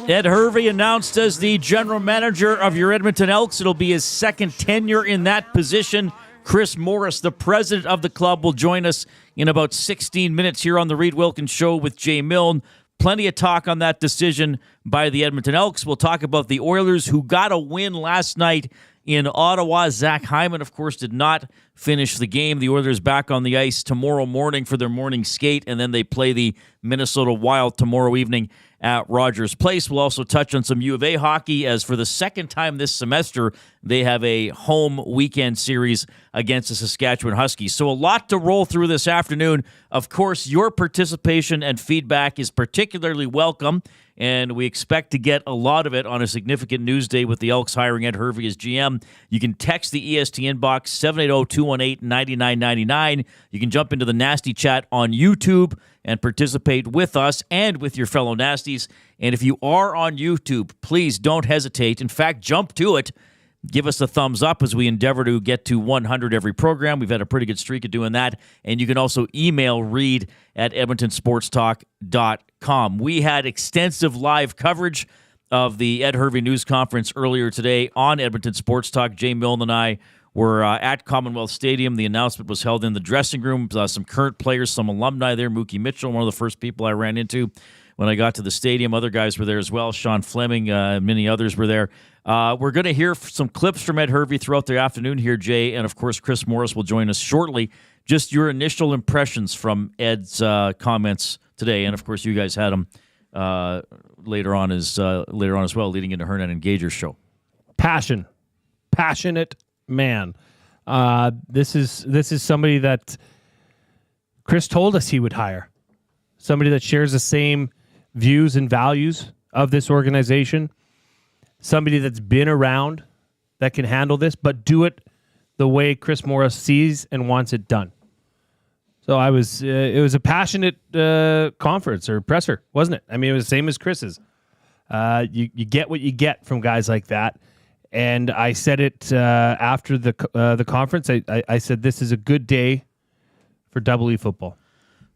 Ed Hervey announced as the general manager of your Edmonton Elks. It'll be his second tenure in that position. Chris Morris, the president of the club, will join us in about 16 minutes here on the Reid Wilkins Show with Jay Milne. Plenty of talk on that decision by the Edmonton Elks. We'll talk about the Oilers, who got a win last night in Ottawa. Zach Hyman, of course, did not finish the game. The Oilers back on the ice tomorrow morning for their morning skate, and then they play the Minnesota Wild tomorrow evening at Rogers Place. We'll also touch on some U of A hockey, as for the second time this semester, they have a home weekend series against the Saskatchewan Huskies. So a lot to roll through this afternoon. Of course, your participation and feedback is particularly welcome, and we expect to get a lot of it on a significant news day with the Elks hiring Ed Hervey as GM. You can text the EST inbox, 780-218-9999. You can jump into the Nasty Chat on YouTube and participate with us and with your fellow Nasties. And if you are on YouTube, please don't hesitate. In fact, jump to it. Give us a thumbs up as we endeavor to get to 100 every program. We've had a pretty good streak of doing that. And you can also email Reid at edmontonsportstalk.com. We had extensive live coverage of the Ed Hervey news conference earlier today on Edmonton Sports Talk. Jay Milne and I were at Commonwealth Stadium. The announcement was held in the dressing room. Some current players, some alumni there. Mookie Mitchell, one of the first people I ran into when I got to the stadium. Other guys were there as well. Sean Fleming, many others were there. We're going to hear some clips from Ed Hervey throughout the afternoon here, Jay, and of course Chris Morris will join us shortly. Just your initial impressions from Ed's comments today, and of course you guys had them later on as well, leading into Hernan and Gager's show. Passionate man. This is somebody that Chris told us he would hire. Somebody that shares the same views and values of this organization. Somebody that's been around that can handle this, but do it the way Chris Morris sees and wants it done. So it was a passionate conference or presser, wasn't it? I mean, it was the same as Chris's. You get what you get from guys like that. And I said it after the conference. I said this is a good day for Double E football.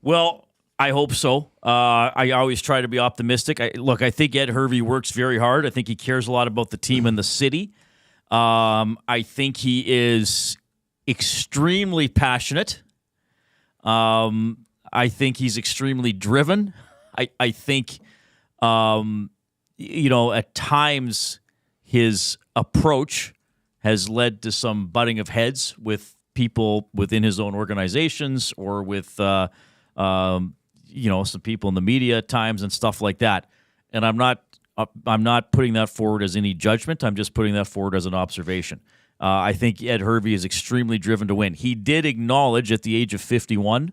Well, I hope so. I always try to be optimistic. I think Ed Hervey works very hard. I think he cares a lot about the team and the city. I think he is extremely passionate. I think he's extremely driven. I think, at times his approach has led to some butting of heads with people within his own organizations or with some people in the media at times and stuff like that. And I'm not putting that forward as any judgment. I'm just putting that forward as an observation. I think Ed Hervey is extremely driven to win. He did acknowledge at the age of 51,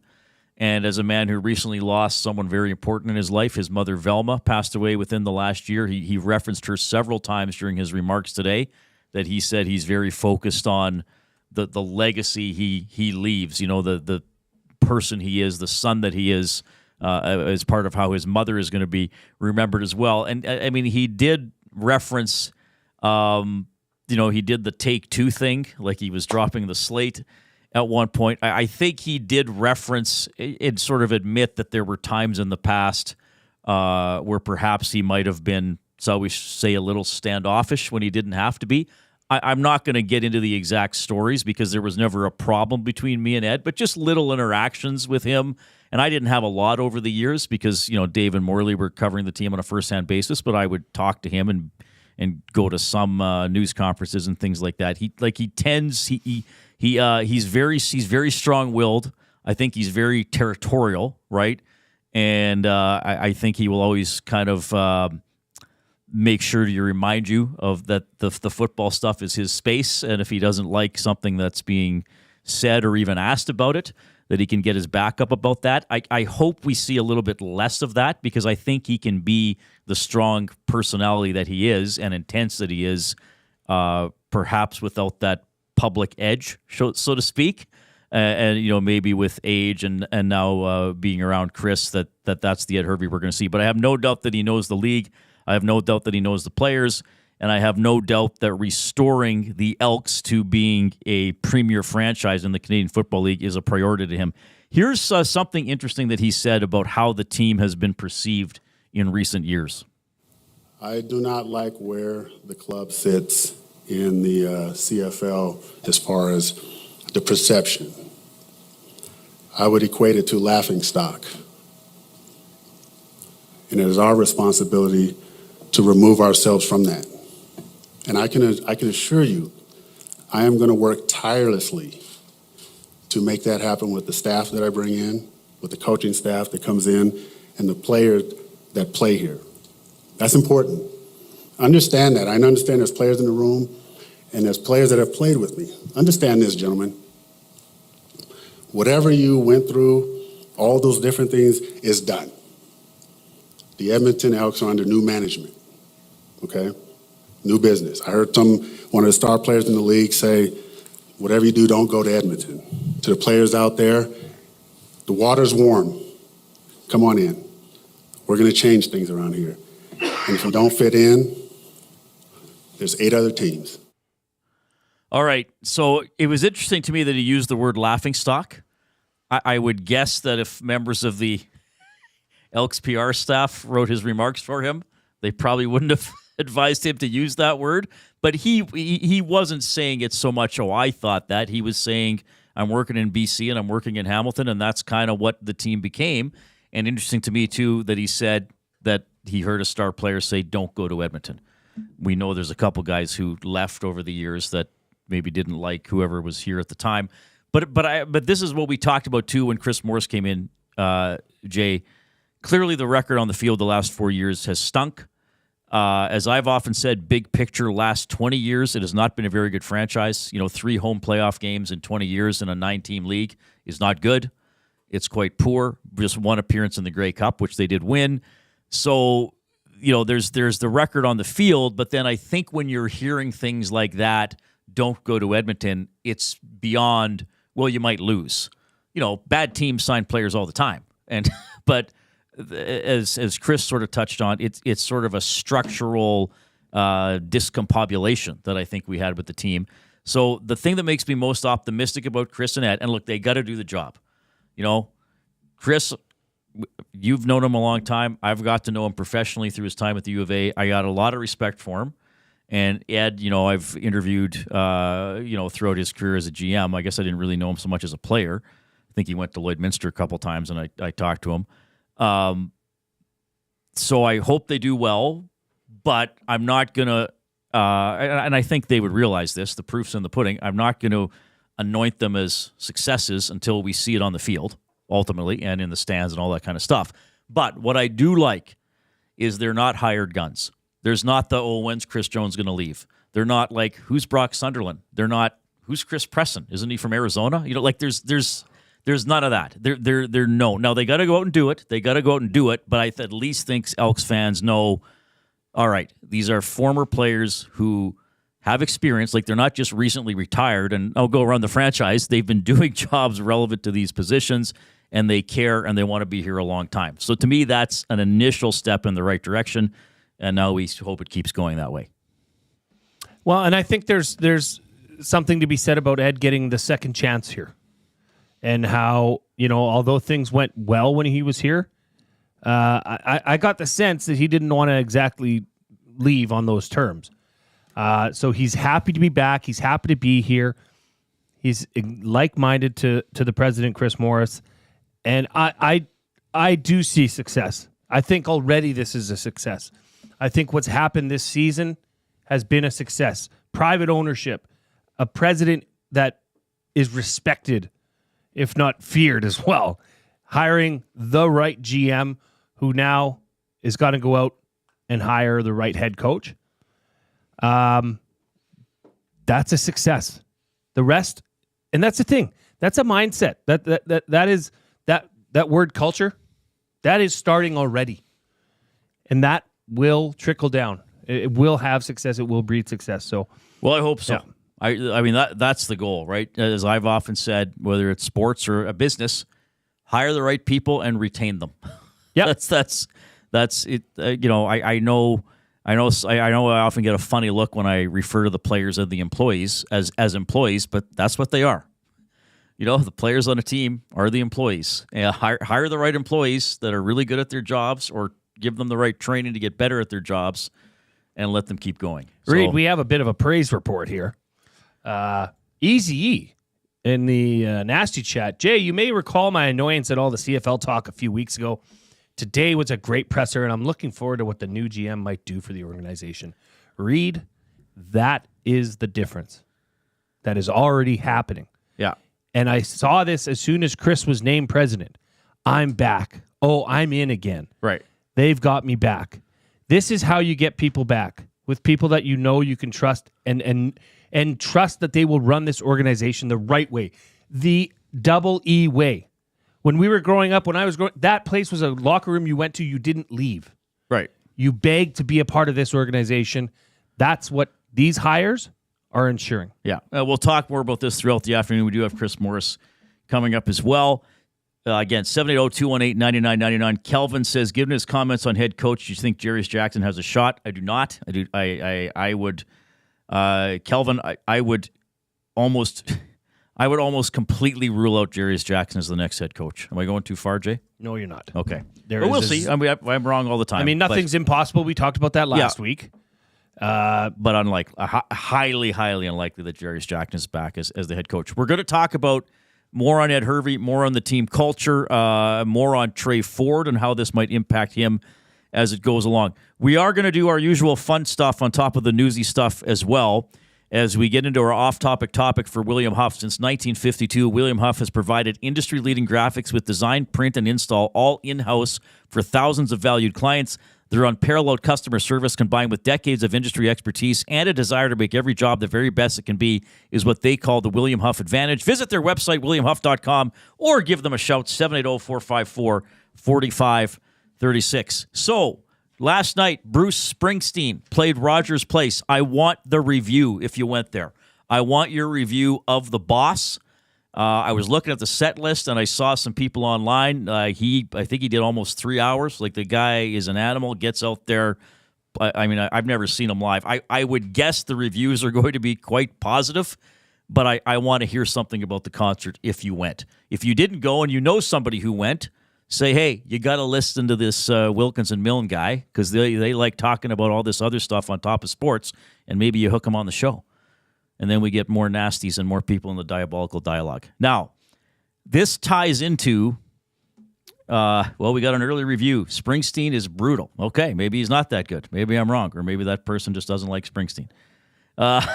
and as a man who recently lost someone very important in his life, his mother Velma passed away within the last year. He referenced her several times during his remarks today, that he said he's very focused on the legacy he leaves, the person he is, the son that he is, as part of how his mother is going to be remembered as well. And I mean, he did reference, he did the take two thing, like he was dropping the slate at one point. I think he did reference and sort of admit that there were times in the past where perhaps he might have been, shall we say, a little standoffish when he didn't have to be. I'm not going to get into the exact stories because there was never a problem between me and Ed, but just little interactions with him. And I didn't have a lot over the years because, Dave and Morley were covering the team on a first-hand basis, but I would talk to him and go to some news conferences and things like that. He's very strong-willed. I think he's very territorial, right? And I think he will always kind of make sure to remind you of that the football stuff is his space, and if he doesn't like something that's being said or even asked about it, that he can get his back up about that. I hope we see a little bit less of that because I think he can be the strong personality that he is and intense that he is, perhaps without that public edge, so to speak. And maybe with age and now being around Chris, that's the Ed Hervey we're going to see. But I have no doubt that he knows the league. I have no doubt that he knows the players. And I have no doubt that restoring the Elks to being a premier franchise in the Canadian Football League is a priority to him. Here's something interesting that he said about how the team has been perceived in recent years. I do not like where the club sits in the CFL as far as the perception. I would equate it to laughingstock. And it is our responsibility to remove ourselves from that. And I can assure you, I am going to work tirelessly to make that happen with the staff that I bring in, with the coaching staff that comes in, and the players that play here. That's important. Understand that. I understand there's players in the room, and there's players that have played with me. Understand this, gentlemen. Whatever you went through, all those different things is done. The Edmonton Elks are under new management, okay? New business. I heard one of the star players in the league say, whatever you do, don't go to Edmonton. To the players out there, the water's warm. Come on in. We're going to change things around here. And if you don't fit in, there's 8 other teams. All right. So it was interesting to me that he used the word laughingstock. I would guess that if members of the Elks PR staff wrote his remarks for him, they probably wouldn't have advised him to use that word. But he wasn't saying it so much, oh, I thought that. He was saying, I'm working in BC and I'm working in Hamilton, and that's kind of what the team became. And interesting to me, too, that he said that he heard a star player say, don't go to Edmonton. We know there's a couple guys who left over the years that maybe didn't like whoever was here at the time. But this is what we talked about, too, when Chris Morris came in, Jay. Clearly, the record on the field the last 4 years has stunk. As I've often said, big picture, last 20 years, it has not been a very good franchise. 3 home playoff games in 20 years in a 9-team league is not good. It's quite poor. Just 1 appearance in the Grey Cup, which they did win. So, there's the record on the field, but then I think when you're hearing things like that, don't go to Edmonton, it's beyond, well, you might lose. Bad teams sign players all the time. But as Chris sort of touched on, it's sort of a structural discombobulation that I think we had with the team. So the thing that makes me most optimistic about Chris and Ed, and look, they got to do the job. Chris, you've known him a long time. I've got to know him professionally through his time at the U of A. I got a lot of respect for him. And Ed, I've interviewed, throughout his career as a GM. I guess I didn't really know him so much as a player. I think he went to Lloydminster a couple times, and I talked to him. So I hope they do well, but I'm not going to, and I think they would realize this, the proof's in the pudding. I'm not going to anoint them as successes until we see it on the field, ultimately, and in the stands and all that kind of stuff. But what I do like is they're not hired guns. There's not when's Chris Jones going to leave? They're not like, who's Brock Sunderland? They're not, who's Chris Presson? Isn't he from Arizona? There's none of that. They're no. Now, they got to go out and do it. But I at least think Elks fans know, all right, these are former players who have experience. Like, they're not just recently retired and, go run the franchise. They've been doing jobs relevant to these positions, and they care, and they want to be here a long time. So, to me, that's an initial step in the right direction, and now we hope it keeps going that way. Well, and I think there's something to be said about Ed getting the second chance here. And how, although things went well when he was here, I got the sense that he didn't want to exactly leave on those terms. So he's happy to be back. He's happy to be here. He's like-minded to the president, Chris Morris. And I do see success. I think already this is a success. I think what's happened this season has been a success. Private ownership, a president that is respected, if not feared as well, hiring the right GM who now is going to go out and hire the right head coach. That's a success. The rest, and that's the thing. That's a mindset. That word culture, that is starting already. And that will trickle down. It will have success. It will breed success. So, well, I hope so. Yeah. I mean, that's the goal, right? As I've often said, whether it's sports or a business, hire the right people and retain them. Yeah, that's it. I know I often get a funny look when I refer to the players and the employees as employees, but that's what they are. The players on a team are the employees. Hire the right employees that are really good at their jobs, or give them the right training to get better at their jobs, and let them keep going. Reid, we have a bit of a praise report here. Easy in the nasty chat. Jay, you may recall my annoyance at all the CFL talk a few weeks ago. Today was a great presser, and I'm looking forward to what the new GM might do for the organization. Reid, that is the difference. That is already happening. Yeah. And I saw this as soon as Chris was named president. I'm back. Oh, I'm in again. Right. They've got me back. This is how you get people back, with people that you know you can trust and trust that they will run this organization the right way, the double E way. When we were growing up, when I was growing, that place was a locker room you went to, you didn't leave. Right. You begged to be a part of this organization. That's what these hires are ensuring. Yeah. We'll talk more about this throughout the afternoon. We do have Chris Morris coming up as well. Again, 780-218-9999. Kelvin says, given his comments on head coach, do you think Jarius Jackson has a shot? I do not. I would, Kelvin, I would almost completely rule out Jarius Jackson as the next head coach. Am I going too far, Jay? No, you're not. Okay. But we'll see. I'm wrong all the time. I mean, nothing's impossible. We talked about that last week. But highly, highly unlikely that Jarius Jackson is back as the head coach. We're going to talk about more on Ed Hervey, more on the team culture, more on Trey Ford and how this might impact him as it goes along. We are going to do our usual fun stuff on top of the newsy stuff as well as we get into our off-topic topic for William Huff. Since 1952, William Huff has provided industry-leading graphics with design, print, and install all in-house for thousands of valued clients. Their unparalleled customer service, combined with decades of industry expertise and a desire to make every job the very best it can be, is what they call the William Huff advantage. Visit their website, williamhuff.com, or give them a shout, 780-454-4536. So, last night, Bruce Springsteen played Rogers Place. I want the review if you went there. I want your review of The Boss. I was looking at the set list, and I saw some people online. I think he did almost 3 hours. Like, the guy is an animal, gets out there. I've never seen him live. I would guess the reviews are going to be quite positive, but I want to hear something about the concert if you went. If you didn't go and you know somebody who went, say, hey, you got to listen to this Wilkins and Milne guy because they like talking about all this other stuff on top of sports, and maybe you hook them on the show. And then we get more nasties and more people in the diabolical dialogue. Now, this ties into, we got an early review. Springsteen is brutal. Okay, maybe he's not that good. Maybe I'm wrong, or maybe that person just doesn't like Springsteen. I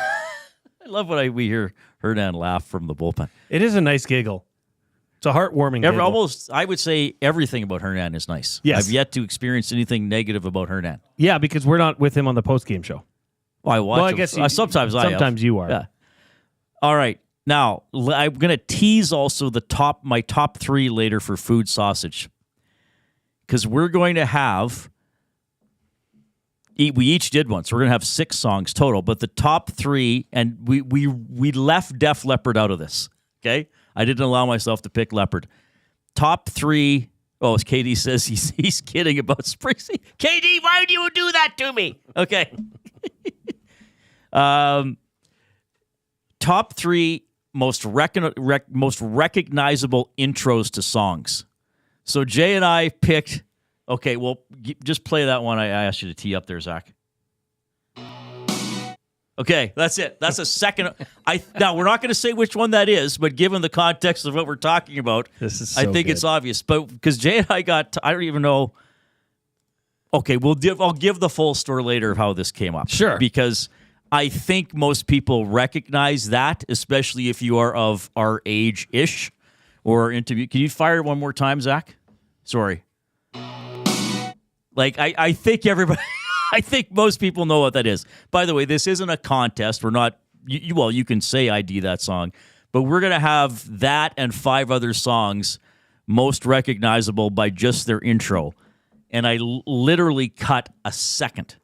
love when we hear Hernan laugh from the bullpen. It is a nice giggle. It's a heartwarming giggle. Almost, I would say everything about Hernan is nice. Yes. I've yet to experience anything negative about Hernan. Yeah, because we're not with him on the postgame show. Well, I watch him. I guess sometimes you are. Yeah. All right. Now, I'm going to tease also my top three later for food sausage. Because we're going to have, we each did one, so we're going to have 6 songs total. But the top 3, and we left Def Leppard out of this, okay? I didn't allow myself to pick Leopard. Top 3, as KD says, he's kidding about Springsteen. KD, why do you do that to me? Okay. Top 3 most recognizable intros to songs. So Jay and I picked. Okay, well, just play that one I asked you to tee up there, Zach. Okay, that's it. That's a second. Now we're not going to say which one that is, but given the context of what we're talking about, I think it's obvious. But because Jay and I I don't even know. Okay, I'll give the full story later of how this came up. Sure, because I think most people recognize that, especially if you are of our age-ish or interview. Can you fire it one more time, Zach? Sorry. I think everybody, I think most people know what that is. By the way, this isn't a contest. We're not, you can say ID that song, but we're going to have that and 5 other songs most recognizable by just their intro. And I literally cut a second,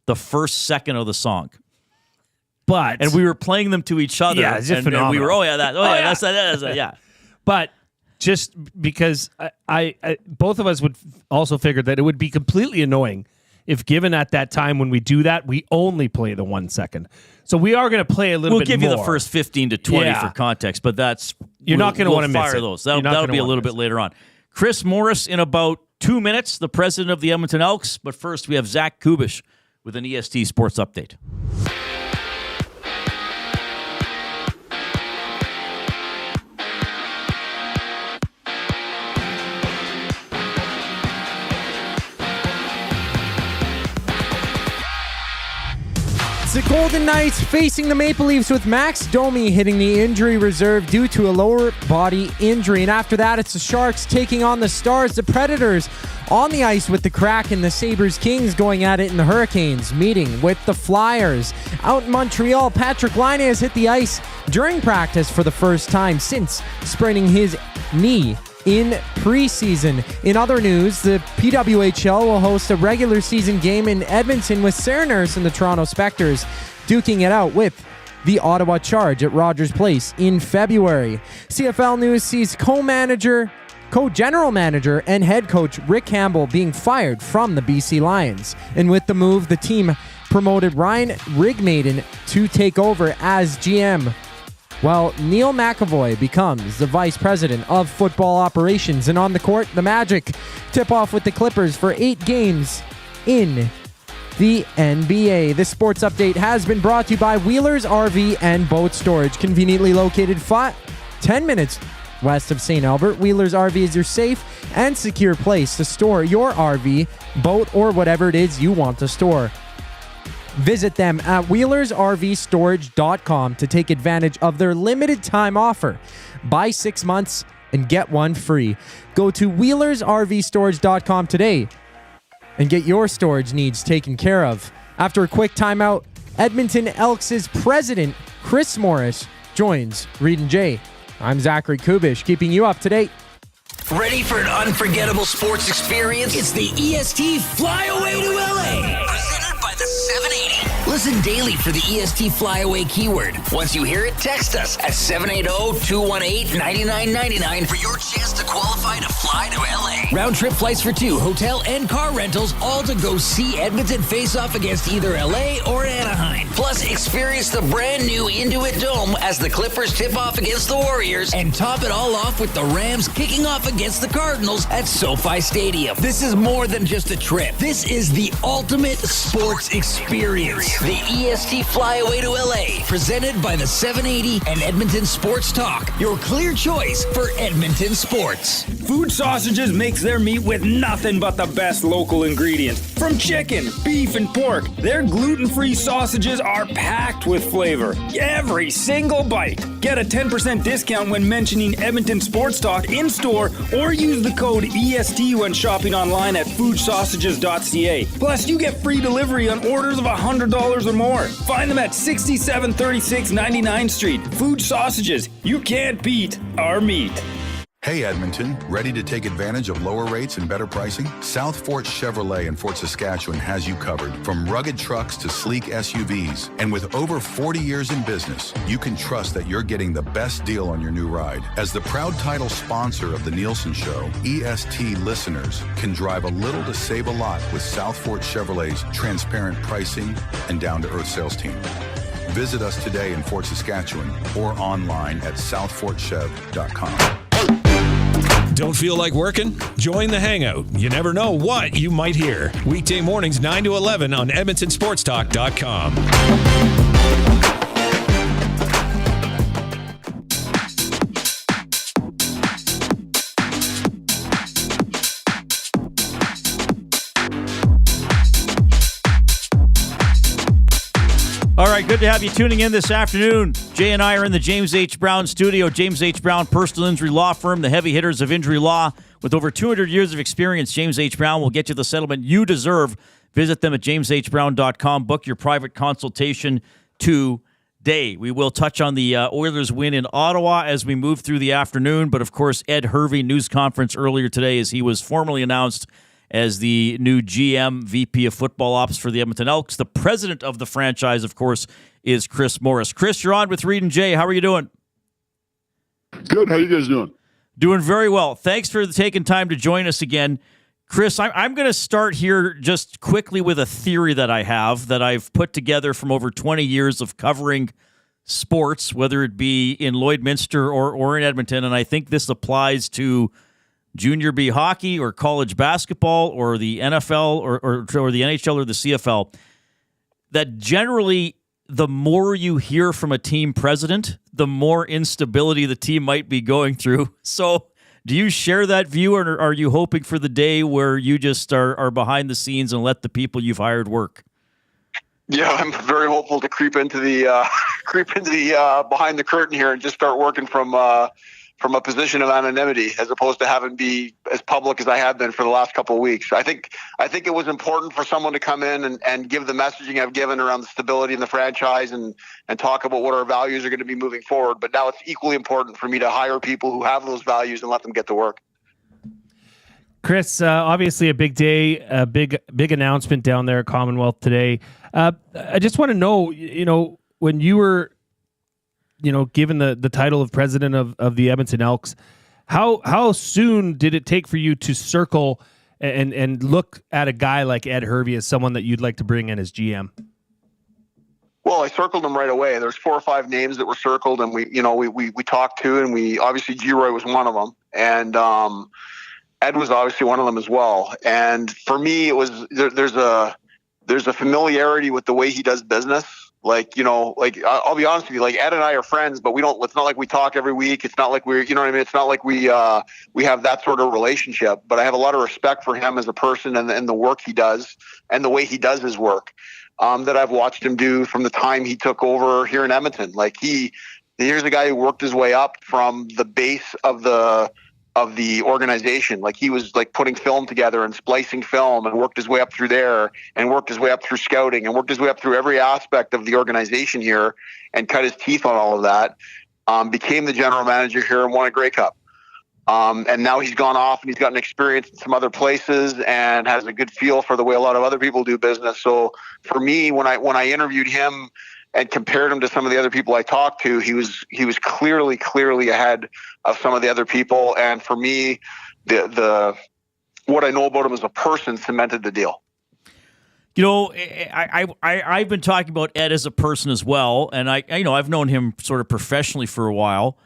the first second of the song. And we were playing them to each other. Yeah, it's just and phenomenal. we were, that's that, yeah. But just because I both of us would also figure that it would be completely annoying if, given at that time when we do that, we only play the 1 second. So we are going to play a little bit more. We'll give you the first 15 to 20 for context, but you're not going to want to miss fire it. Those. That'll be a little bit later on. Chris Morris in about 2 minutes, the president of the Edmonton Elks. But first, we have Zach Kubusch with an EST Sports Update. The Golden Knights facing the Maple Leafs with Max Domi hitting the injury reserve due to a lower body injury. And after that, it's the Sharks taking on the Stars. The Predators on the ice with the Kraken. The Sabres Kings going at it in the Hurricanes, meeting with the Flyers. Out in Montreal, Patrick Laine has hit the ice during practice for the first time since spraining his knee in preseason. In other news, the PWHL will host a regular season game in Edmonton with Sarah Nurse and the Toronto Spectres duking it out with the Ottawa Charge at Rogers Place in February. CFL news sees co-general manager and head coach Rick Campbell being fired from the BC Lions. And with the move, the team promoted Ryan Rigmaiden to take over as GM. Well, Neil McAvoy becomes the Vice President of Football Operations. And on the court, the Magic tip off with the Clippers for 8 games in the NBA. This sports update has been brought to you by Wheelers RV and Boat Storage. Conveniently located 10 minutes west of St. Albert, Wheelers RV is your safe and secure place to store your RV, boat, or whatever it is you want to store. Visit them at wheelersrvstorage.com to take advantage of their limited time offer. Buy 6 months and get one free. Go to wheelersrvstorage.com today and get your storage needs taken care of. After a quick timeout, Edmonton Elks' president, Chris Morris, joins Reid and Jay. I'm Zachary Kubusch, keeping you up to date. Ready for an unforgettable sports experience? It's the EST Flyaway to LA. Presented by the 780. Listen daily for the EST Flyaway keyword. Once you hear it, text us at 780-218-9999 for your chance to qualify to fly to LA. Round trip flights for 2, hotel and car rentals, all to go see Edmonton face off against either LA or Anaheim. Plus, experience the brand new Intuit Dome as the Clippers tip off against the Warriors, and top it all off with the Rams kicking off against the Cardinals at SoFi Stadium. This is more than just a trip. This is the ultimate sports experience. The EST Flyaway to LA, presented by the 780 and Edmonton Sports Talk. Your clear choice for Edmonton sports. Fuge Sausages makes their meat with nothing but the best local ingredients. From chicken, beef, and pork, their gluten-free sausages are packed with flavor. Every single bite. Get a 10% discount when mentioning Edmonton Sports Talk in-store or use the code EST when shopping online at fugesausages.ca. Plus, you get free delivery on orders of $100 or more. Find them at 6736 99th Street. Fuge Sausages. You can't beat our meat. Hey Edmonton, ready to take advantage of lower rates and better pricing? South Fort Chevrolet in Fort Saskatchewan has you covered. From rugged trucks to sleek SUVs. And with over 40 years in business, you can trust that you're getting the best deal on your new ride. As the proud title sponsor of The Nielsen Show, EST listeners can drive a little to save a lot with South Fort Chevrolet's transparent pricing and down-to-earth sales team. Visit us today in Fort Saskatchewan or online at southfortchev.com. Don't feel like working? Join the Hangout. You never know what you might hear. Weekday mornings 9 to 11 on EdmontonSportsTalk.com. All right, good to have you tuning in this afternoon. Jay and I are in the James H. Brown studio. James H. Brown Personal Injury Law Firm, the heavy hitters of injury law. With over 200 years of experience, James H. Brown will get you the settlement you deserve. Visit them at jameshbrown.com. Book your private consultation today. We will touch on the Oilers win in Ottawa as we move through the afternoon. But, of course, Ed Hervey news conference earlier today as he was formally announced as the new GM, VP of Football Ops for the Edmonton Elks. The president of the franchise, of course, is Chris Morris. Chris, you're on with Reid and Jay. How are you doing? Good. How you guys doing? Doing very well. Thanks for taking time to join us again. Chris, I'm going to start here just quickly with a theory that I have that I've put together from over 20 years of covering sports, whether it be in Lloydminster or in Edmonton, and I think this applies to Junior B hockey or college basketball or the NFL or the NHL or the CFL. that generally the more you hear from a team president, the more instability the team might be going through. So do you share that view, or are you hoping for the day where you just are behind the scenes and let the people you've hired work? Yeah, I'm very hopeful to creep into the behind the curtain here and just start working from a position of anonymity, as opposed to having be as public as I have been for the last couple of weeks. I think it was important for someone to come in and give the messaging I've given around the stability in the franchise and talk about what our values are going to be moving forward. But now it's equally important for me to hire people who have those values and let them get to work. Chris, obviously a big day, a big announcement down there at Commonwealth today. I just want to know, when you were, given the title of president of the Edmonton Elks, how soon did it take for you to circle and look at a guy like Ed Hervey as someone that you'd like to bring in as GM? Well, I circled them right away. There's 4 or 5 names that were circled, and we talked to, and we obviously G-Roy was one of them, and Ed was obviously one of them as well. And for me, it was there's a familiarity with the way he does business. I'll be honest with you, like Ed and I are friends, but it's not like we talk every week. It's not like it's not like we have that sort of relationship, but I have a lot of respect for him as a person and the work he does and the way he does his work, that I've watched him do from the time he took over here in Edmonton. Like here's a guy who worked his way up from the base of the organization. Like he was like putting film together and splicing film and worked his way up through there and worked his way up through scouting and worked his way up through every aspect of the organization here and cut his teeth on all of that. Became the general manager here and won a Grey Cup. And now he's gone off and he's gotten experience in some other places and has a good feel for the way a lot of other people do business. So for me, when I interviewed him and compared him to some of the other people I talked to, he was clearly ahead of some of the other people. And for me, the what I know about him as a person cemented the deal. I've been talking about Ed as a person as well, and I've known him sort of professionally for a while,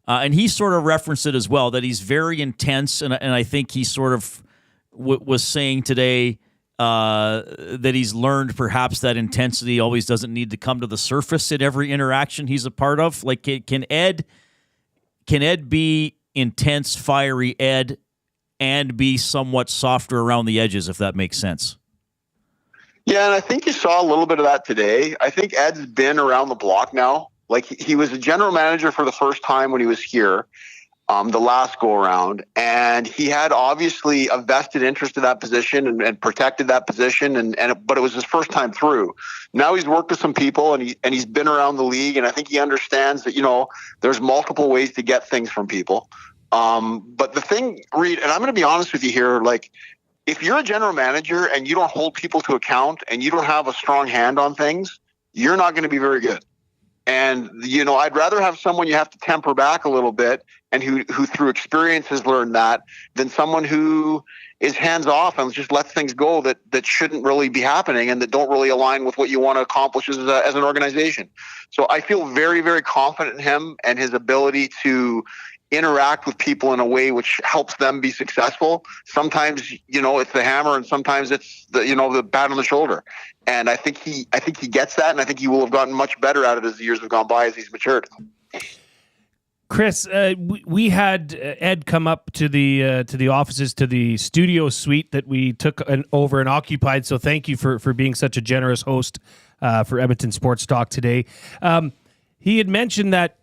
and he sort of referenced it as well, that he's very intense, and I think he sort of was saying today that he's learned perhaps that intensity always doesn't need to come to the surface in every interaction he's a part of. Like, can Ed be intense, fiery Ed, and be somewhat softer around the edges, if that makes sense? Yeah, and I think you saw a little bit of that today. I think Ed's been around the block now. Like he was a general manager for the first time when he was here. The last go around, and he had obviously a vested interest in that position and protected that position, but it was his first time through. Now he's worked with some people and he's been around the league, and I think he understands that there's multiple ways to get things from people. But the thing, Reid, and I'm going to be honest with you here, like if you're a general manager and you don't hold people to account and you don't have a strong hand on things, you're not going to be very good. And, I'd rather have someone you have to temper back a little bit and who through experience has learned that than someone who is hands off and just lets things go that shouldn't really be happening and that don't really align with what you want to accomplish as an organization. So I feel very, very confident in him and his ability to interact with people in a way which helps them be successful. Sometimes, it's the hammer and sometimes it's the pat on the shoulder. And I think he gets that, and I think he will have gotten much better at it as the years have gone by as he's matured. Chris, we had Ed come up to the offices, to the studio suite that we took over and occupied. So thank you for being such a generous host for Edmonton Sports Talk today. He had mentioned that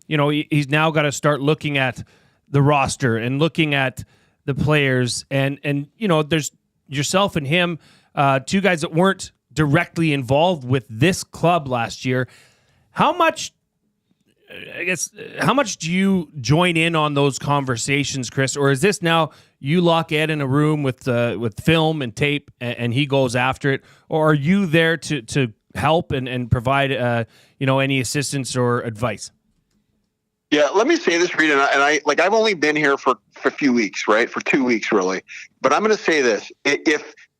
he's now got to start looking at the roster and looking at the players, and there's yourself and him, 2 guys that weren't directly involved with this club last year. How much do you join in on those conversations, Chris? Or is this now you lock Ed in a room with film and tape and he goes after it? Or are you there to help and provide any assistance or advice? Yeah, let me say this, Reid, and I've only been here for a few weeks, right? For 2 weeks, really. But I'm going to say this.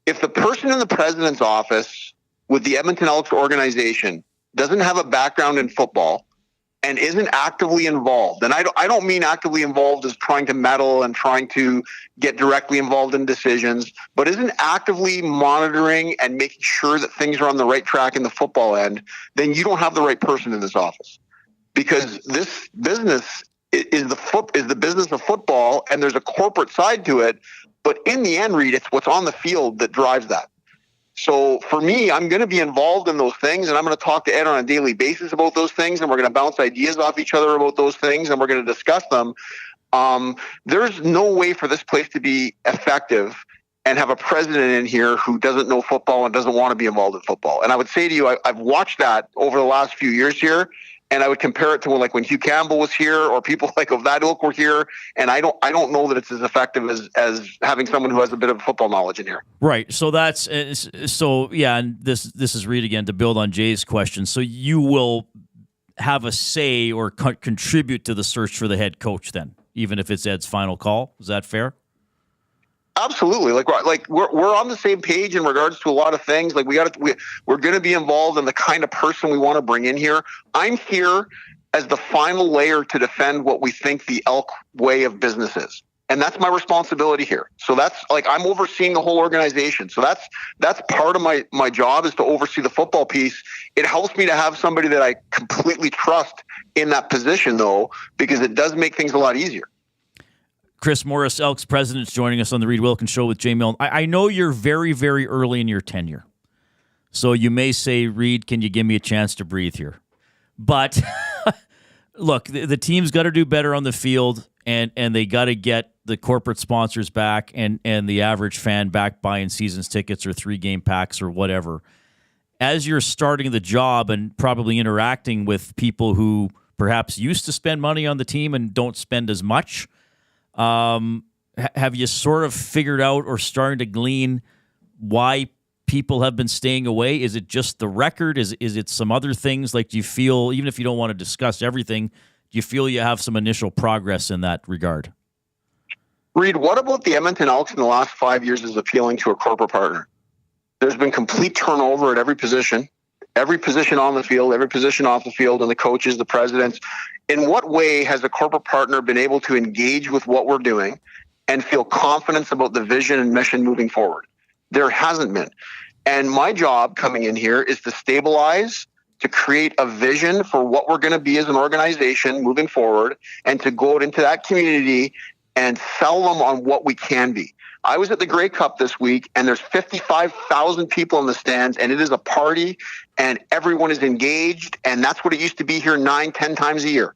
If the person in the president's office with the Edmonton Elks organization doesn't have a background in football and isn't actively involved, and I don't mean actively involved as trying to meddle and trying to get directly involved in decisions, but isn't actively monitoring and making sure that things are on the right track in the football end, then you don't have the right person in this office. Because this business is the business of football, and there's a corporate side to it, but in the end, Reid, it's what's on the field that drives that. So for me, I'm going to be involved in those things, and I'm going to talk to Ed on a daily basis about those things, and we're going to bounce ideas off each other about those things, and we're going to discuss them. There's no way for this place to be effective and have a president in here who doesn't know football and doesn't want to be involved in football. And I would say to you, I've watched that over the last few years here, and I would compare it to when Hugh Campbell was here, or people like of that ilk were here. And I don't know that it's as effective as having someone who has a bit of football knowledge in here. Right. So that's yeah. And this is Reid again to build on Jay's question. So you will have a say or contribute to the search for the head coach then, even if it's Ed's final call. Is that fair? Absolutely. We're on the same page in regards to a lot of things. Like we're going to be involved in the kind of person we want to bring in here. I'm here as the final layer to defend what we think the Elk way of business is. And that's my responsibility here. So that's I'm overseeing the whole organization. So that's part of my job, is to oversee the football piece. It helps me to have somebody that I completely trust in that position, though, because it does make things a lot easier. Chris Morris, Elks president, is joining us on the Reid Wilkins Show with Jay Milne. I know you're very, very early in your tenure, so you may say, Reid, can you give me a chance to breathe here? But look, the team's got to do better on the field, and they got to get the corporate sponsors back and the average fan back buying season's tickets or 3-game packs or whatever. As you're starting the job and probably interacting with people who perhaps used to spend money on the team and don't spend as much, have you sort of figured out or starting to glean why people have been staying away? Is it just the record? Is it some other things? Like, do you feel, even if you don't want to discuss everything, do you feel you have some initial progress in that regard? Reid, what about the Edmonton Elks in the last 5 years is appealing to a corporate partner? There's been complete turnover at every position on the field, every position off the field, and the coaches, the presidents. In what way has a corporate partner been able to engage with what we're doing and feel confidence about the vision and mission moving forward? There hasn't been. And my job coming in here is to stabilize, to create a vision for what we're going to be as an organization moving forward, and to go out into that community and sell them on what we can be. I was at the Grey Cup this week, and there's 55,000 people in the stands, and it is a party, and everyone is engaged, and that's what it used to be here 9-10 times a year.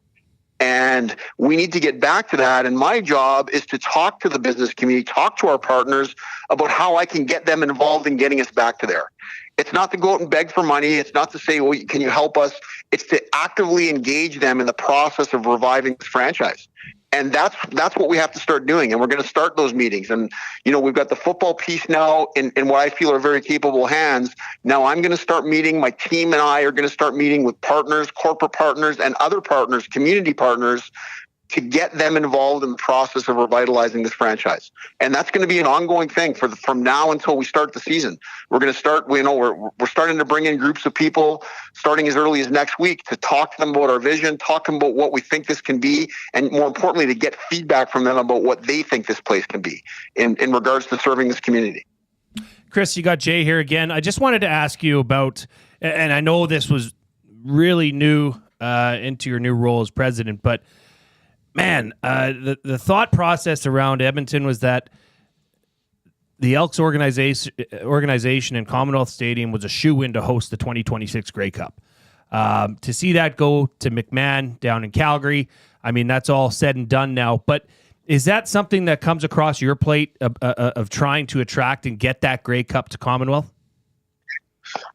And we need to get back to that, and my job is to talk to the business community, talk to our partners about how I can get them involved in getting us back to there. It's not to go out and beg for money. It's not to say, well, can you help us? It's to actively engage them in the process of reviving this franchise. And that's what we have to start doing. And we're going to start those meetings. And, we've got the football piece now in what I feel are very capable hands. Now I'm going to start meeting, my team and I are going to start meeting with partners, corporate partners, and other partners, community partners, to get them involved in the process of revitalizing this franchise. And that's going to be an ongoing thing from now until we start the season. We're going to start, we're starting to bring in groups of people starting as early as next week to talk to them about our vision, talk to them about what we think this can be, and more importantly, to get feedback from them about what they think this place can be in regards to serving this community. Chris, you got Jay here again. I just wanted to ask you about, and I know this was really new into your new role as president, but man, the thought process around Edmonton was that the Elks organization in Commonwealth Stadium was a shoe-in to host the 2026 Grey Cup. To see that go to McMahon down in Calgary, I mean, that's all said and done now. But is that something that comes across your plate of trying to attract and get that Grey Cup to Commonwealth?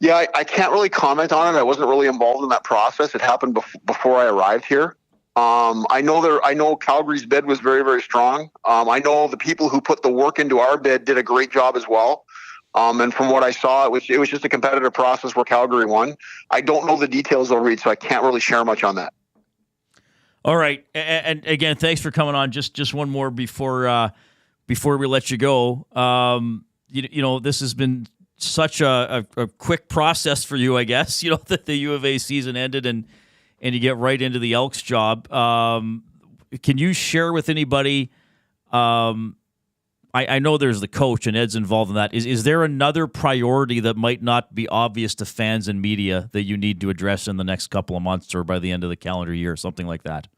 Yeah, I can't really comment on it. I wasn't really involved in that process. It happened before I arrived here. I know Calgary's bid was very, very strong. I know the people who put the work into our bid did a great job as well. And from what I saw, it was just a competitive process where Calgary won. I don't know the details though, Reid, so I can't really share much on that. All right, and again, thanks for coming on. Just one more before we let you go. This has been such a quick process for you, I guess. That the U of A season ended, and and you get right into the Elks job. Can you share with anybody? I know there's the coach, and Ed's involved in that. Is there another priority that might not be obvious to fans and media that you need to address in the next couple of months or by the end of the calendar year, something like that?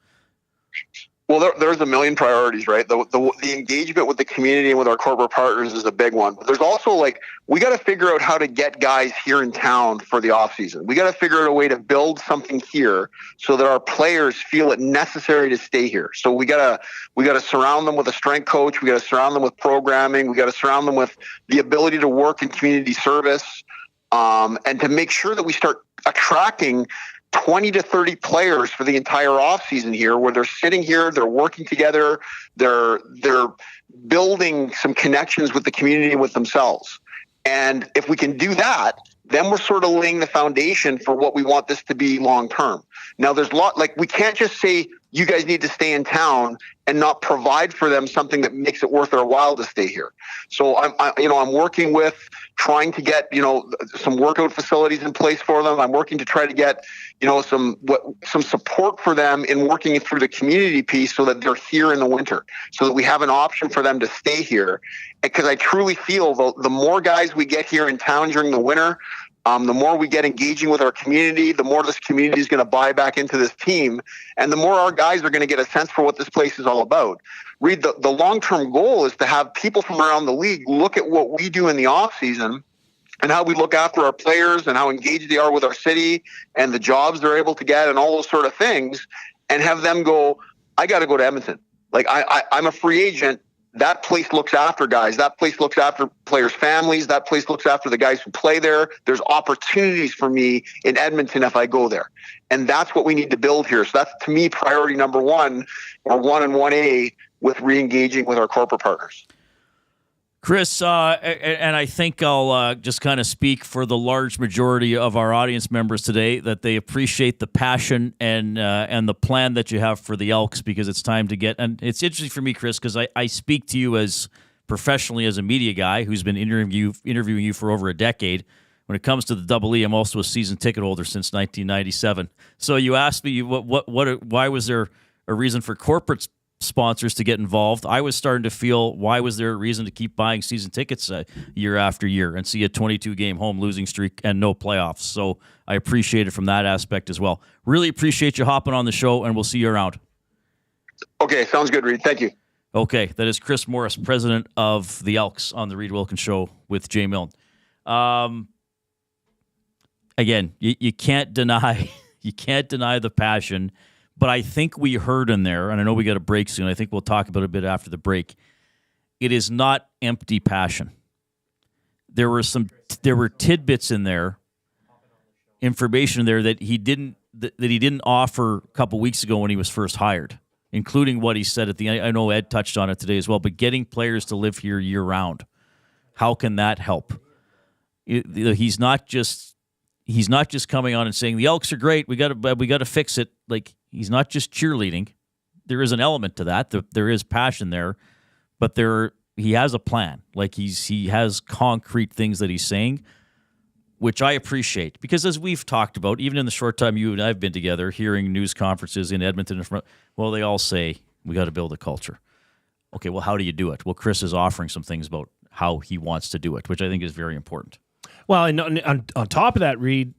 Well, there's a million priorities, right? The engagement with the community and with our corporate partners is a big one. But there's also, like, we got to figure out how to get guys here in town for the off season. We got to figure out a way to build something here so that our players feel it necessary to stay here. So we got to surround them with a strength coach. We got to surround them with programming. We got to surround them with the ability to work in community service, and to make sure that we start attracting 20 to 30 players for the entire offseason here, where they're sitting here, they're working together, they're building some connections with the community and with themselves. And if we can do that, then we're sort of laying the foundation for what we want this to be long term. Now, there's we can't just say you guys need to stay in town and not provide for them something that makes it worth their while to stay here. So I'm working with trying to get, some workout facilities in place for them. I'm working to try to get, some support for them in working through the community piece so that they're here in the winter, so that we have an option for them to stay here. Because I truly feel the more guys we get here in town during the winter, the more we get engaging with our community, the more this community is going to buy back into this team, and the more our guys are going to get a sense for what this place is all about. Reid, the long-term goal is to have people from around the league look at what we do in the off-season and how we look after our players and how engaged they are with our city and the jobs they're able to get and all those sort of things, and have them go, I got to go to Edmonton. Like, I'm a free agent. That place looks after guys. That place looks after players' families. That place looks after the guys who play there. There's opportunities for me in Edmonton if I go there. And that's what we need to build here. So that's, to me, priority number one, or 1 and 1A, with re-engaging with our corporate partners. Chris, and I think I'll just kind of speak for the large majority of our audience members today, that they appreciate the passion and the plan that you have for the Elks, because it's time to get. And it's interesting for me, Chris, because I speak to you as professionally as a media guy who's been interviewing you for over a decade. When it comes to the Double E, I'm also a season ticket holder since 1997. So you asked me why was there a reason for corporate sponsors to get involved? I was starting to feel, why was there a reason to keep buying season tickets year after year and see a 22-game home losing streak and no playoffs? So I appreciate it from that aspect as well. Really appreciate you hopping on the show, and we'll see you around. Okay, sounds good, Reid. Thank you. Okay, that is Chris Morris, president of the Elks, on the Reid Wilkins Show with Jay Milne. Again, you can't deny the passion. But I think we heard in there, and I know we got a break soon. I think we'll talk about it a bit after the break. It is not empty passion. There were tidbits in there, information in there that he didn't offer a couple weeks ago when he was first hired, including what he said at the end. I know Ed touched on it today as well. But getting players to live here year round, how can that help? He's not just coming on and saying the Elks are great. We got to fix it. Like, he's not just cheerleading. There is an element to that. There is passion there, but he has a plan. Like, he has concrete things that he's saying, which I appreciate, because as we've talked about, even in the short time you and I've been together, hearing news conferences in Edmonton, they all say we got to build a culture. Okay, well, how do you do it? Well, Chris is offering some things about how he wants to do it, which I think is very important. Well, and on top of that, Reid,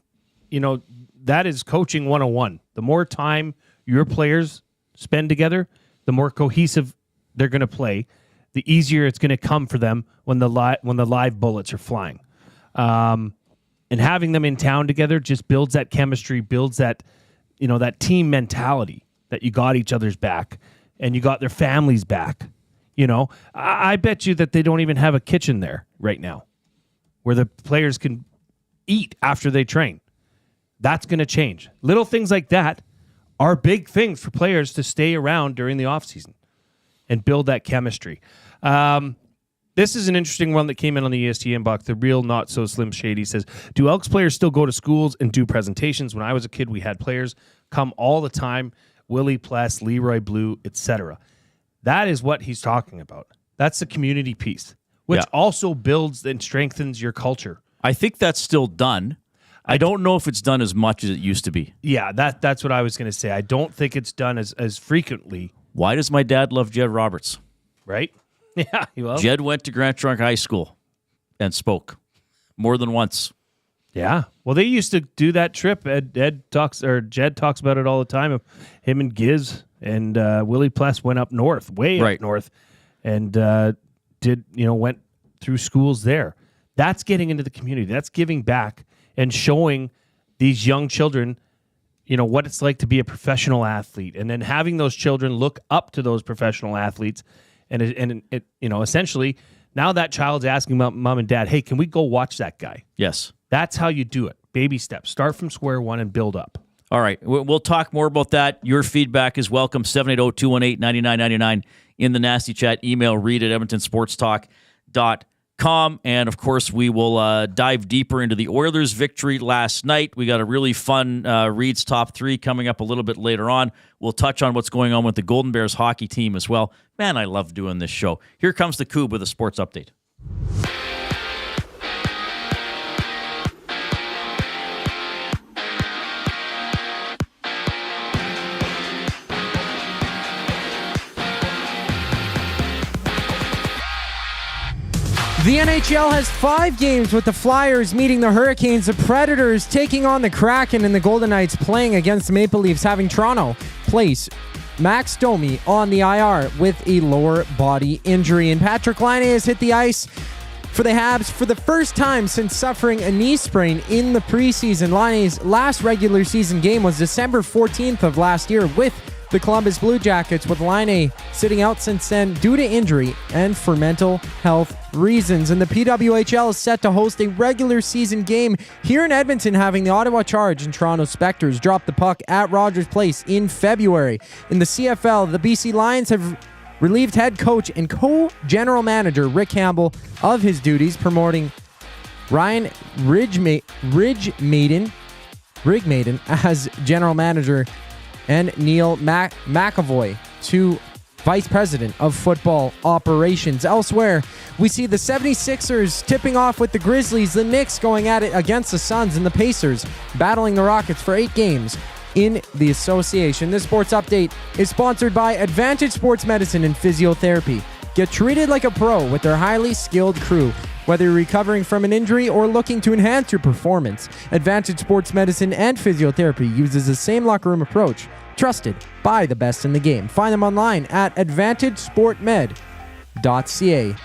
that is coaching 101. The more time your players spend together, the more cohesive they're going to play, the easier it's going to come for them when the live bullets are flying. And having them in town together just builds that chemistry, builds that, that team mentality, that you got each other's back and you got their families back. I bet you that they don't even have a kitchen there right now where the players can eat after they train. That's going to change. Little things like that are big things for players to stay around during the offseason and build that chemistry. This is an interesting one that came in on the EST inbox. The real not so Slim Shady says, do Elks players still go to schools and do presentations? When I was a kid, we had players come all the time, Willie Pless, Leroy Blue, etc. That is what he's talking about. That's the community piece, which also builds and strengthens your culture. I think that's still done. I don't know if it's done as much as it used to be. Yeah, that's what I was going to say. I don't think it's done as frequently. Why does my dad love Jed Roberts? Right? Yeah. Well, Jed went to Grand Trunk High School and spoke more than once. Yeah. Well, they used to do that trip. Jed talks about it all the time. Him and Giz and Willie Pless went up north, up north, and went through schools there. That's getting into the community. That's giving back and showing these young children, what it's like to be a professional athlete, and then having those children look up to those professional athletes, and essentially now that child's asking mom and dad, hey, can we go watch that guy? Yes. That's how you do it. Baby steps. Start from square one and build up. All right. We'll talk more about that. Your feedback is welcome. 780-218-9999 in the Nasty Chat. Email Reid at EdmontonSportsTalk.com. And, of course, we will dive deeper into the Oilers' victory last night. We got a really fun Reid's Top 3 coming up a little bit later on. We'll touch on what's going on with the Golden Bears hockey team as well. Man, I love doing this show. Here comes the Kub with a sports update. The NHL has 5 games with the Flyers meeting the Hurricanes, the Predators taking on the Kraken, and the Golden Knights playing against the Maple Leafs, having Toronto place Max Domi on the IR with a lower body injury. And Patrick Laine has hit the ice for the Habs for the first time since suffering a knee sprain in the preseason. Laine's last regular season game was December 14th of last year with the Columbus Blue Jackets, with Laine sitting out since then due to injury and for mental health reasons. And the PWHL is set to host a regular season game here in Edmonton, having the Ottawa Charge and Toronto Spectres drop the puck at Rogers Place in February. In the CFL, the BC Lions have relieved head coach and co-general manager Rick Campbell of his duties, promoting Ryan Rigmaiden as general manager and Neil McAvoy to Vice President of Football Operations. Elsewhere, we see the 76ers tipping off with the Grizzlies, the Knicks going at it against the Suns, and the Pacers battling the Rockets for 8 games in the association. This sports update is sponsored by Advantage Sports Medicine and Physiotherapy. Get treated like a pro with their highly skilled crew. Whether you're recovering from an injury or looking to enhance your performance, Advantage Sports Medicine and Physiotherapy uses the same locker room approach, trusted by the best in the game. Find them online at AdvantageSportMed.ca.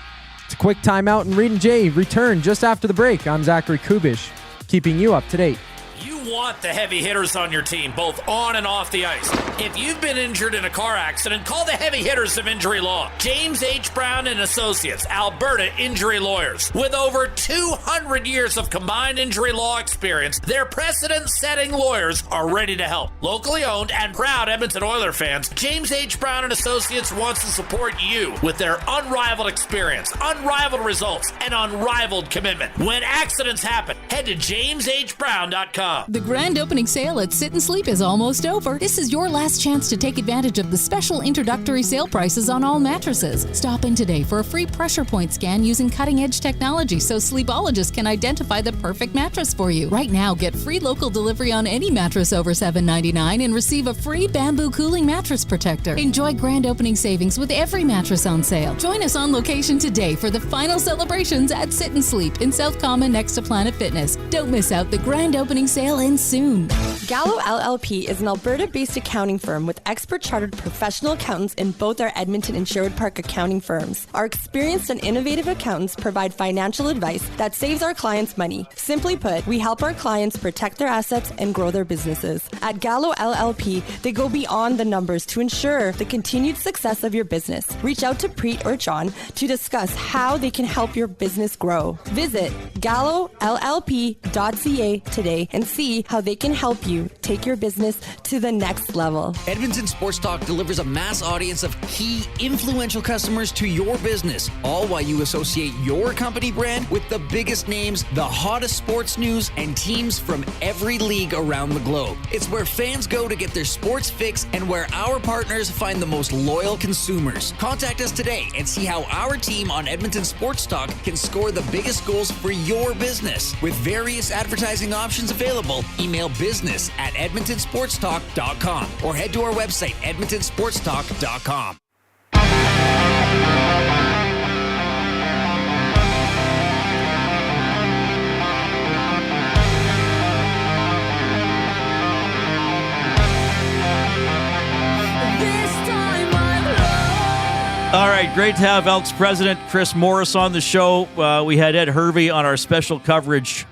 It's a quick timeout, and Reid and Jay return just after the break. I'm Zachary Kubusch, keeping you up to date. You want the heavy hitters on your team, both on and off the ice. If you've been injured in a car accident, call the heavy hitters of injury law. James H. Brown and Associates, Alberta Injury Lawyers. With over 200 years of combined injury law experience, their precedent-setting lawyers are ready to help. Locally owned and proud Edmonton Oilers fans, James H. Brown and Associates wants to support you with their unrivaled experience, unrivaled results, and unrivaled commitment. When accidents happen, head to jameshbrown.com. The grand opening sale at Sit and Sleep is almost over. This is your last chance to take advantage of the special introductory sale prices on all mattresses. Stop in today for a free pressure point scan using cutting-edge technology so sleepologists can identify the perfect mattress for you. Right now, get free local delivery on any mattress over $7.99 and receive a free bamboo cooling mattress protector. Enjoy grand opening savings with every mattress on sale. Join us on location today for the final celebrations at Sit and Sleep in South Common next to Planet Fitness. Don't miss out. The grand opening sale ends soon. Gallo LLP is an Alberta-based accounting firm with expert chartered professional accountants in both our Edmonton and Sherwood Park accounting firms. Our experienced and innovative accountants provide financial advice that saves our clients money. Simply put, we help our clients protect their assets and grow their businesses. At Gallo LLP, they go beyond the numbers to ensure the continued success of your business. Reach out to Preet or John to discuss how they can help your business grow. Visit GalloLLP.ca today and see see how they can help you take your business to the next level. Edmonton Sports Talk delivers a mass audience of key, influential customers to your business, all while you associate your company brand with the biggest names, the hottest sports news, and teams from every league around the globe. It's where fans go to get their sports fix and where our partners find the most loyal consumers. Contact us today and see how our team on Edmonton Sports Talk can score the biggest goals for your business. With various advertising options available, email business@edmontonsportstalk.com or head to our website, edmontonsportstalk.com. All right, great to have Elks President Chris Morris on the show. We had Ed Hervey on our special coverage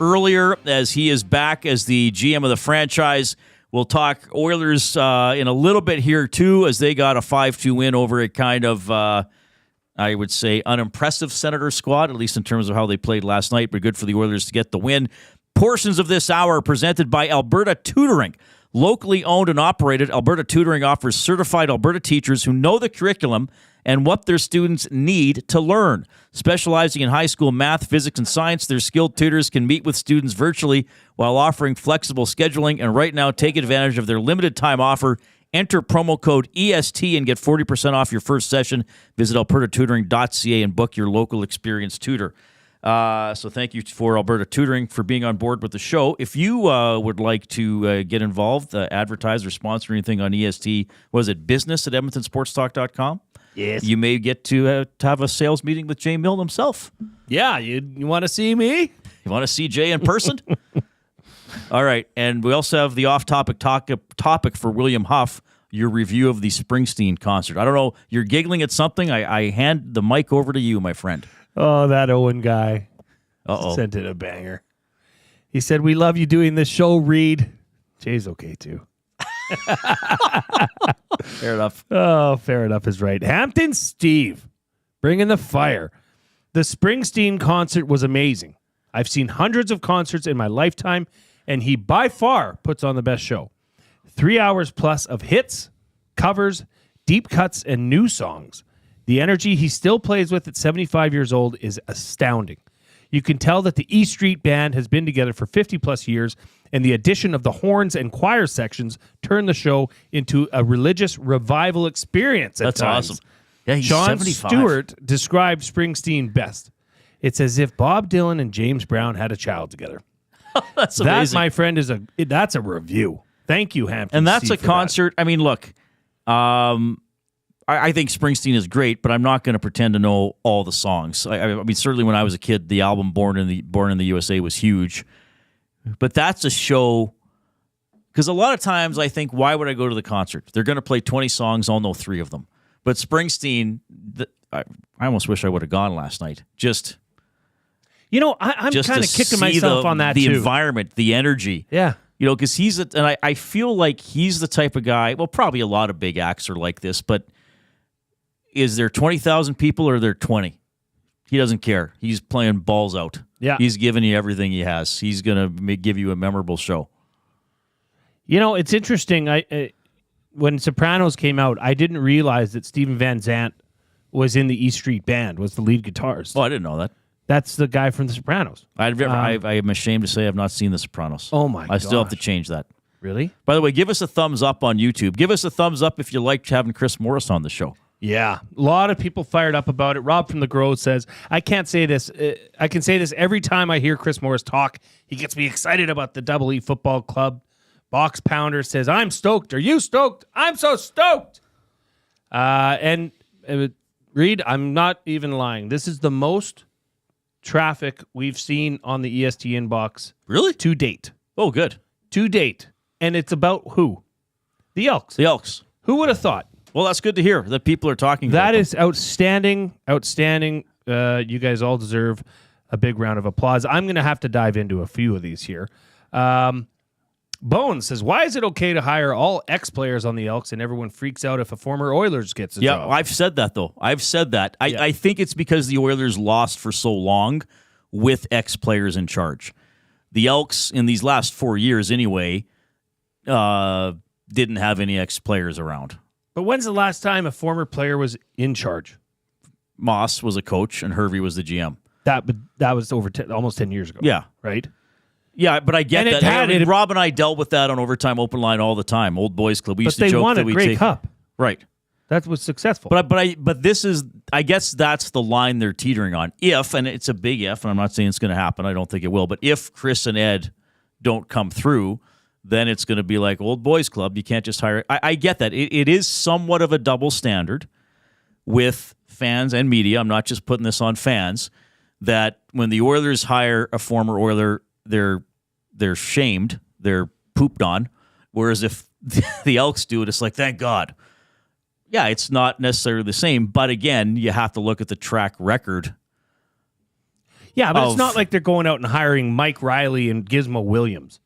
earlier as he is back as the GM of the franchise. We'll talk Oilers in a little bit here, too, as they got a 5-2 win over a kind of, I would say, unimpressive Senator squad, at least in terms of how they played last night, but good for the Oilers to get the win. Portions of this hour are presented by Alberta Tutoring. Locally owned and operated, Alberta Tutoring offers certified Alberta teachers who know the curriculum and what their students need to learn. Specializing in high school math, physics, and science, their skilled tutors can meet with students virtually while offering flexible scheduling. And right now, take advantage of their limited time offer. Enter promo code EST and get 40% off your first session. Visit albertatutoring.ca and book your local experienced tutor. So thank you for Alberta Tutoring for being on board with the show. If you would like to get involved, advertise or sponsor anything on EST, was it business@edmontonsportstalk.com? Yes. You may get to have a sales meeting with Jay Milne himself. Yeah, you want to see me? You want to see Jay in person? All right, and we also have the off-topic topic for William Huff, your review of the Springsteen concert. I don't know, you're giggling at something. I hand the mic over to you, my friend. Oh, that Owen guy. Sent in a banger. He said, "We love you doing this show, Reid." Jay's okay, too. Fair enough. Oh, fair enough is right. Hampton Steve, bringing the fire. The Springsteen concert was amazing. I've seen hundreds of concerts in my lifetime, and he by far puts on the best show. 3 hours plus of hits, covers, deep cuts, and new songs. The energy he still plays with at 75 years old is astounding. You can tell that the E Street Band has been together for 50-plus years, and the addition of the horns and choir sections turned the show into a religious revival experience at That's times. awesome. Yeah, he's Sean 75. Stewart described Springsteen best. It's as if Bob Dylan and James Brown had a child together. That's amazing. That, my friend, that's a review. Thank you, Hampton. And that's Steve, a concert. I mean, look, I think Springsteen is great, but I'm not going to pretend to know all the songs. I mean, certainly when I was a kid, the album Born in the USA was huge. But that's a show, because a lot of times I think, why would I go to the concert? They're going to play 20 songs, I'll know 3 of them. But Springsteen, I almost wish I would have gone last night. Just, I'm kind of kicking myself on that the too. The environment, the energy. Yeah. Because and I feel like he's the type of guy, well, probably a lot of big acts are like this, but is there 20,000 people or are there 20? He doesn't care. He's playing balls out. Yeah. He's giving you everything he has. He's going to give you a memorable show. It's interesting. When Sopranos came out, I didn't realize that Steven Van Zandt was in the E Street Band, was the lead guitarist. Oh, I didn't know that. That's the guy from The Sopranos. I am ashamed to say I've not seen The Sopranos. Oh, my I still have to change that. Really? By the way, give us a thumbs up on YouTube. Give us a thumbs up if you liked having Chris Morris on the show. Yeah, a lot of people fired up about it. Rob from the Grove says, I can't say this. I can say this every time I hear Chris Morris talk. He gets me excited about the Double E Football Club. Box Pounder says, I'm stoked. Are you stoked? I'm so stoked. And Reid, I'm not even lying. This is the most traffic we've seen on the EST inbox. Really? To date. Oh, good. To date. And it's about who? The Elks. The Elks. Who would have thought? Well, that's good to hear that people are talking about that. Is outstanding. Outstanding. You guys all deserve a big round of applause. I'm going to have to dive into a few of these here. Bones says, why is it okay to hire all ex-players on the Elks and everyone freaks out if a former Oilers gets a job? Yeah, I've said that, though. I've said that. I think it's because the Oilers lost for so long with ex-players in charge. The Elks, in these last 4 years anyway, didn't have any ex-players around. But when's the last time a former player was in charge? Moss was a coach, and Hervey was the GM. That was over almost 10 years ago. Yeah. Right? Yeah, but I get that. Rob and I dealt with that on Overtime Open Line all the time. Old boys club. We used to joke won that a Grey Cup. Right. That was successful. But this is, I guess that's the line they're teetering on. If, and it's a big if, and I'm not saying it's going to happen. I don't think it will. But if Chris and Ed don't come through, then it's going to be like Old Boys Club. You can't just hire. I get that. It is somewhat of a double standard with fans and media. I'm not just putting this on fans. That when the Oilers hire a former Oiler, they're shamed, they're pooped on. Whereas if the Elks do it, it's like, thank God. Yeah, it's not necessarily the same, but again, you have to look at the track record. Yeah, but it's not like they're going out and hiring Mike Riley and Gizmo Williams.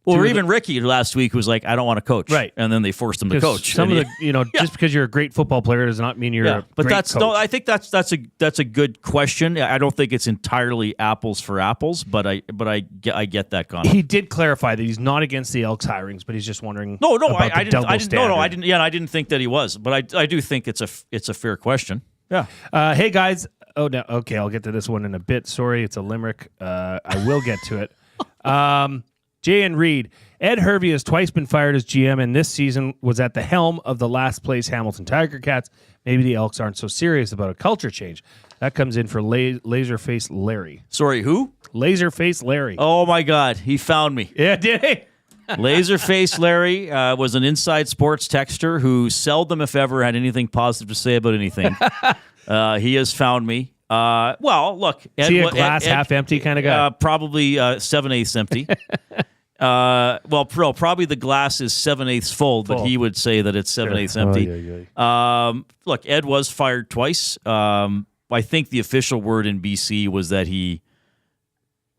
Or even Ricky last week was like, I don't want to coach. Right. And then they forced him to coach. Some of the, just because you're a great football player does not mean you're a but great that's coach. no, I think that's a good question. I don't think it's entirely apples for apples, but I get that comment. He did clarify that he's not against the Elks hirings, but he's just wondering. I didn't think that he was, but I do think it's a fair question. Yeah. Hey guys. Oh no. Okay, I'll get to this one in a bit. Sorry, it's a limerick. I will get to it. Jay and Reid. Ed Hervey has twice been fired as GM, and this season was at the helm of the last place Hamilton Tiger Cats. Maybe the Elks aren't so serious about a culture change. That comes in for Laserface Larry. Sorry, who? Laserface Larry. Oh my God, he found me. Yeah, did he? Laserface Larry was an inside sports texter who seldom, if ever, had anything positive to say about anything. He has found me. Well, look. Is he a glass half empty kind of guy? Probably 7/8 empty. Probably the glass is 7/8 full, but he would say that it's 7/8 empty. Look, Ed was fired twice. I think the official word in BC was that he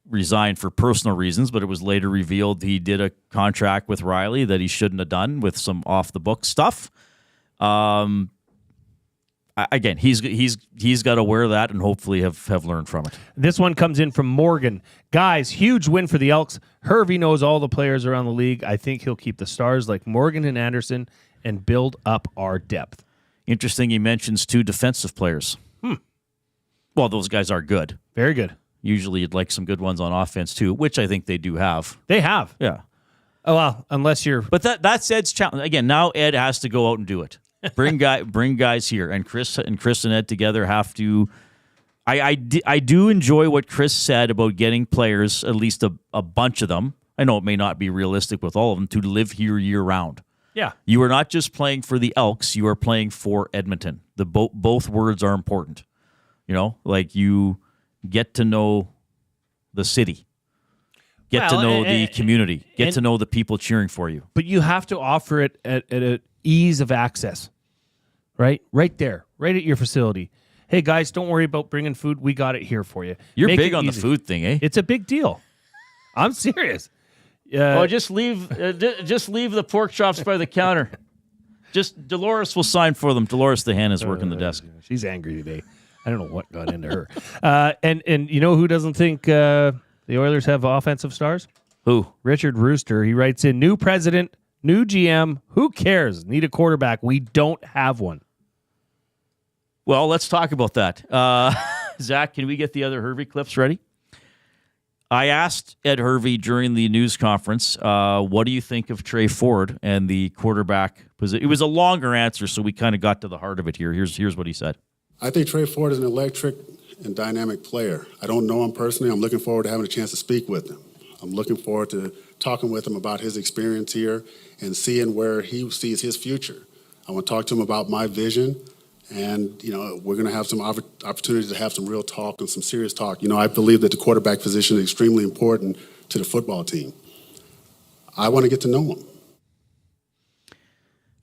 resigned for personal reasons, but it was later revealed he did a contract with Riley that he shouldn't have done with some off-the-book stuff. Again, he's got to wear that and hopefully have learned from it. This one comes in from Morgan. Guys, huge win for the Elks. Hervey knows all the players around the league. I think he'll keep the stars like Morgan and Anderson and build up our depth. Interesting he mentions 2 defensive players. Well, those guys are good. Very good. Usually you'd like some good ones on offense too, which I think they do have. They have. Yeah. Oh, well, unless you're... But that's Ed's challenge. Again, now Ed has to go out and do it. Bring guys here, and Chris and Ed together have to. I do enjoy what Chris said about getting players, at least a bunch of them. I know it may not be realistic with all of them to live here year round. Yeah, you are not just playing for the Elks; you are playing for Edmonton. The both words are important. You know, like you get to know the city, get to know the community, get to know the people cheering for you. But you have to offer it at an ease of access. Right there, right at your facility. Hey guys, don't worry about bringing food. We got it here for you. You're big on the food thing, eh? It's a big deal. I'm serious. Just leave the pork chops by the counter. Just Dolores will sign for them. Dolores the hen is working the desk. She's angry today. I don't know what got into her. And you know who doesn't think the Oilers have offensive stars? Who? Richard Rooster. He writes in, new president, new GM. Who cares? Need a quarterback. We don't have one. Well, let's talk about that. Zach, can we get the other Hervey clips ready? I asked Ed Hervey during the news conference, what do you think of Trey Ford and the quarterback position? It was a longer answer, so we kind of got to the heart of it here. Here's what he said. I think Trey Ford is an electric and dynamic player. I don't know him personally. I'm looking forward to having a chance to speak with him. I'm looking forward to talking with him about his experience here and seeing where he sees his future. I want to talk to him about my vision. And, we're going to have some opportunity to have some real talk and some serious talk. I believe that the quarterback position is extremely important to the football team. I want to get to know him.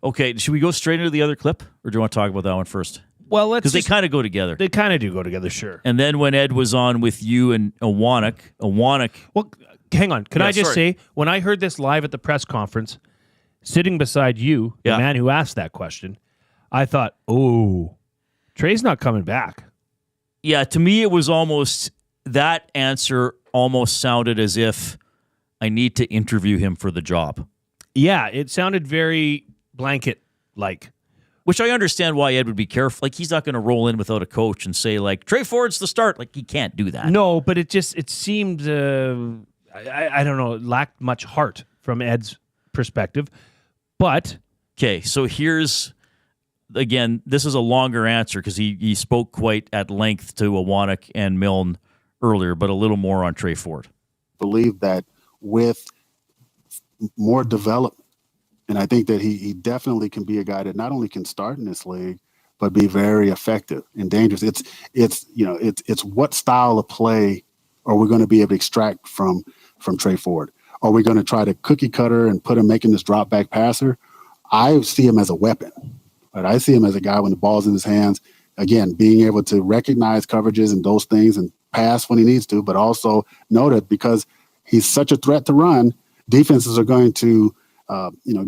Okay, should we go straight into the other clip? Or do you want to talk about that one first? Well, because they kind of go together. They kind of do go together, sure. And then when Ed was on with you and Awanek. Well, hang on. Can I just say, when I heard this live at the press conference, sitting beside you, the man who asked that question, I thought, oh, Trey's not coming back. Yeah, to me, it was almost that answer almost sounded as if I need to interview him for the job. Yeah, it sounded very blanket-like. Which I understand why Ed would be careful. Like, he's not going to roll in without a coach and say, like, Trey Ford's the start. Like, he can't do that. No, but it seemed, I don't know, it lacked much heart from Ed's perspective. But... Okay, so here's, again, this is a longer answer because he spoke quite at length to Awanek and Milne earlier, but a little more on Trey Ford. Believe that with more development, and I think that he definitely can be a guy that not only can start in this league, but be very effective and dangerous. It's what style of play are we going to be able to extract from Trey Ford? Are we going to try to cookie cutter and put him making this drop back passer? I see him as a weapon. Right? I see him as a guy when the ball's in his hands, again, being able to recognize coverages and those things and pass when he needs to, but also know that because he's such a threat to run, defenses are going to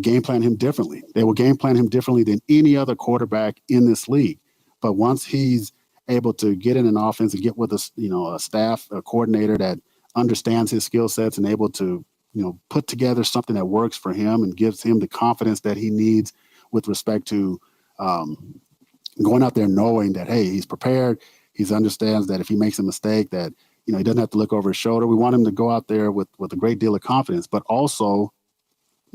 game plan him differently. They will game plan him differently than any other quarterback in this league. But once he's able to get in an offense and get with a staff, a coordinator that understands his skill sets and able to, put together something that works for him and gives him the confidence that he needs with respect to going out there knowing that, hey, he's prepared. He understands that if he makes a mistake that, he doesn't have to look over his shoulder. We want him to go out there with a great deal of confidence, but also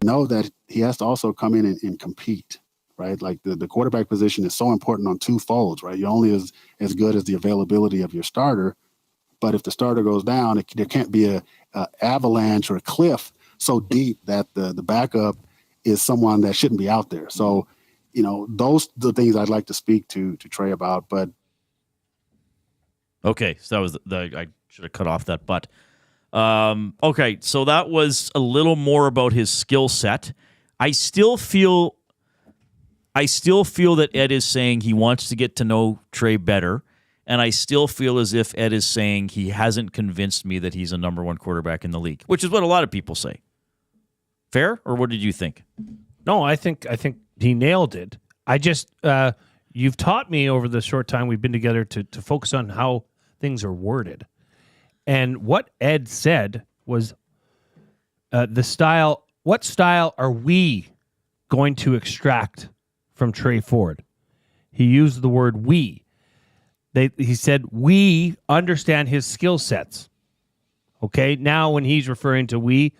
know that he has to also come in and compete, right? Like the quarterback position is so important on two folds, right? You're only as good as the availability of your starter, but if the starter goes down, there can't be a avalanche or a cliff so deep that the backup is someone that shouldn't be out there. So, those are the things I'd like to speak to Trey about, but. Okay, so that was I should have cut off that butt. Okay, so that was a little more about his skill set. I still feel that Ed is saying he wants to get to know Trey better, and I still feel as if Ed is saying he hasn't convinced me that he's a number one quarterback in the league, which is what a lot of people say. Fair, or what did you think? No, I think he nailed it. I just you've taught me over the short time we've been together to focus on how things are worded. And what Ed said was the style. What style are we going to extract from Trey Ford? He used the word we. He said, we understand his skill sets. Okay, now when he's referring to we,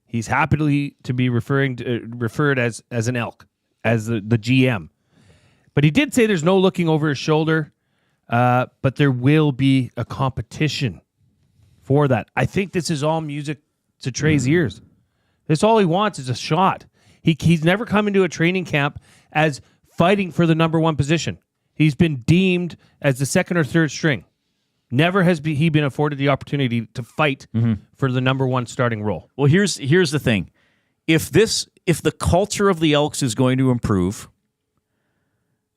he's happy to be referred as an Elk, as the GM. But he did say there's no looking over his shoulder, but there will be a competition for that. I think this is all music to Trey's ears. This all he wants is a shot. He's never come into a training camp as fighting for the number one position. He's been deemed as the second or third string. Never has he been afforded the opportunity to fight for the number one starting role. Well, here's the thing. If the culture of the Elks is going to improve,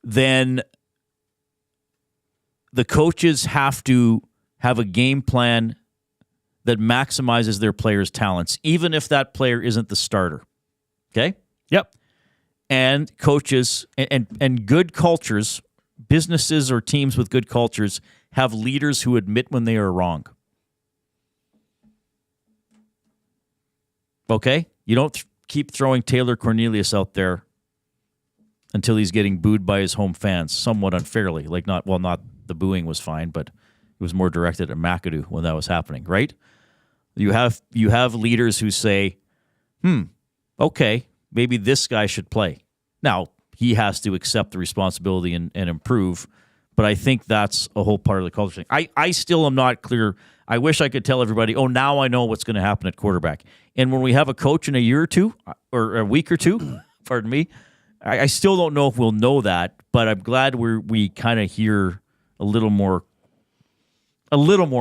then the coaches have to have a game plan that maximizes their players' talents, even if that player isn't the starter. Okay? Yep. And coaches and good cultures, businesses or teams with good cultures, have leaders who admit when they are wrong. Okay? You don't keep throwing Taylor Cornelius out there until he's getting booed by his home fans, somewhat unfairly. Not the booing was fine, but it was more directed at McAdoo when that was happening, right? You have leaders who say, okay, maybe this guy should play. Now, he has to accept the responsibility and improve, but I think that's a whole part of the culture thing. I still am not clear. I wish I could tell everybody, now I know what's going to happen at quarterback. And when we have a coach in a year or two, or a week or two, pardon me, I still don't know if we'll know that, but I'm glad we kind of hear a little more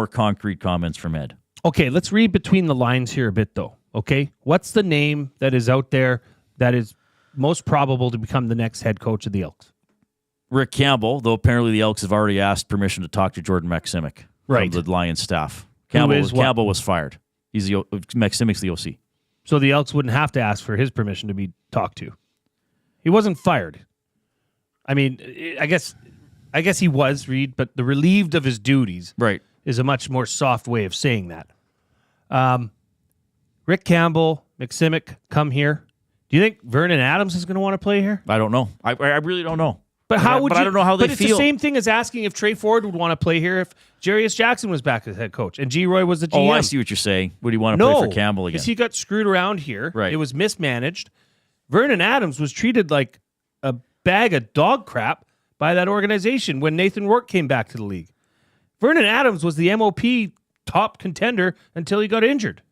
concrete comments from Ed. Okay, let's read between the lines here a bit, though. Okay, what's the name that is out there that is most probable to become the next head coach of the Elks? Rick Campbell, though apparently the Elks have already asked permission to talk to Jordan Maksimic from the Lions staff. Campbell was fired. He's Maksimic's the OC. So the Elks wouldn't have to ask for his permission to be talked to. He wasn't fired. I mean, I guess he was, Reid, but the relieved of his duties right. is a much more soft way of saying that. Rick Campbell, McSimic, come here. Do you think Vernon Adams is going to want to play here? I don't know. I really don't know. But how would I don't know how they feel. But feel. It's the same thing as asking if Trey Ford would want to play here if Jarius Jackson was back as head coach and G. Roy was the GM. Oh, I see what you're saying. Would he want to play for Campbell again? Because he got screwed around here. Right. It was mismanaged. Vernon Adams was treated like a bag of dog crap by that organization when Nathan Rourke came back to the league. Vernon Adams was the MOP top contender until he got injured.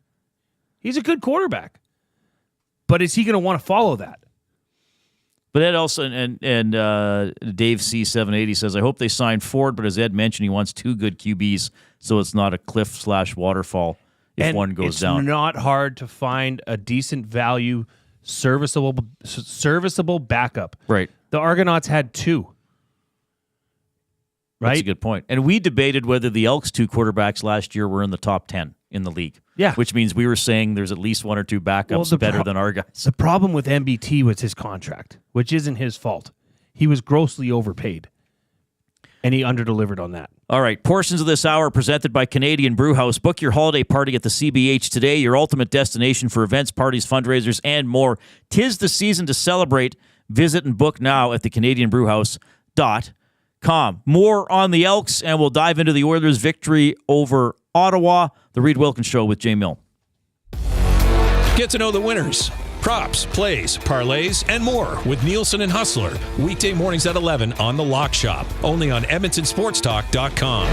He's a good quarterback. But is he going to want to follow that? But Ed also and Dave C780 says, I hope they sign Ford, but as Ed mentioned, he wants 2 good QBs, so it's not a cliff/waterfall if one goes down. It's not hard to find a decent value, serviceable backup. Right. The Argonauts had 2. Right? That's a good point. And we debated whether the Elks 2 quarterbacks last year were in the top 10 in the league. Yeah. Which means we were saying there's at least 1 or 2 backups better than our guys. The problem with MBT was his contract, which isn't his fault. He was grossly overpaid, and he underdelivered on that. All right, portions of this hour presented by Canadian Brewhouse. Book your holiday party at the CBH today, your ultimate destination for events, parties, fundraisers, and more. 'Tis the season to celebrate. Visit and book now at thecanadianbrewhouse.com. More on the Elks, and we'll dive into the Oilers' victory over Ottawa. The Reid Wilkins Show with Jay Milne. Get to know the winners, props, plays, parlays, and more with Nielsen and Hustler. Weekday mornings at 11 on The Lock Shop. Only on EdmontonSportsTalk.com.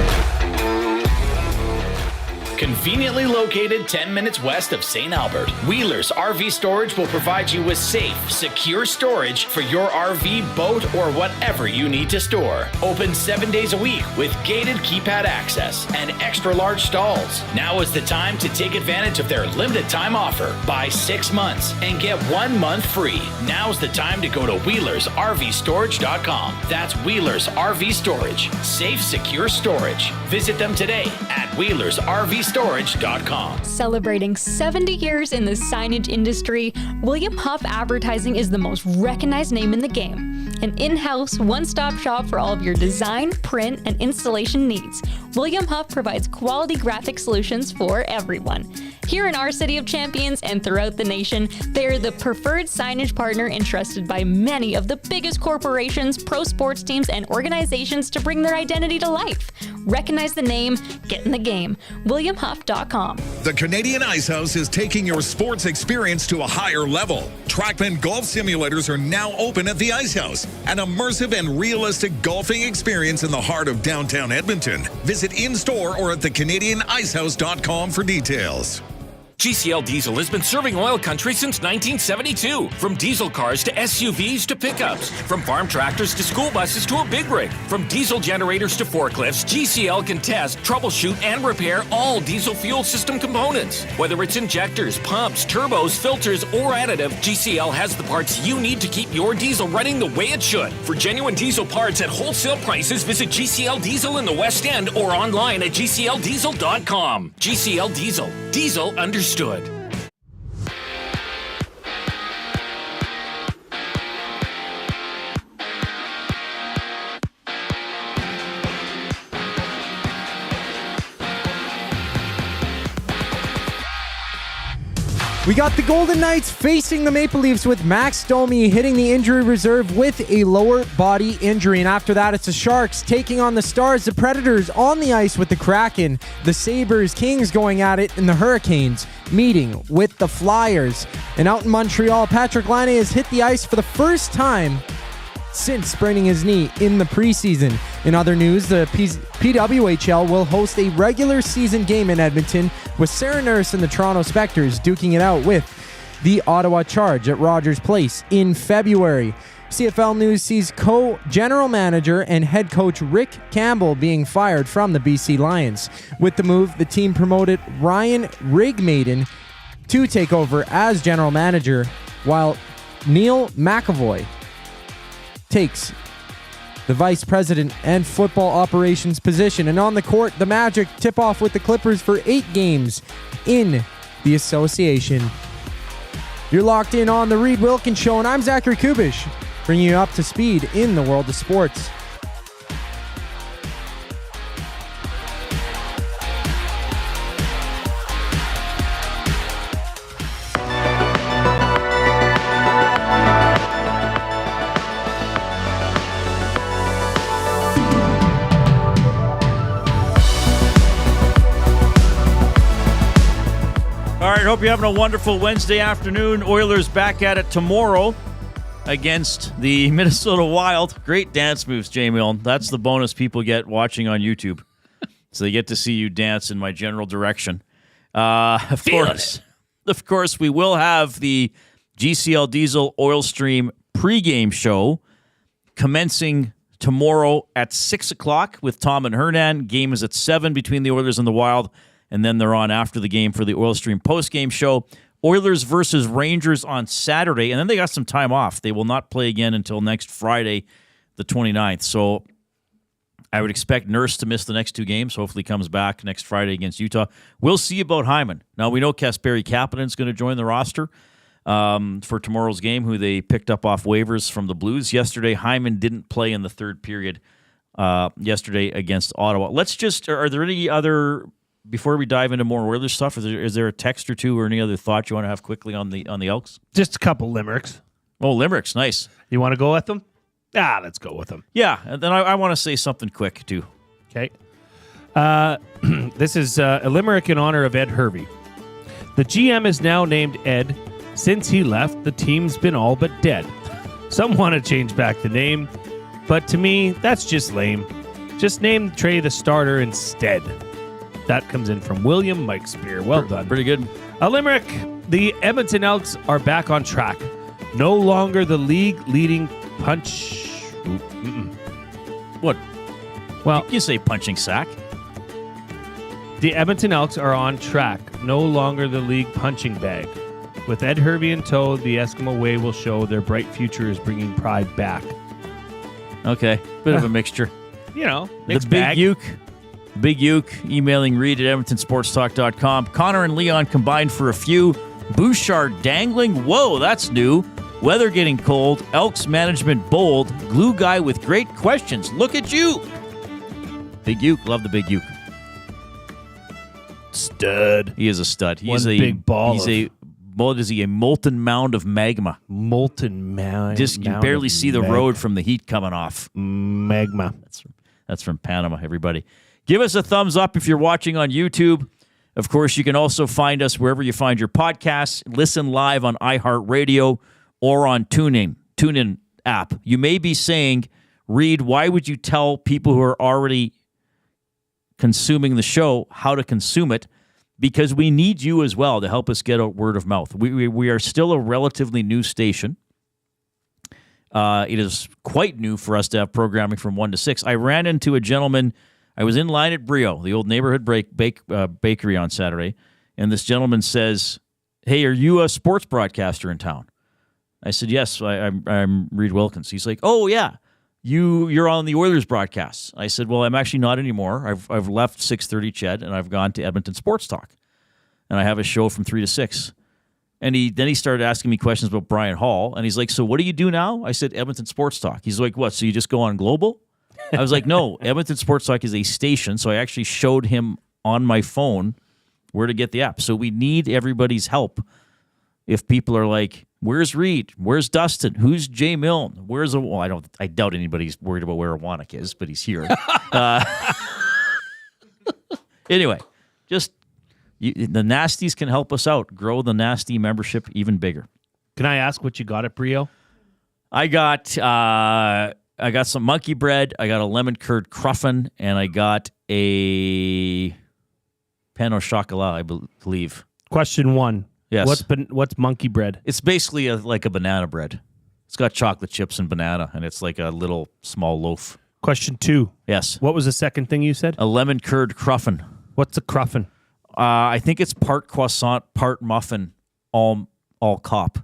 Conveniently located 10 minutes west of St. Albert, Wheeler's RV Storage will provide you with safe, secure storage for your RV, boat, or whatever you need to store. Open 7 days a week with gated keypad access and extra large stalls. Now is the time to take advantage of their limited time offer. Buy 6 months and get 1 month free. Now's the time to go to WheelersRVStorage.com. That's Wheeler's RV Storage. Safe, secure storage. Visit them today at WheelersRVStorage.com. Celebrating 70 years in the signage industry, William Huff Advertising is the most recognized name in the game. An in-house, one-stop shop for all of your design, print, and installation needs. William Huff provides quality graphic solutions for everyone. Here in our City of Champions and throughout the nation, they're the preferred signage partner entrusted by many of the biggest corporations, pro sports teams, and organizations to bring their identity to life. Recognize the name, get in the game. WilliamHuff.com. The Canadian Ice House is taking your sports experience to a higher level. Trackman golf simulators are now open at the Ice House, an immersive and realistic golfing experience in the heart of downtown Edmonton. Visit in-store or at thecanadianicehouse.com for details. GCL Diesel has been serving oil country since 1972. From diesel cars to SUVs to pickups. From farm tractors to school buses to a big rig. From diesel generators to forklifts, GCL can test, troubleshoot, and repair all diesel fuel system components. Whether it's injectors, pumps, turbos, filters, or additive, GCL has the parts you need to keep your diesel running the way it should. For genuine diesel parts at wholesale prices, visit GCL Diesel in the West End or online at GCLDiesel.com. GCL Diesel. Diesel understood. We got the Golden Knights facing the Maple Leafs with Max Domi hitting the injury reserve with a lower body injury. And after that, it's the Sharks taking on the Stars, the Predators on the ice with the Kraken, the Sabres, Kings going at it, and the Hurricanes meeting with the Flyers. And out in Montreal, Patrick Laine has hit the ice for the first time since spraining his knee in the preseason. In other news, the PWHL will host a regular season game in Edmonton with Sarah Nurse and the Toronto Spectors duking it out with the Ottawa Charge at Rogers Place in February. CFL News sees co-general manager and head coach Rick Campbell being fired from the BC Lions. With the move, the team promoted Ryan Rigmaiden to take over as general manager, while Neil McAvoy takes the vice president and football operations position. And on the court, the Magic tip off with the Clippers for 8 games in the association. You're locked in on the Reid Wilkins Show, and I'm Zachary Kubusch, bringing you up to speed in the world of sports. right, hope you're having a wonderful Wednesday afternoon. Oilers back at it tomorrow against the Minnesota Wild. Great dance moves, Jay Milne. That's the bonus people get watching on YouTube. So they get to see you dance in my general direction. Of course, we will have the GCL Diesel Oil Stream pregame show commencing tomorrow at 6 o'clock with Tom and Hernan. Game is at 7 between the Oilers and the Wild, and then they're on after the game for the Oil Stream postgame show. Oilers versus Rangers on Saturday, and then they got some time off. They will not play again until next Friday, the 29th. So I would expect Nurse to miss the next two games. Hopefully comes back next Friday against Utah. We'll see about Hyman. Now, we know Kasperi Kapanen is going to join the roster for tomorrow's game, who they picked up off waivers from the Blues. Yesterday, Hyman didn't play in the third period yesterday against Ottawa. Are there any other, before we dive into more Oilers stuff, is there a text or two or any other thought you want to have quickly on the Elks? Just a couple limericks. Oh, limericks, nice. You want to go with them? Let's go with them. Yeah, and then I want to say something quick, too. Okay. This is a limerick in honor of Ed Hervey. The GM is now named Ed. Since he left, the team's been all but dead. Some want to change back the name, but to me, that's just lame. Just name Trey the starter instead. That comes in from William Mike Spear. Well done. Pretty good. A limerick. The Edmonton Elks are back on track. No longer the league-leading punch. What? Well, you say punching sack. The Edmonton Elks are on track. No longer the league punching bag. With Ed Hervey in tow, the Eskimo way will show their bright future is bringing pride back. Okay, bit of a mixture. Mixed bag. Big Uke, emailing Reid at EdmontonSportsTalk.com. Connor and Leon combined for a few. Bouchard dangling. Whoa, that's new. Weather getting cold. Elks management bold. Glue guy with great questions. Look at you. Big Uke. Love the Big Uke. Stud. He is a stud. He's a big ball. What is he? A molten mound of magma. Molten mound. Just you barely see the road from the heat coming off. Magma. That's from Panama, everybody. Give us a thumbs up if you're watching on YouTube. Of course, you can also find us wherever you find your podcasts. Listen live on iHeartRadio or on TuneIn app. You may be saying, Reid, why would you tell people who are already consuming the show how to consume it? Because we need you as well to help us get out word of mouth. We are still a relatively new station. It is quite new for us to have programming from 1 to 6. I ran into a gentleman. I was in line at Brio, the old neighborhood bakery on Saturday, and this gentleman says, "Hey, are you a sports broadcaster in town?" I said, "Yes, I'm Reid Wilkins." He's like, "Oh yeah, you're on the Oilers broadcasts." I said, "Well, I'm actually not anymore. I've left 6:30 Ched and I've gone to Edmonton Sports Talk, and I have a show from 3 to 6." And then he started asking me questions about Brian Hall, and he's like, "So what do you do now?" I said, "Edmonton Sports Talk." He's like, "What? So you just go on Global?" I was like, "No, Edmonton Sports Talk is a station." So I actually showed him on my phone where to get the app. So we need everybody's help. If people are like, "Where's Reid? Where's Dustin? Who's Jay Milne? Where's I doubt anybody's worried about where Awanak is, but he's here. Anyway, just the Nasties can help us out. Grow the Nasty membership even bigger. Can I ask what you got at Brio? I got some monkey bread. I got a lemon curd cruffin, and I got a pain au chocolat, I believe. Question 1. Yes. What's monkey bread? It's basically like a banana bread. It's got chocolate chips and banana, and it's like a little small loaf. Question 2. Yes. What was the second thing you said? A lemon curd cruffin. What's a cruffin? I think it's part croissant, part muffin, all cop.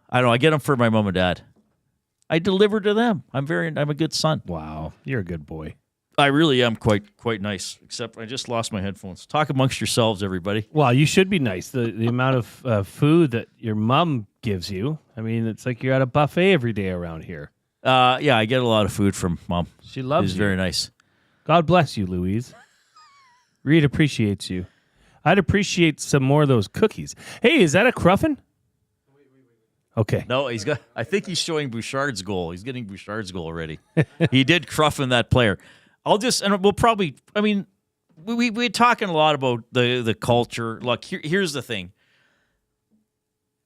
I don't know. I get them for my mom and dad. I deliver to them. I'm a good son. Wow, you're a good boy. I really am quite nice, except I just lost my headphones. Talk amongst yourselves, everybody. Well, you should be nice. The amount of food that your mom gives you, I mean, it's like you're at a buffet every day around here. Yeah, I get a lot of food from Mom. She loves you. She's very nice. God bless you, Louise. Reid appreciates you. I'd appreciate some more of those cookies. Hey, is that a cruffin? Okay. No, I think he's showing Bouchard's goal. He's getting Bouchard's goal already. He did cruffin that player. We'll probably, we're talking a lot about the culture. Look, here's the thing.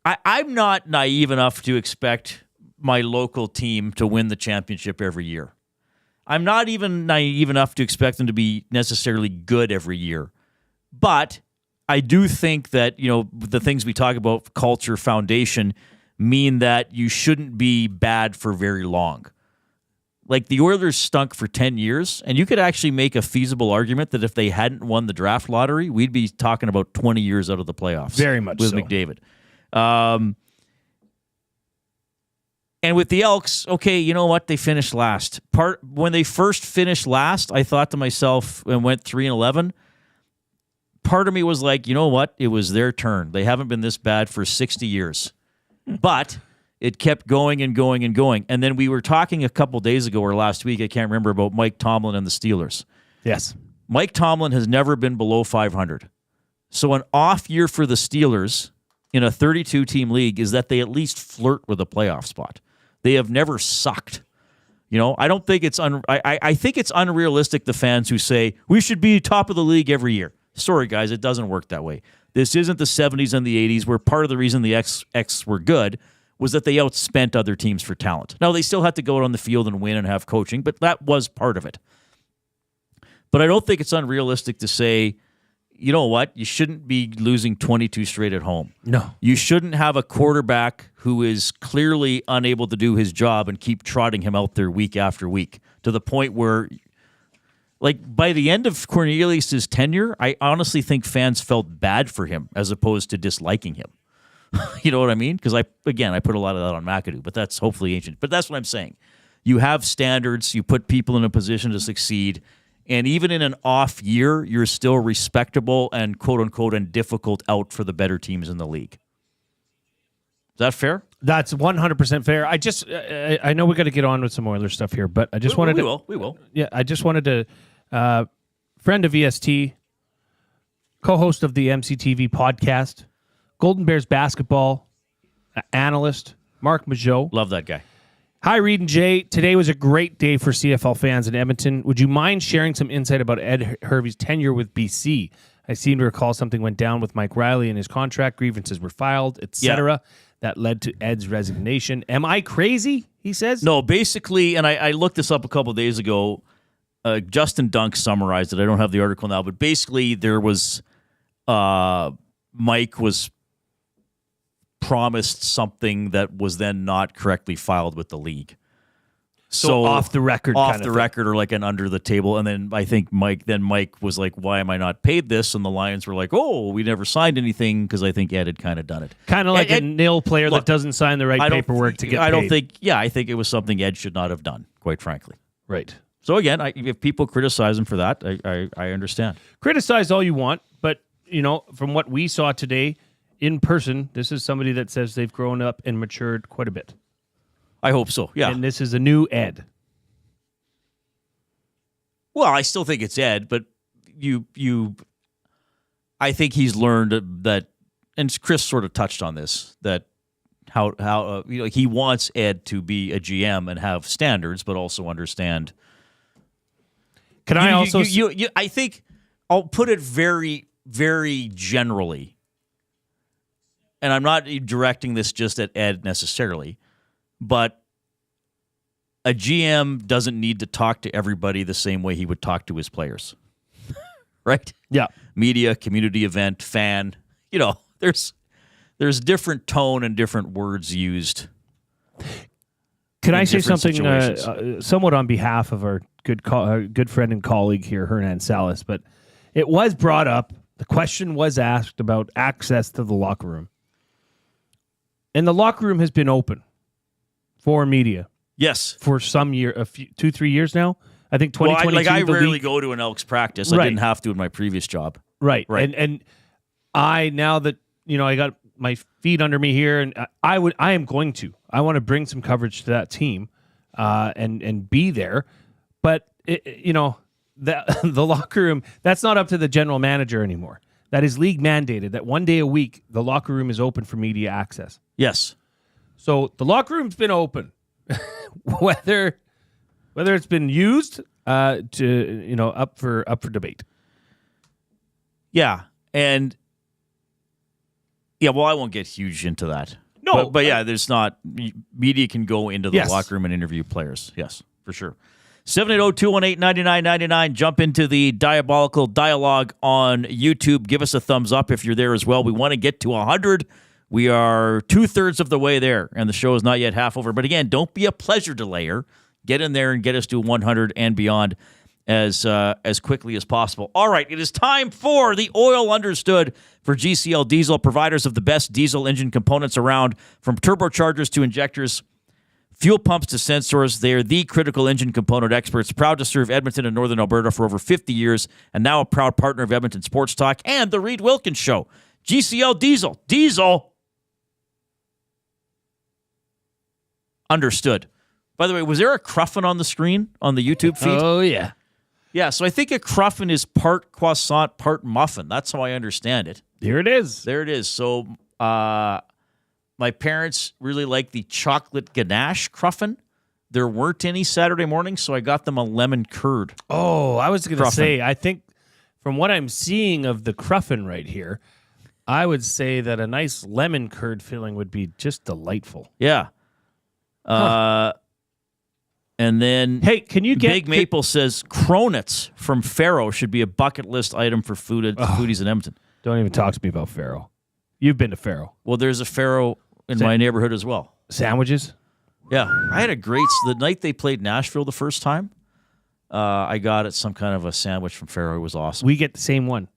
I'm not naive enough to expect my local team to win the championship every year. I'm not even naive enough to expect them to be necessarily good every year. But I do think that, the things we talk about, culture, foundation, mean that you shouldn't be bad for very long. Like the Oilers stunk for 10 years, and you could actually make a feasible argument that if they hadn't won the draft lottery, we'd be talking about 20 years out of the playoffs. Very much with so. McDavid. And with the Elks, okay, you know what? They finished last. When they first finished last, I thought to myself and went 3-11. Part of me was like, you know what? It was their turn. They haven't been this bad for 60 years. But it kept going and going and going. And then we were talking a couple days ago or last week, I can't remember, about Mike Tomlin and the Steelers. Yes. Mike Tomlin has never been below 500. So an off year for the Steelers in a 32-team league is that they at least flirt with a playoff spot. They have never sucked. I don't think it's I think it's unrealistic, the fans who say we should be top of the league every year. Sorry, guys, it doesn't work that way. This isn't the 70s and the 80s where part of the reason the X were good was that they outspent other teams for talent. Now, they still had to go out on the field and win and have coaching, but that was part of it. But I don't think it's unrealistic to say, you know what? You shouldn't be losing 22 straight at home. No. You shouldn't have a quarterback who is clearly unable to do his job and keep trotting him out there week after week to the point where, like, by the end of Cornelius' tenure, I honestly think fans felt bad for him as opposed to disliking him. You know what I mean? Because, I put a lot of that on McAdoo, but that's hopefully ancient. But that's what I'm saying. You have standards. You put people in a position to succeed. And even in an off year, you're still respectable and quote-unquote and difficult out for the better teams in the league. Is that fair? That's 100% fair. I know we got to get on with some Oilers stuff here, but I just wanted to... We will. Yeah, I just wanted to... friend of EST, co-host of the MCTV podcast, Golden Bears basketball analyst, Mark Majot. Love that guy. Hi, Reid and Jay. Today was a great day for CFL fans in Edmonton. Would you mind sharing some insight about Ed Hervey's tenure with BC? I seem to recall something went down with Mike Riley and his contract. Grievances were filed, etc. Yeah. That led to Ed's resignation. Am I crazy? He says. No, basically, and I looked this up a couple of days ago. Justin Dunk summarized it. I don't have the article now, but basically there was Mike was promised something that was then not correctly filed with the league. So off the record, or like an under the table. And then I think Mike was like, why am I not paid this? And the Lions were like, oh, we never signed anything, because I think Ed had kind of done it. Kind of like a nil player that doesn't sign the right paperwork to get paid. I think it was something Ed should not have done, quite frankly. Right. So again, if people criticize him for that, I understand. Criticize all you want, but from what we saw today in person, this is somebody that says they've grown up and matured quite a bit. I hope so, yeah. And this is a new Ed. Well, I still think it's Ed, but I think he's learned that, and Chris sort of touched on this, that how he wants Ed to be a GM and have standards, but also understand. Can I also? I think I'll put it very, very generally, and I'm not directing this just at Ed necessarily, but a GM doesn't need to talk to everybody the same way he would talk to his players, right? Yeah. Media, community event, fan. There's different tone and different words used. Can I say something somewhat on behalf of our good friend and colleague here, Hernan Salas? But it was brought up. The question was asked about access to the locker room. And the locker room has been open for media. Yes. For some year, 2-3 years now. I think 2022. I rarely go to an Elks practice. Right. I didn't have to in my previous job. Right. And I, now that, I got my feet under me here, and I am going to. I want to bring some coverage to that team and be there. But, the locker room, that's not up to the general manager anymore. That is league mandated that one day a week, the locker room is open for media access. Yes. So the locker room's been open. Whether it's been used up for debate. Yeah, and well, I won't get huge into that. No, but yeah, there's not media can go into the Yes. locker room and interview players. Yes, for sure. 780-218-9999. Jump into the diabolical dialogue on YouTube. Give us a thumbs up if you're there as well. We want to get to 100. We are 2/3 of the way there, and the show is not yet half over. But again, don't be a pleasure delayer. Get in there and get us to 100 and beyond as quickly as possible. All right, it is time for the Oil Understood for GCL Diesel, providers of the best diesel engine components around, from turbochargers to injectors, fuel pumps to sensors. They are the critical engine component experts, proud to serve Edmonton and Northern Alberta for over 50 years, and now a proud partner of Edmonton Sports Talk and the Reid Wilkins Show. GCL Diesel. Diesel. Understood. By the way, was there a cruffin on the screen on the YouTube feed? Oh, yeah. Yeah, so I think a cruffin is part croissant, part muffin. That's how I understand it. Here it is. There it is. So my parents really like the chocolate ganache cruffin. There weren't any Saturday morning, so I got them a lemon curd. Oh, I was going to Cruffin. say, I think from what I'm seeing of the cruffin right here, I would say that a nice lemon curd filling would be just delightful. Yeah. And then, hey, can you get Big Maple says Cronuts from Faro should be a bucket list item for foodies in Edmonton. Don't even talk to me about Faro. You've been to Faro. Well, there's a Faro in my neighborhood as well. Sandwiches? Yeah. I had a great, the night they played Nashville the first time, I got it some kind of a sandwich from Faro. It was awesome. We get the same one,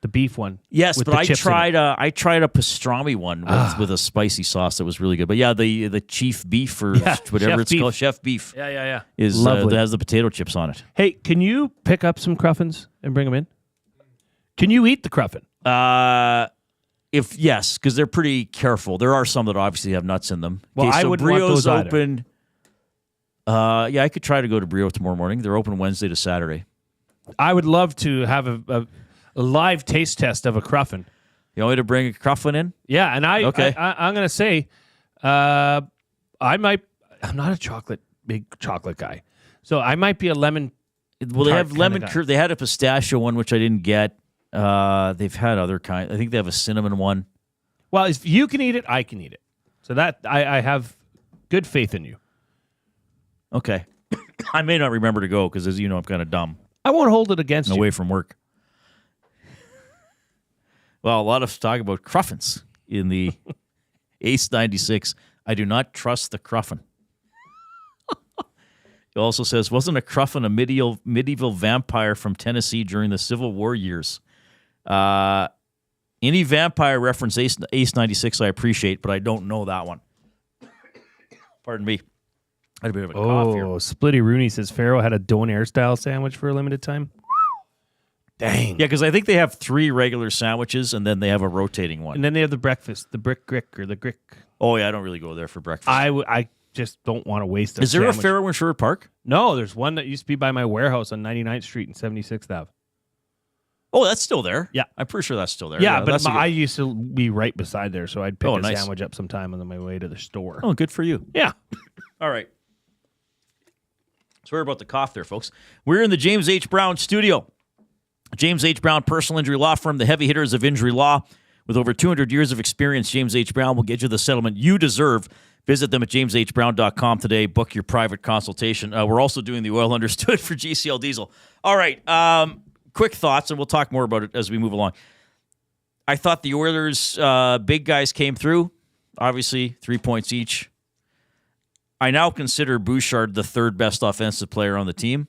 the beef one. Yes, with but the I chips in tried it. I tried a pastrami one with a spicy sauce that was really good. But yeah, the chief beef or whatever chef it's beef. called, chef beef. Yeah. Is Lovely. that has the potato chips on it. Hey, can you pick up some cruffins and bring them in? Can you eat the cruffin? If yes, because they're pretty careful. There are some that obviously have nuts in them. Well, I wouldn't want Brio's those either. open. Yeah, I could try to go to Brio tomorrow morning. They're open Wednesday to Saturday. I would love to have a live taste test of a cruffin. You want me to bring a cruffin in? Yeah, and I'm going to say, I'm not a big chocolate guy, so I might be a lemon. Well, they tart have kinda lemon guy. curd. They had a pistachio one, which I didn't get. They've had other kinds. I think they have a cinnamon one. Well, if you can eat it, I can eat it. So that I have good faith in you. Okay. I may not remember to go because, as you know, I'm kind of dumb. I won't hold it against you. Away from work. Well, a lot of talk about cruffins in the Ace 96. I do not trust the cruffin. He also says, wasn't a cruffin a medieval vampire from Tennessee during the Civil War years? Any vampire reference Ace 96 I appreciate, but I don't know that one. Pardon me. I had a bit of a cough here. Splitty Rooney says Faro had a donair style sandwich for a limited time. Dang. Yeah, because I think they have 3 regular sandwiches, and then they have a rotating one. And then they have the breakfast, the brick grick or the grick. Oh, yeah, I don't really go there for breakfast. I just don't want to waste a Is there sandwich. a Faro in Sherwood Park? No, there's one that used to be by my warehouse on 99th Street and 76th Ave. Oh, that's still there? Yeah. I'm pretty sure that's still there. Yeah, but that's a good- I used to be right beside there, so I'd pick Oh, a nice. sandwich up sometime on my way to the store. Oh, good for you. Yeah. All right. Sorry about the cough there, folks. We're in the James H. Brown studio. James H. Brown Personal Injury Law Firm, the heavy hitters of injury law. With over 200 years of experience, James H. Brown will get you the settlement you deserve. Visit them at jameshbrown.com today. Book your private consultation. We're also doing the Oil Understood for GCL Diesel. All right. Quick thoughts, and we'll talk more about it as we move along. I thought the Oilers' big guys came through. Obviously, 3 points each. I now consider Bouchard the third best offensive player on the team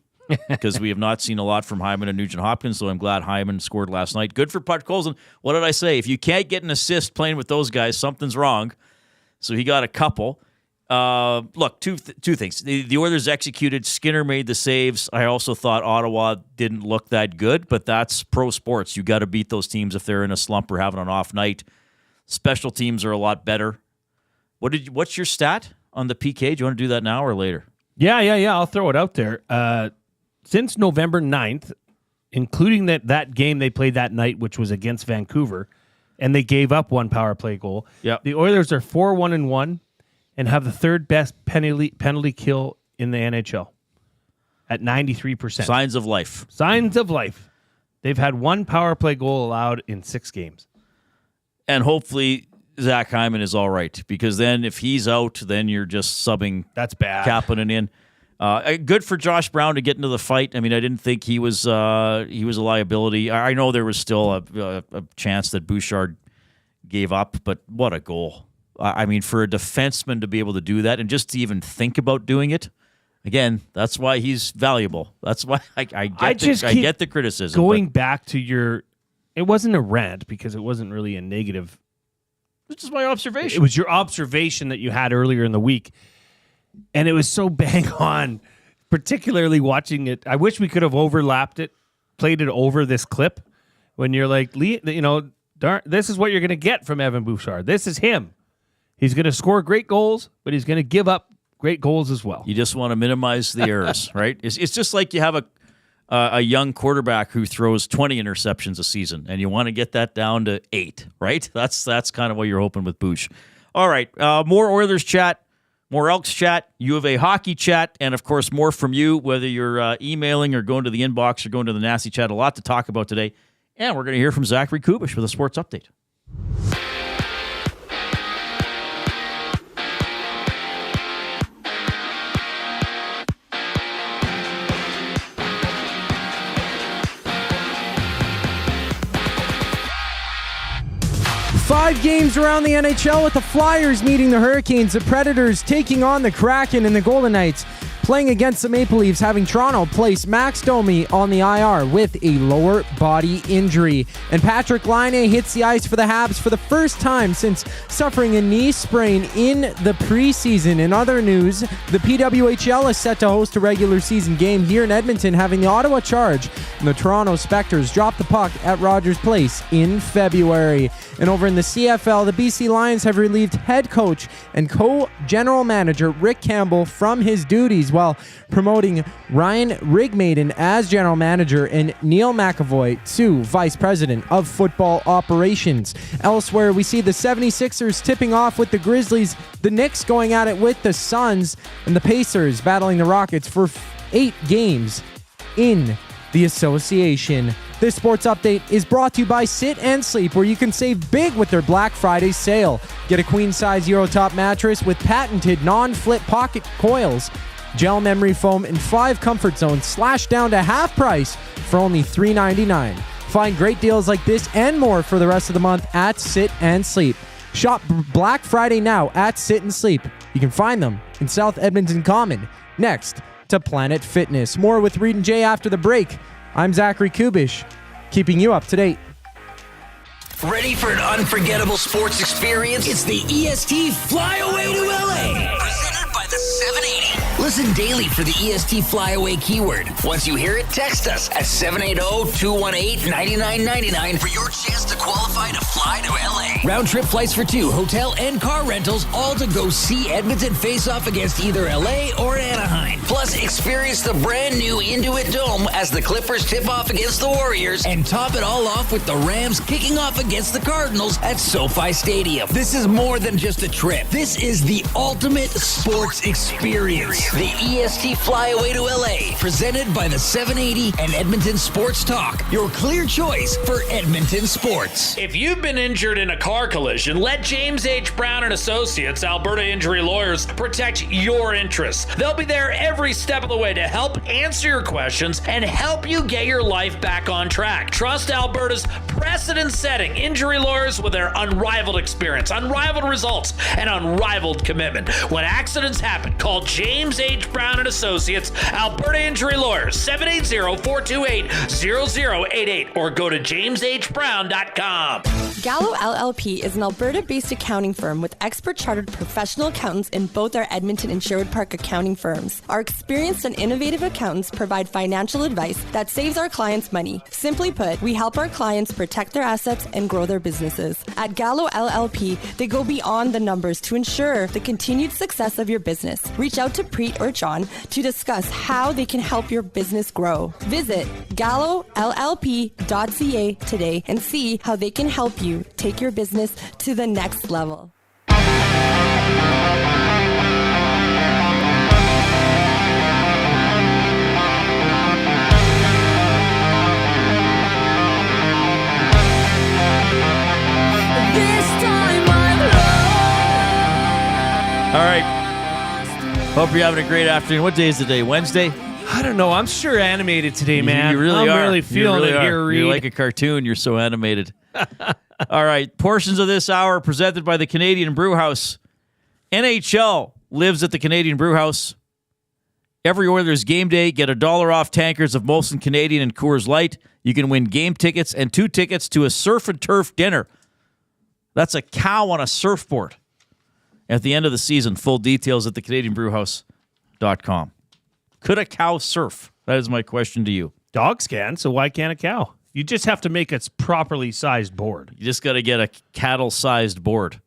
because we have not seen a lot from Hyman and Nugent-Hopkins, so I'm glad Hyman scored last night. Good for Podkolzin. What did I say? If you can't get an assist playing with those guys, something's wrong. So he got a couple. Look, two things. The Oilers executed. Skinner made the saves. I also thought Ottawa didn't look that good, but that's pro sports. You got to beat those teams if they're in a slump or having an off night. Special teams are a lot better. What's your stat on the PK? Do you want to do that now or later? Yeah. I'll throw it out there. Since November 9th, including that game they played that night, which was against Vancouver, and they gave up one power play goal. Yep. The Oilers are 4-1-1 and have the third best penalty kill in the NHL at 93%. Signs of life. Signs of life. They've had one power play goal allowed in 6 games. And hopefully Zach Hyman is all right, because then if he's out, then you're just subbing. That's bad. Kapanen in. Good for Josh Brown to get into the fight. I mean, I didn't think he was a liability. I know there was still a chance that Bouchard gave up, but what a goal. I mean, for a defenseman to be able to do that and just to even think about doing it, again, that's why he's valuable. That's why I get the criticism. Going back to your, it wasn't a rant because it wasn't really a negative. This is my observation. It was your observation that you had earlier in the week. And it was so bang on, particularly watching it. I wish we could have overlapped it, played it over this clip when you're like, this is what you're going to get from Evan Bouchard. This is him. He's going to score great goals, but he's going to give up great goals as well. You just want to minimize the errors, right? It's just like you have a young quarterback who throws 20 interceptions a season, and you want to get that down to 8, right? That's kind of what you're hoping with Bush. All right, more Oilers chat. More Elks chat, U of A hockey chat, and of course more from you, whether you're emailing or going to the inbox or going to the nasty chat. A lot to talk about today. And we're going to hear from Zachary Kubusch with a sports update. Five games around the NHL with the Flyers meeting the Hurricanes, the Predators taking on the Kraken, and the Golden Knights playing against the Maple Leafs, having Toronto place Max Domi on the IR with a lower body injury. And Patrick Laine hits the ice for the Habs for the first time since suffering a knee sprain in the preseason. In other news, the PWHL is set to host a regular season game here in Edmonton, having the Ottawa Charge and the Toronto Specters drop the puck at Rogers Place in February. And over in the CFL, the BC Lions have relieved head coach and co-general manager Rick Campbell from his duties, while promoting Ryan Rigmaiden as general manager and Neil McAvoy to vice president of football operations. Elsewhere, we see the 76ers tipping off with the Grizzlies, the Knicks going at it with the Suns, and the Pacers battling the Rockets for 8 games in the association. This sports update is brought to you by Sit and Sleep, where you can save big with their Black Friday sale. Get a queen-size Eurotop mattress with patented non-flip pocket coils, gel memory foam, and 5 comfort zones slashed down to half price for only $3.99. Find great deals like this and more for the rest of the month at Sit and Sleep. Shop Black Friday now at Sit and Sleep. You can find them in South Edmonton Common, next to Planet Fitness. More with Reid and Jay after the break. I'm Zachary Kubusch, keeping you up to date. Ready for an unforgettable sports experience? It's the EST Flyaway to LA. Presented by the 780. Listen daily for the EST Flyaway keyword. Once you hear it, text us at 780-218-9999 for your chance to qualify to fly to LA. Round trip flights for 2, hotel and car rentals, all to go see Edmonton face off against either LA or Anaheim. Plus, experience the brand new Intuit Dome as the Clippers tip off against the Warriors, and top it all off with the Rams kicking off against the Cardinals at SoFi Stadium. This is more than just a trip. This is the ultimate sports experience. The EST Flyaway to LA, presented by the 780 and Edmonton Sports Talk. Your clear choice for Edmonton sports. If you've been injured in a car collision, let James H. Brown and Associates, Alberta Injury Lawyers, protect your interests. They'll be there every step of the way to help answer your questions and help you get your life back on track. Trust Alberta's precedent-setting injury lawyers with their unrivaled experience, unrivaled results, and unrivaled commitment. When accidents happen, call James H. Brown and Associates, Alberta Injury Lawyers, 780-428-0088, or go to jameshbrown.com. Gallo LLP is an Alberta-based accounting firm with expert chartered professional accountants in both our Edmonton and Sherwood Park accounting firms. Our experienced and innovative accountants provide financial advice that saves our clients money. Simply put, we help our clients protect their assets and grow their businesses. At Gallo LLP, they go beyond the numbers to ensure the continued success of your business. Reach out to Preet or John to discuss how they can help your business grow. Visit gallollp.ca today and see how they can help you take your business to the next level. Hope you're having a great afternoon. What day is today? Wednesday? I don't know. I'm sure animated today, man. You really are. I'm really feeling it here, Reid. You're like a cartoon. You're so animated. All right. Portions of this hour presented by the Canadian Brewhouse. NHL lives at the Canadian Brewhouse. Every Oilers game day, get $1 off tankers of Molson Canadian and Coors Light. You can win game tickets and 2 tickets to a surf and turf dinner. That's a cow on a surfboard. At the end of the season, full details at thecanadianbrewhouse.com. Could a cow surf? That is my question to you. Dogs can, so why can't a cow? You just have to make a properly sized board. You just got to get a cattle-sized board.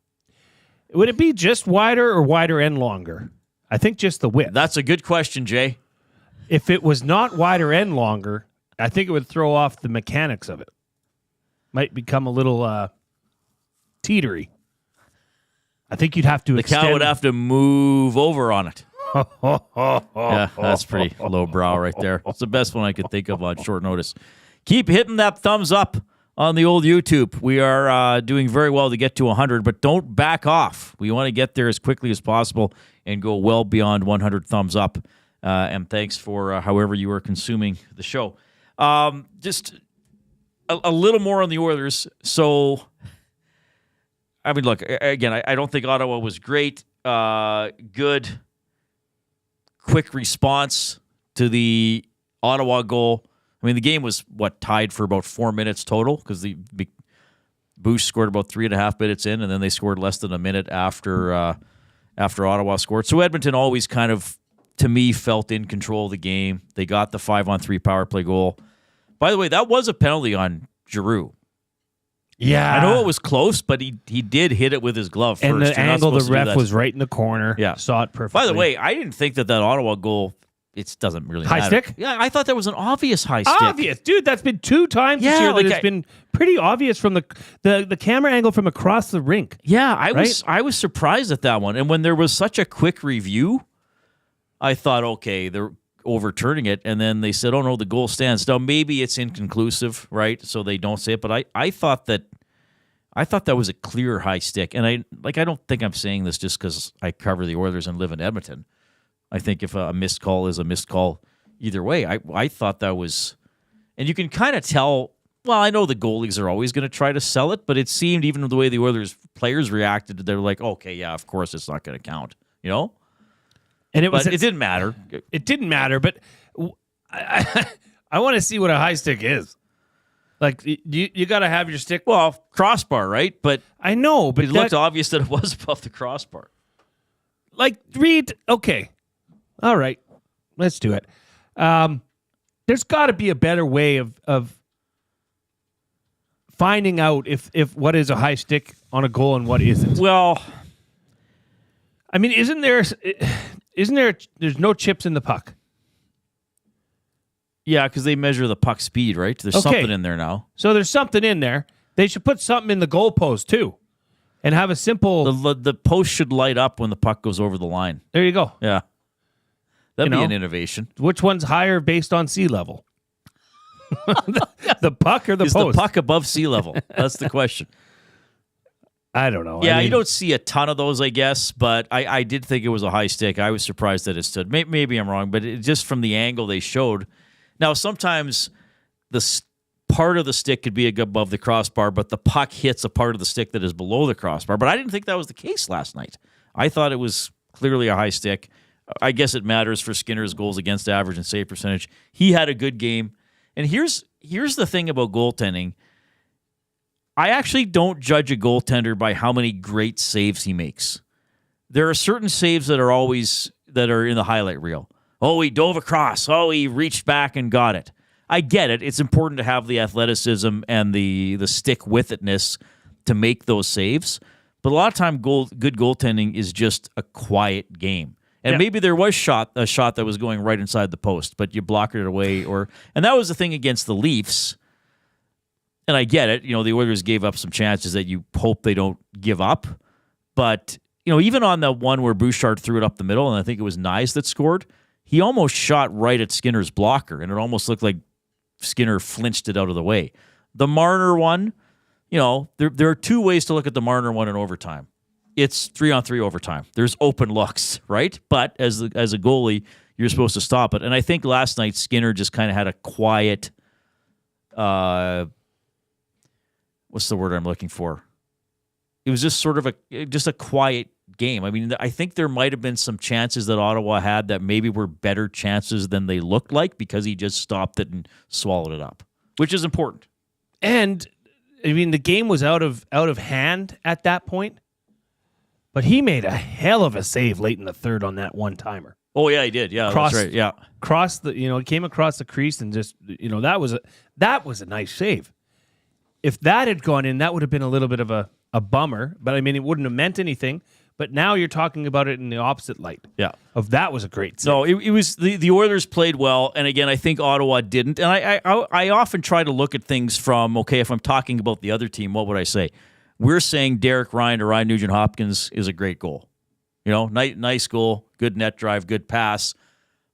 Would it be just wider or wider and longer? I think just the width. That's a good question, Jay. If it was not wider and longer, I think it would throw off the mechanics of it. Might become a little teetery. I think you'd have to extend. The cow would have to move over on it. Yeah, that's pretty lowbrow right there. It's the best one I could think of on short notice. Keep hitting that thumbs up on the old YouTube. We are doing very well to get to 100, but don't back off. We want to get there as quickly as possible and go well beyond 100 thumbs up. And thanks for however you are consuming the show. Just a little more on the Oilers. So, I mean, look, again, I don't think Ottawa was great. Good, quick response to the Ottawa goal. I mean, the game was, tied for about 4 minutes total because the Kubusch scored about 3.5 minutes in, and then they scored less than a minute after Ottawa scored. So Edmonton always kind of, to me, felt in control of the game. They got the 5-on-3 power play goal. By the way, that was a penalty on Giroux. Yeah. I know it was close, but he did hit it with his glove first. And the You're angle, the ref was right in the corner. Yeah. Saw it perfectly. By the way, I didn't think that Ottawa goal, it doesn't really high matter. stick? Yeah, I thought that was an obvious high stick. Obvious. Dude, that's been 2 times this year that it's been pretty obvious from the camera angle from across the rink. Yeah, I was surprised at that one. And when there was such a quick review, I thought, okay, they're overturning it. And then they said, oh, no, the goal stands. Now, maybe it's inconclusive, right? So they don't say it. But I thought that was a clear high stick. And I don't think I'm saying this just because I cover the Oilers and live in Edmonton. I think if a missed call is a missed call either way, I thought that was... And you can kind of tell... Well, I know the goalies are always going to try to sell it, but it seemed even the way the Oilers players reacted, they were like, okay, yeah, of course it's not going to count, you know? And it didn't matter. It didn't matter, but I want to see what a high stick is. Like, you got to have your stick... Well, crossbar, right? But I know, but it looked obvious that it was above the crossbar. Like, Reid, okay. All right, let's do it. There's got to be a better way of finding out if what is a high stick on a goal and what isn't. Well, I mean, isn't there? There's no chips in the puck. Yeah, because they measure the puck speed, right? There's something in there now. So there's something in there. They should put something in the goalpost too, and have a simple. The post should light up when the puck goes over the line. There you go. Yeah. That'd be an innovation. Which one's higher based on sea level? the puck or the post? Is the puck above sea level? That's the question. I don't know. Yeah, you don't see a ton of those, I guess, but I did think it was a high stick. I was surprised that it stood. Maybe I'm wrong, but just from the angle they showed. Now, sometimes the part of the stick could be above the crossbar, but the puck hits a part of the stick that is below the crossbar. But I didn't think that was the case last night. I thought it was clearly a high stick. I guess it matters for Skinner's goals against average and save percentage. He had a good game. And here's the thing about goaltending. I actually don't judge a goaltender by how many great saves he makes. There are certain saves that are in the highlight reel. Oh, he dove across. Oh, he reached back and got it. I get it. It's important to have the athleticism and the stick-with-itness to make those saves. But a lot of time, good goaltending is just a quiet game. And maybe there was a shot that was going right inside the post, but you blocked it away. And that was the thing against the Leafs. And I get it. You know, the Oilers gave up some chances that you hope they don't give up. But, you know, even on the one where Bouchard threw it up the middle, and I think it was Nyes that scored, he almost shot right at Skinner's blocker, and it almost looked like Skinner flinched it out of the way. The Marner one, you know, there are two ways to look at the Marner one in overtime. it's 3-on-3 overtime. There's open looks, right? But as a goalie, you're supposed to stop it. And I think last night Skinner just kind of had a quiet. What's the word I'm looking for? It was just sort of a quiet game. I mean, I think there might have been some chances that Ottawa had that maybe were better chances than they looked like because he just stopped it and swallowed it up, which is important. And I mean, the game was out of hand at that point, but he made a hell of a save late in the third on that one-timer. Oh yeah, he did. Yeah, that's right. Yeah, came across the crease and just that was a nice save. If that had gone in, that would have been a little bit of a bummer. But I mean, it wouldn't have meant anything. But now you're talking about it in the opposite light. Yeah, of that was a great save. No, it was the Oilers played well, and again, I think Ottawa didn't. And I often try to look at things from if I'm talking about the other team, what would I say? We're saying Derek Ryan to Ryan Nugent-Hopkins is a great goal. Nice goal, good net drive, good pass.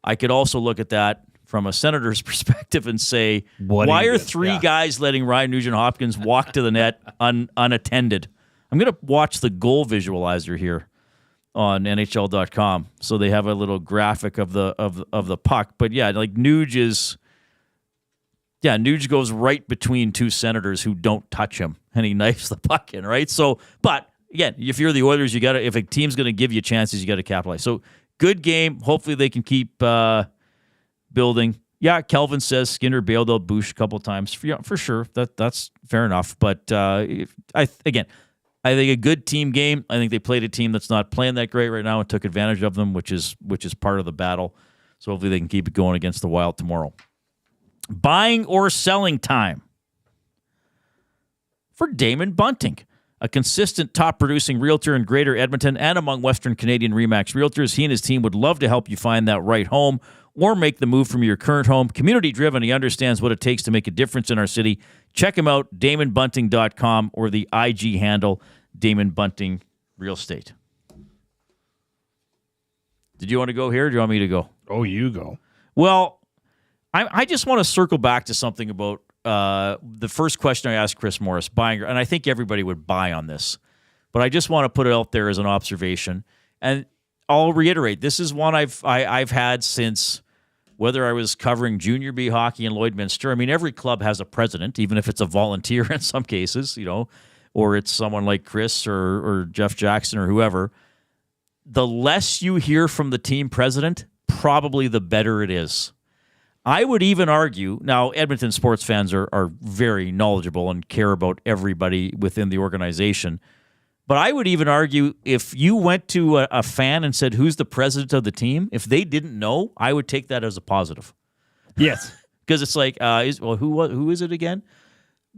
I could also look at that from a Senator's perspective and say, why are three guys letting Ryan Nugent-Hopkins walk to the net unattended? I'm going to watch the goal visualizer here on NHL.com, so they have a little graphic of the puck. But yeah, like Nuge goes right between two Senators who don't touch him, and he knifes the puck in, right? So, but again, if you're the Oilers, if a team's going to give you chances, you got to capitalize. So, good game. Hopefully, they can keep building. Yeah, Kelvin says Skinner bailed out Bush a couple of times. For sure, that's fair enough. But I think a good team game. I think they played a team that's not playing that great right now and took advantage of them, which is part of the battle. So hopefully they can keep it going against the Wild tomorrow. Buying or selling time for Damon Bunting, a consistent top-producing realtor in Greater Edmonton and among Western Canadian RE/MAX realtors. He and his team would love to help you find that right home or make the move from your current home. Community-driven, he understands what it takes to make a difference in our city. Check him out, DamonBunting.com, or the IG handle, Damon Bunting Real Estate. Did you want to go here, or do you want me to go? Oh, you go. Well, I just want to circle back to something about the first question I asked Chris Morris, buying, and I think everybody would buy on this, but I just want to put it out there as an observation. And I'll reiterate, this is one I've had since whether I was covering Junior B hockey in Lloydminster. I mean, every club has a president, even if it's a volunteer in some cases, or it's someone like Chris or Jeff Jackson or whoever. The less you hear from the team president, probably the better it is. I would even argue, now Edmonton sports fans are very knowledgeable and care about everybody within the organization, but I would even argue if you went to a fan and said, who's the president of the team, if they didn't know, I would take that as a positive. Yes. Because it's like, who is it again?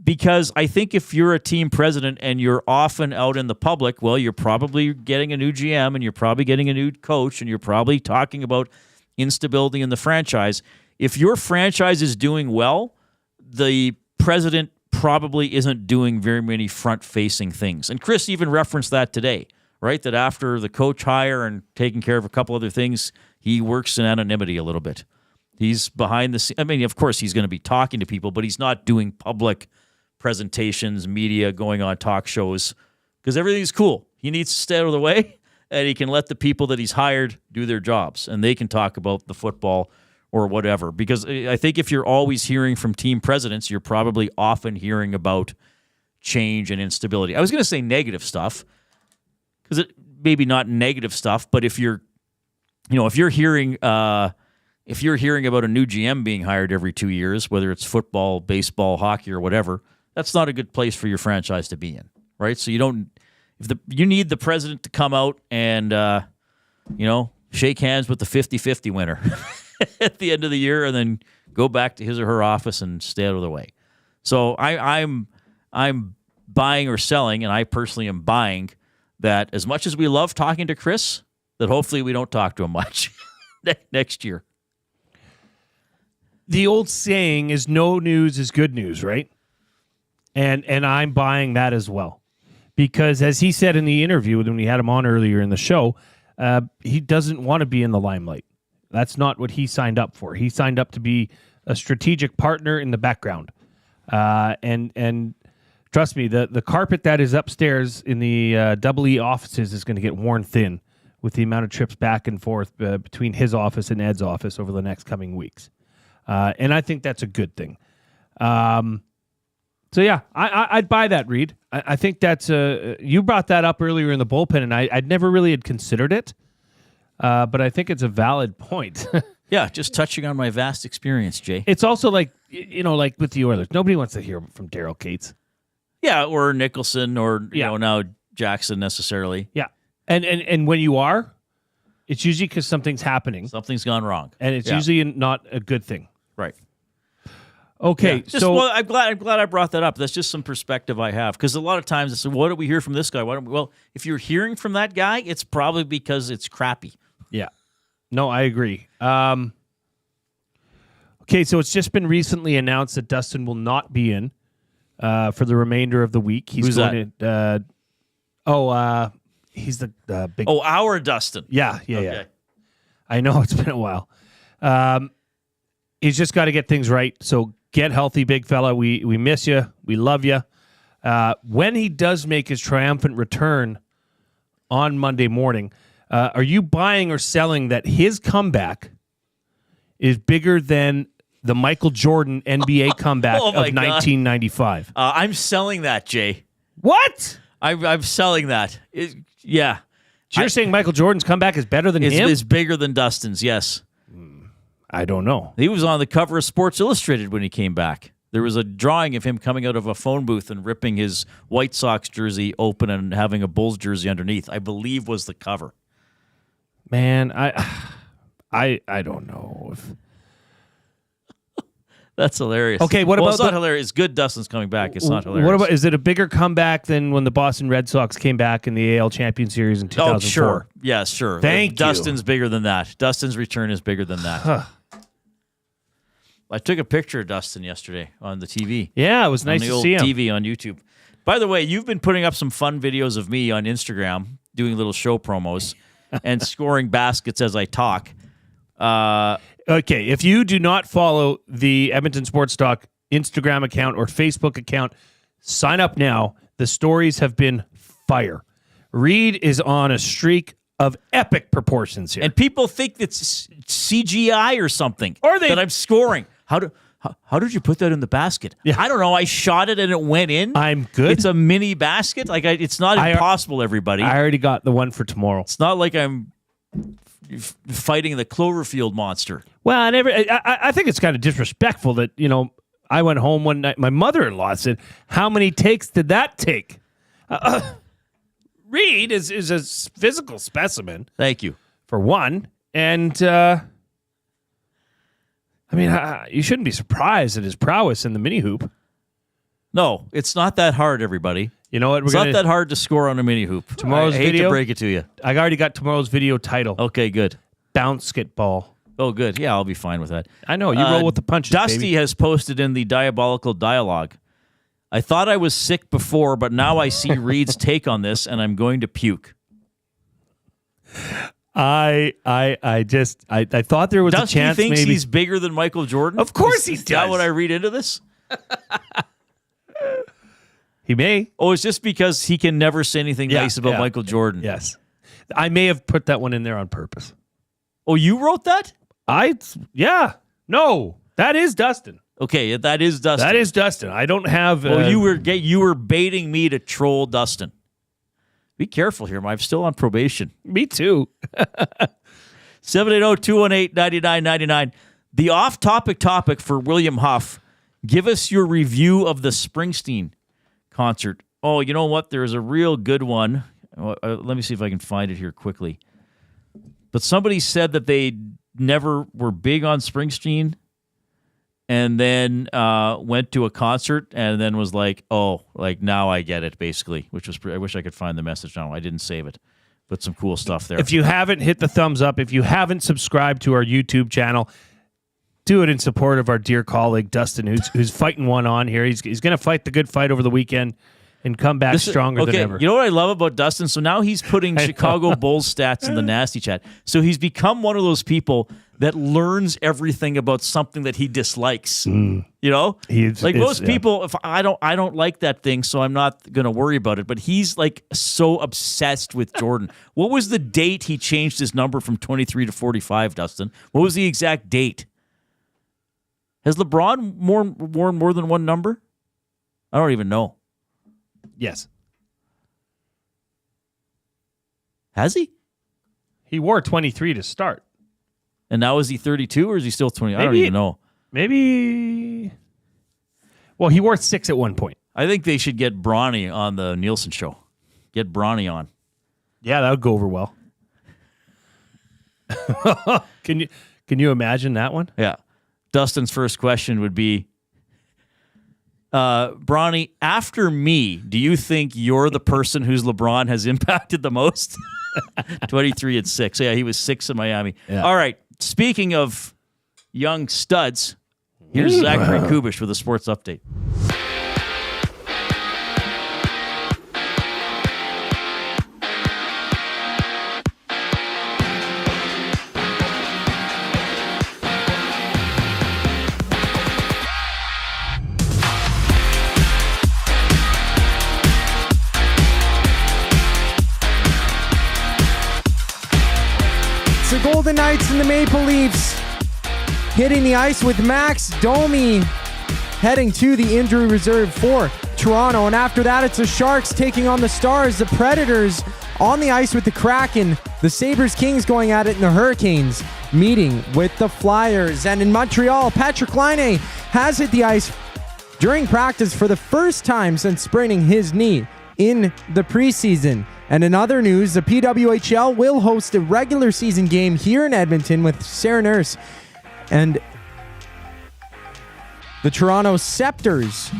Because I think if you're a team president and you're often out in the public, well, you're probably getting a new GM and you're probably getting a new coach and you're probably talking about instability in the franchise. If your franchise is doing well, the president probably isn't doing very many front-facing things. And Chris even referenced that today, right? That after the coach hire and taking care of a couple other things, he works in anonymity a little bit. He's behind the scenes. I mean, of course, he's going to be talking to people, but he's not doing public presentations, media, going on talk shows, because everything's cool. He needs to stay out of the way, and he can let the people that he's hired do their jobs, and they can talk about the football or whatever. Because I think if you're always hearing from team presidents, you're probably often hearing about change and instability. I was going to say negative stuff, because it maybe not negative stuff, but if you're hearing about a new GM being hired every 2 years, whether it's football, baseball, hockey, or whatever, that's not a good place for your franchise to be in, right? So you need the president to come out and shake hands with the 50-50 winner at the end of the year, and then go back to his or her office and stay out of the way. So I'm buying or selling, and I personally am buying that as much as we love talking to Chris, that hopefully we don't talk to him much next year. The old saying is no news is good news, right? And I'm buying that as well. Because as he said in the interview when we had him on earlier in the show, he doesn't want to be in the limelight. That's not what he signed up for. He signed up to be a strategic partner in the background and Trust me, the carpet that is upstairs in the Double E offices is going to get worn thin with the amount of trips back and forth between his office and Ed's office over the next coming weeks. And I think that's a good thing. So, yeah, I'd buy that, Reid. I think that's you brought that up earlier in the bullpen, and I'd never really had considered it. But I think it's a valid point. Yeah, just touching on my vast experience, Jay. It's also like with the Oilers. Nobody wants to hear from Daryl Cates. Yeah, or Nicholson or, now Jackson necessarily. Yeah. And when you are, it's usually because something's happening. Something's gone wrong. And it's usually not a good thing. Right. Okay, I'm glad I brought that up. That's just some perspective I have, because a lot of times it's, what do we hear from this guy? Well, if you're hearing from that guy, it's probably because it's crappy. Yeah, no, I agree. Okay, so it's just been recently announced that Dustin will not be in for the remainder of the week. Who's going that? He's the big. Oh, our Dustin. Yeah. I know it's been a while. He's just got to get things right. So get healthy, big fella. We miss you. We love you. When he does make his triumphant return on Monday morning, are you buying or selling that his comeback is bigger than the Michael Jordan NBA comeback of 1995? I'm selling that, Jay. What? I'm selling that. Yeah. So you're saying Michael Jordan's comeback is better than him? It's bigger than Dustin's, yes. I don't know. He was on the cover of Sports Illustrated when he came back. There was a drawing of him coming out of a phone booth and ripping his White Sox jersey open and having a Bulls jersey underneath, I believe was the cover. Man, I don't know. That's hilarious. Okay, what about it's not hilarious. It's good Dustin's coming back. It's not hilarious. What about, is it a bigger comeback than when the Boston Red Sox came back in the AL Champion Series in 2004? Oh, sure. Yeah, sure. Thank you. Dustin's bigger than that. Dustin's return is bigger than that. I took a picture of Dustin yesterday on the TV. Yeah, it was nice to see him. TV on YouTube. By the way, you've been putting up some fun videos of me on Instagram, doing little show promos and scoring baskets as I talk. Okay, if you do not follow the Edmonton Sports Talk Instagram account or Facebook account, sign up now. The stories have been fire. Reid is on a streak of epic proportions here. And people think it's CGI or something. Or that I'm scoring. How did you put that in the basket? Yeah. I don't know. I shot it and it went in. I'm good. It's a mini basket. It's not impossible, everybody. I already got the one for tomorrow. It's not like I'm fighting the Cloverfield monster. Well, I think it's kind of disrespectful that, I went home one night. My mother-in-law said, "How many takes did that take?" Reid is a physical specimen. Thank you. For one. And, you shouldn't be surprised at his prowess in the mini hoop. No, it's not that hard, everybody. You know what? It's not that hard to score on a mini hoop. Tomorrow's I hate video, to break it to you. I already got tomorrow's video title. Okay, good. Bounce-it-ball. Oh, good. Yeah, I'll be fine with that. I know. You roll with the punches, Dusty baby. has posted in the Diabolical Dialogue, "I thought I was sick before, but now I see Reid's take on this, and I'm going to puke." I thought there was a chance thinks maybe he's bigger than Michael Jordan? Of course he does. Is that what I read into this? He may. Oh, it's just because he can never say anything nice about Michael Jordan. Yes. I may have put that one in there on purpose. Oh, you wrote that? No, that is Dustin. Okay, that is Dustin. That is Dustin. I don't have... Well, you were baiting me to troll Dustin. Be careful here. I'm still on probation. Me too. 780-218-9999. The off-topic topic for William Huff. Give us your review of the Springsteen concert. Oh, you know what? There's a real good one. Let me see if I can find it here quickly. But somebody said that they never were big on Springsteen and then went to a concert and then was like, oh, like now I get it, basically, which was, I wish I could find the message now. I didn't save it, but some cool stuff there. If you haven't hit the thumbs up, if you haven't subscribed to our YouTube channel, do it in support of our dear colleague, Dustin, who's fighting one on here. He's going to fight the good fight over the weekend and come back stronger than ever. You know what I love about Dustin? So now he's putting Chicago Bulls stats in the nasty chat. So he's become one of those people that learns everything about something that he dislikes. You know, most people, if I don't like that thing, so I'm not going to worry about it. But he's like so obsessed with Jordan. What was the date he changed his number from 23 to 45, Dustin? What was the exact date? Has LeBron worn more than one number? I don't even know. Yes. Has he? He wore 23 to start. And now is he 32 or is he still 20? I don't even know. Maybe. Well, he wore 6 at one point. I think they should get Bronny on the Nielsen show. Get Bronny on. Yeah, that would go over well. Can you imagine that one? Yeah. Dustin's first question would be, Bronny, after me, do you think you're the person whose LeBron has impacted the most? 23 and 6. Yeah, he was 6 in Miami. Yeah. All right. Speaking of young studs, here's Zachary Kubusch with a sports update. The Golden Knights and the Maple Leafs hitting the ice with Max Domi heading to the injury reserve for Toronto. And after that, it's the Sharks taking on the Stars. The Predators on the ice with the Kraken. The Sabres-Kings going at it, and the Hurricanes meeting with the Flyers. And in Montreal, Patrick Laine has hit the ice during practice for the first time since spraining his knee in the preseason. And in other news, the PWHL will host a regular season game here in Edmonton with Sarah Nurse and the Toronto Scepters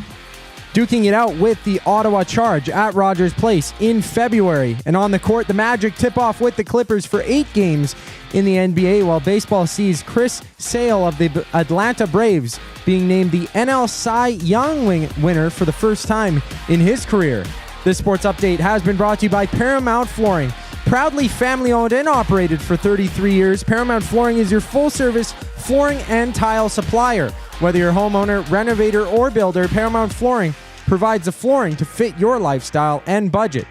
duking it out with the Ottawa Charge at Rogers Place in February. And on the court, the Magic tip off with the Clippers for 8 games in the NBA, while baseball sees Chris Sale of the Atlanta Braves being named the NL Cy Young winner for the first time in his career. This sports update has been brought to you by Paramount Flooring. Proudly family-owned and operated for 33 years, Paramount Flooring is your full-service flooring and tile supplier. Whether you're a homeowner, renovator, or builder, Paramount Flooring provides the flooring to fit your lifestyle and budget.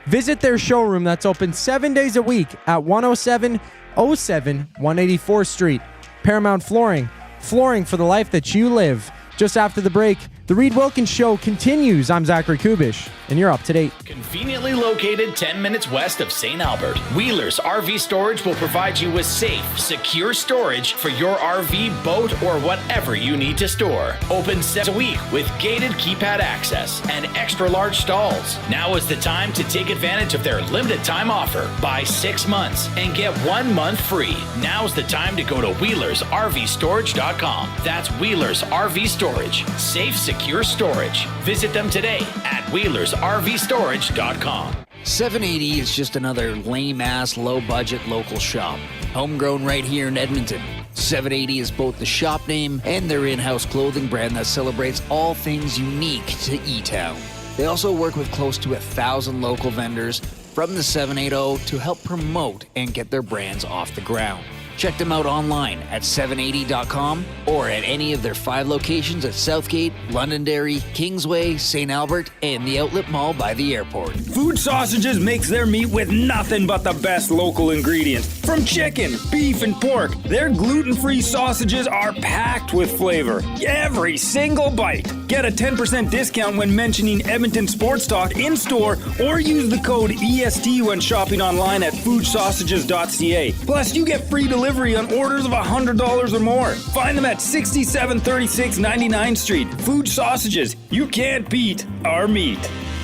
Visit their showroom that's open 7 days a week at 10707 184th Street. Paramount Flooring, flooring for the life that you live. Just after the break, the Reid Wilkins Show continues. I'm Zachary Kubusch, and you're up to date. Conveniently located 10 minutes west of St. Albert, Wheeler's RV Storage will provide you with safe, secure storage for your RV, boat, or whatever you need to store. Open 7 days a week with gated keypad access and extra large stalls. Now is the time to take advantage of their limited time offer. Buy 6 months and get 1 month free. Now's the time to go to WheelersRVStorage.com. That's Wheeler's RV Storage. Safe, secure storage. Visit them today at WheelersRVStorage.com. 780 is just another lame-ass, low-budget local shop. Homegrown right here in Edmonton. 780 is both the shop name and their in-house clothing brand that celebrates all things unique to E-Town. They also work with close to 1,000 local vendors from the 780 to help promote and get their brands off the ground. Check them out online at 780.com or at any of their 5 locations at Southgate, Londonderry, Kingsway, St. Albert, and the Outlet Mall by the airport. Fuge Sausages makes their meat with nothing but the best local ingredients. From chicken, beef, and pork, their gluten-free sausages are packed with flavor. Every single bite. Get a 10% discount when mentioning Edmonton Sports Talk in-store or use the code EST when shopping online at fugesausages.ca. Plus, you get free delivery on orders of $100 or more. Find them at 6736 99th Street. Fuge Sausages. You can't beat our meat.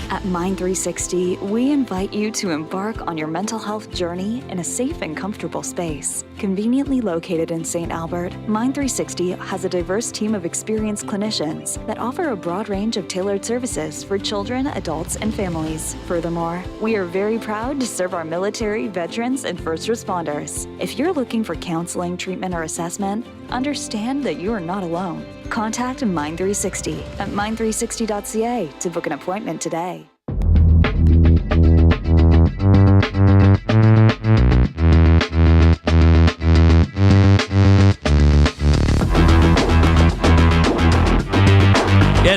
At Mind 360, we invite you to embark on your mental health journey in a safe and comfortable space. Conveniently located in St. Albert, Mind 360 has a diverse team of experienced clinicians that offer a broad range of tailored services for children, adults, and families. Furthermore, we are very proud to serve our military, veterans, and first responders. If you're looking for counseling, treatment, or assessment, understand that you are not alone. Contact Mind 360 at mind360.ca to book an appointment today. Ed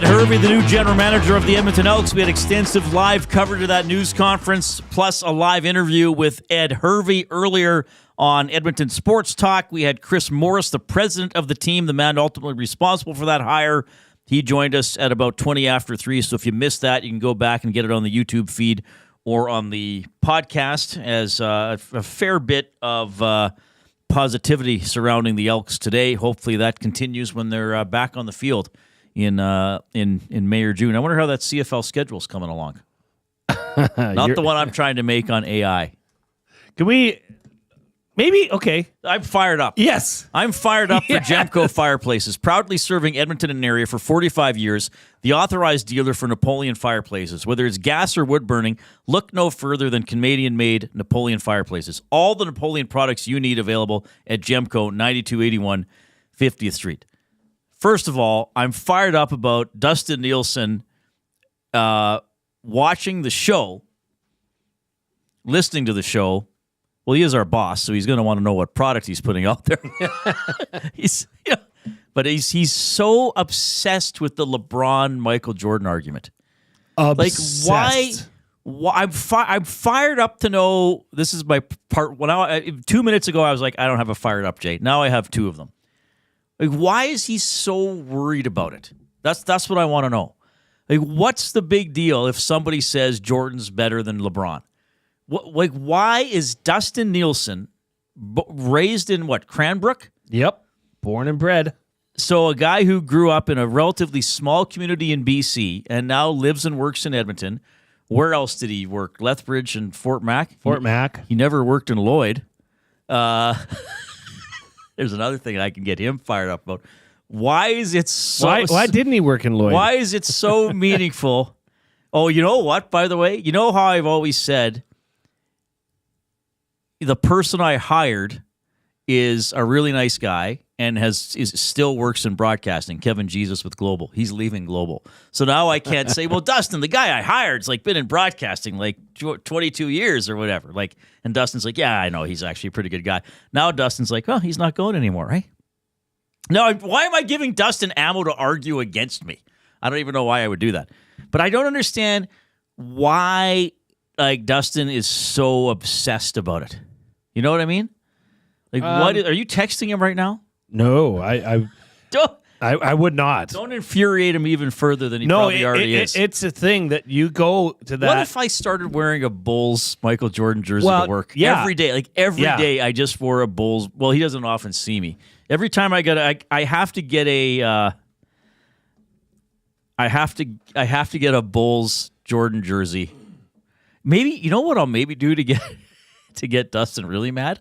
Hervey, the new general manager of the Edmonton Elks. We had extensive live coverage of that news conference, plus a live interview with Ed Hervey earlier on Edmonton Sports Talk. We had Chris Morris, the president of the team, the man ultimately responsible for that hire. He joined us at about 20 after 3, so if you missed that, you can go back and get it on the YouTube feed or on the podcast, as a fair bit of positivity surrounding the Elks today. Hopefully that continues when they're back on the field in May or June. I wonder how that CFL schedule is coming along. Not the one I'm trying to make on AI. Can we... Maybe, okay. I'm fired up. Yes. I'm fired up for Gemco Fireplaces, proudly serving Edmonton and area for 45 years, the authorized dealer for Napoleon Fireplaces. Whether it's gas or wood burning, look no further than Canadian-made Napoleon Fireplaces. All the Napoleon products you need available at Gemco, 9281 50th Street. First of all, I'm fired up about Dustin Nielsen watching the show, listening to the show. Well, he is our boss, so he's going to want to know what product he's putting out there. But he's so obsessed with the LeBron Michael Jordan argument. Obsessed. Like why? I'm fired up to know. This is my part. Well, 2 minutes ago I was like, I don't have a fired up Jay. Now I have two of them. Like, why is he so worried about it? That's what I want to know. Like, what's the big deal if somebody says Jordan's better than LeBron? Like, why is Dustin Nielsen raised in Cranbrook? Yep. Born and bred. So a guy who grew up in a relatively small community in BC and now lives and works in Edmonton. Where else did he work? Lethbridge and Fort Mac? Fort Mac. He never worked in Lloyd. There's another thing I can get him fired up about. Why is it so... Why didn't he work in Lloyd? Why is it so meaningful? Oh, you know what, by the way? You know how I've always said... The person I hired is a really nice guy and still works in broadcasting. Kevin Jesus with Global. He's leaving Global. So now I can't say, well, Dustin, the guy I hired's been in broadcasting 22 years or whatever. And Dustin's like, yeah, I know, he's actually a pretty good guy. Now Dustin's like, well, he's not going anymore, right? Now, why am I giving Dustin ammo to argue against me? I don't even know why I would do that. But I don't understand why Dustin is so obsessed about it. You know what I mean? What are you texting him right now? No, I would not. Don't infuriate him even further than he probably already is. It's a thing that you go to that. What if I started wearing a Bulls Michael Jordan jersey to work every day? Every day I just wore a Bulls. Well, he doesn't often see me. Every time I have to get a I have to get a Bulls Jordan jersey. Maybe, you know what I'll maybe do to get Dustin really mad?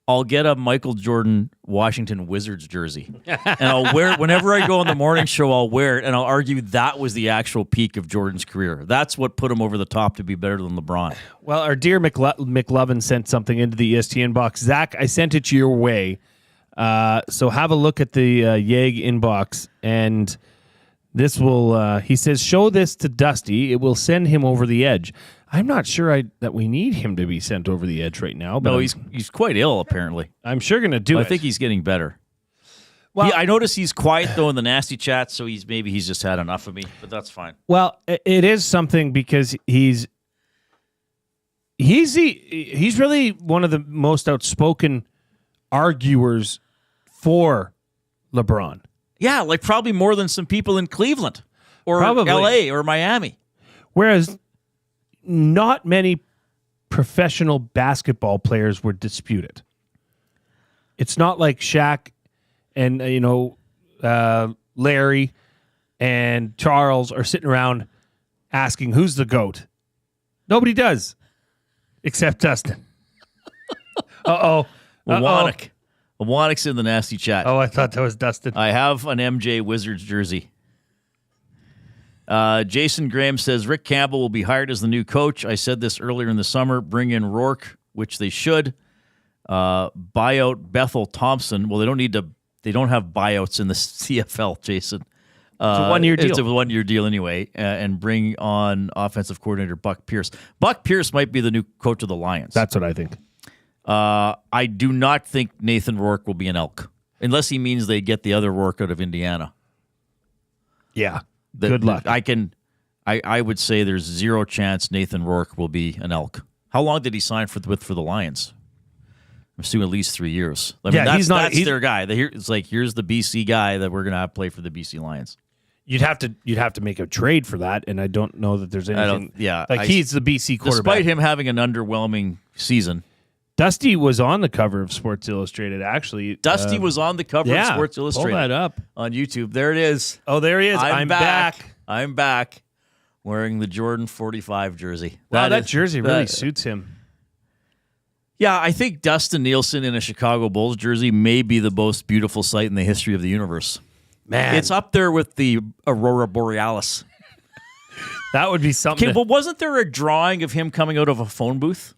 I'll get a Michael Jordan Washington Wizards jersey. And I'll wear it whenever I go on the morning show. I'll wear it, and I'll argue that was the actual peak of Jordan's career. That's what put him over the top to be better than LeBron. Well, our dear McLovin sent something into the ESTN box. Zach, I sent it your way. So have a look at the YEG inbox, and this will, he says, show this to Dusty. It will send him over the edge. I'm not sure that we need him to be sent over the edge right now. But no, he's quite ill, apparently. I'm sure going to do it. I think he's getting better. Well, I notice he's quiet, though, in the nasty chat, so he's just had enough of me, but that's fine. Well, it is something because he's really one of the most outspoken arguers for LeBron. Yeah, probably more than some people in Cleveland or probably. LA or Miami. Whereas not many professional basketball players would dispute it. It's not like Shaq and Larry and Charles are sitting around asking who's the GOAT. Nobody does, except Dustin. Wannick's in the nasty chat. Oh, I thought that was Dustin. I have an MJ Wizards jersey. Jason Graham says Rick Campbell will be hired as the new coach. I said this earlier in the summer. Bring in Rourke, which they should. Buy out Bethel Thompson. Well, they don't have buyouts in the CFL, Jason. a one-year deal. It's a one-year deal anyway, and bring on offensive coordinator Buck Pierce. Buck Pierce might be the new coach of the Lions. That's what I think. I do not think Nathan Rourke will be an Elk, unless he means they get the other Rourke out of Indiana. Yeah. Good luck. I would say there's zero chance Nathan Rourke will be an Elk. How long did he sign for the Lions? I'm assuming at least 3 years. I mean, that's their guy. It's like, here's the BC guy that we're going to have play for the BC Lions. You'd have to make a trade for that, and I don't know that there's anything. He's the BC quarterback. Despite him having an underwhelming season. Dusty was on the cover of Sports Illustrated, actually. Dusty was on the cover of Sports Illustrated. Pull that up. On YouTube. There it is. Oh, there he is. I'm back. I'm back wearing the Jordan 45 jersey. Wow, that jersey really suits him. Yeah, I think Dustin Nielsen in a Chicago Bulls jersey may be the most beautiful sight in the history of the universe. Man. It's up there with the Aurora Borealis. That would be something. Okay, but wasn't there a drawing of him coming out of a phone booth?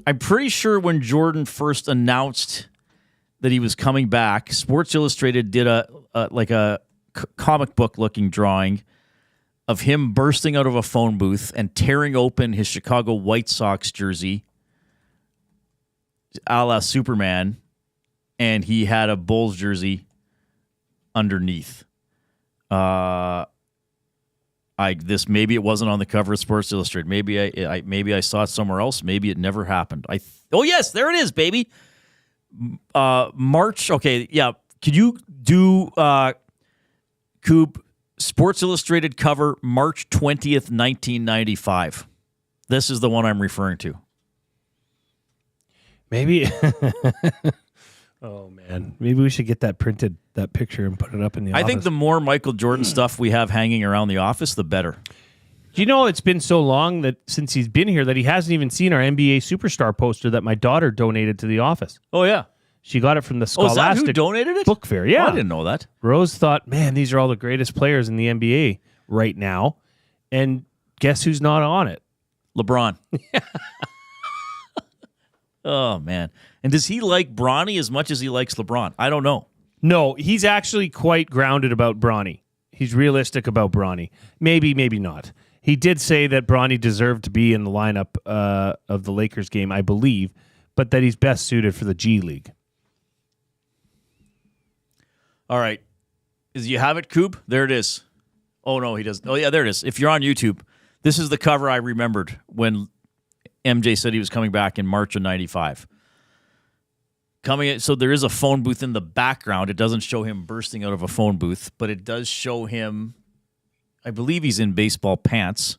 I'm pretty sure when Jordan first announced that he was coming back, Sports Illustrated did a comic book looking drawing of him bursting out of a phone booth and tearing open his Chicago White Sox jersey, a la Superman, and he had a Bulls jersey underneath. Maybe it wasn't on the cover of Sports Illustrated. Maybe I saw it somewhere else. Maybe it never happened. Oh yes, there it is, baby. March. Okay, yeah. Could you do Coop Sports Illustrated cover March 20th, 1995? This is the one I'm referring to. Maybe. Oh man, maybe we should get that picture and put it up in the office. I think the more Michael Jordan stuff we have hanging around the office, the better. Do you know it's been so long that since he's been here that he hasn't even seen our NBA Superstar poster that my daughter donated to the office? Oh yeah, she got it from the Scholastic. Oh, is that who donated it? Book Fair. Yeah, I didn't know that. Rose thought, man, these are all the greatest players in the NBA right now, and guess who's not on it? LeBron. Oh man. And does he like Bronny as much as he likes LeBron? I don't know. No, he's actually quite grounded about Bronny. He's realistic about Bronny. Maybe not. He did say that Bronny deserved to be in the lineup of the Lakers game, I believe, but that he's best suited for the G League. All right. You have it, Coob? There it is. Oh, no, he doesn't. Oh, yeah, there it is. If you're on YouTube, this is the cover I remembered when MJ said he was coming back in March of 95. So there is a phone booth in the background. It doesn't show him bursting out of a phone booth, but it does show him, I believe he's in baseball pants.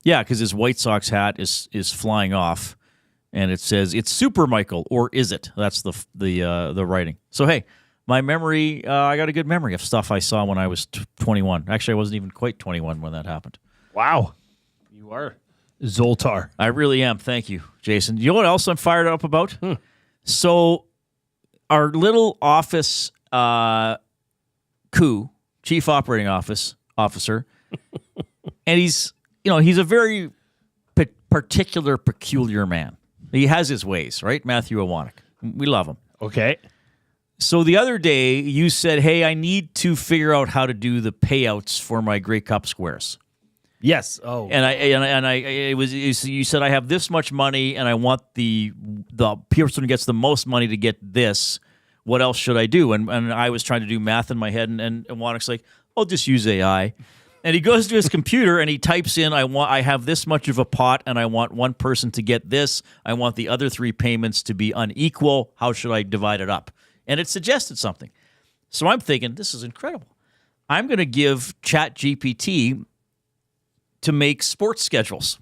Yeah, because his White Sox hat is flying off, and it says, "It's Super Michael," or is it? That's the writing. So, hey, my memory, I got a good memory of stuff I saw when I was 21. Actually, I wasn't even quite 21 when that happened. Wow. You are Zoltar. I really am. Thank you, Jason. You know what else I'm fired up about? So our little office chief operating officer, and he's a very peculiar man. He has his ways, right? Matthew Awanek. We love him. Okay. So the other day you said, hey, I need to figure out how to do the payouts for my Grey Cup squares. Yes. Oh. You said I have this much money and I want the person who gets the most money to get this. What else should I do? And I was trying to do math in my head, and Wanek's like, I'll just use AI. And he goes to his computer and he types in, I have this much of a pot and I want one person to get this. I want the other three payments to be unequal. How should I divide it up? And it suggested something. So I'm thinking, this is incredible. I'm going to give ChatGPT to make sports schedules.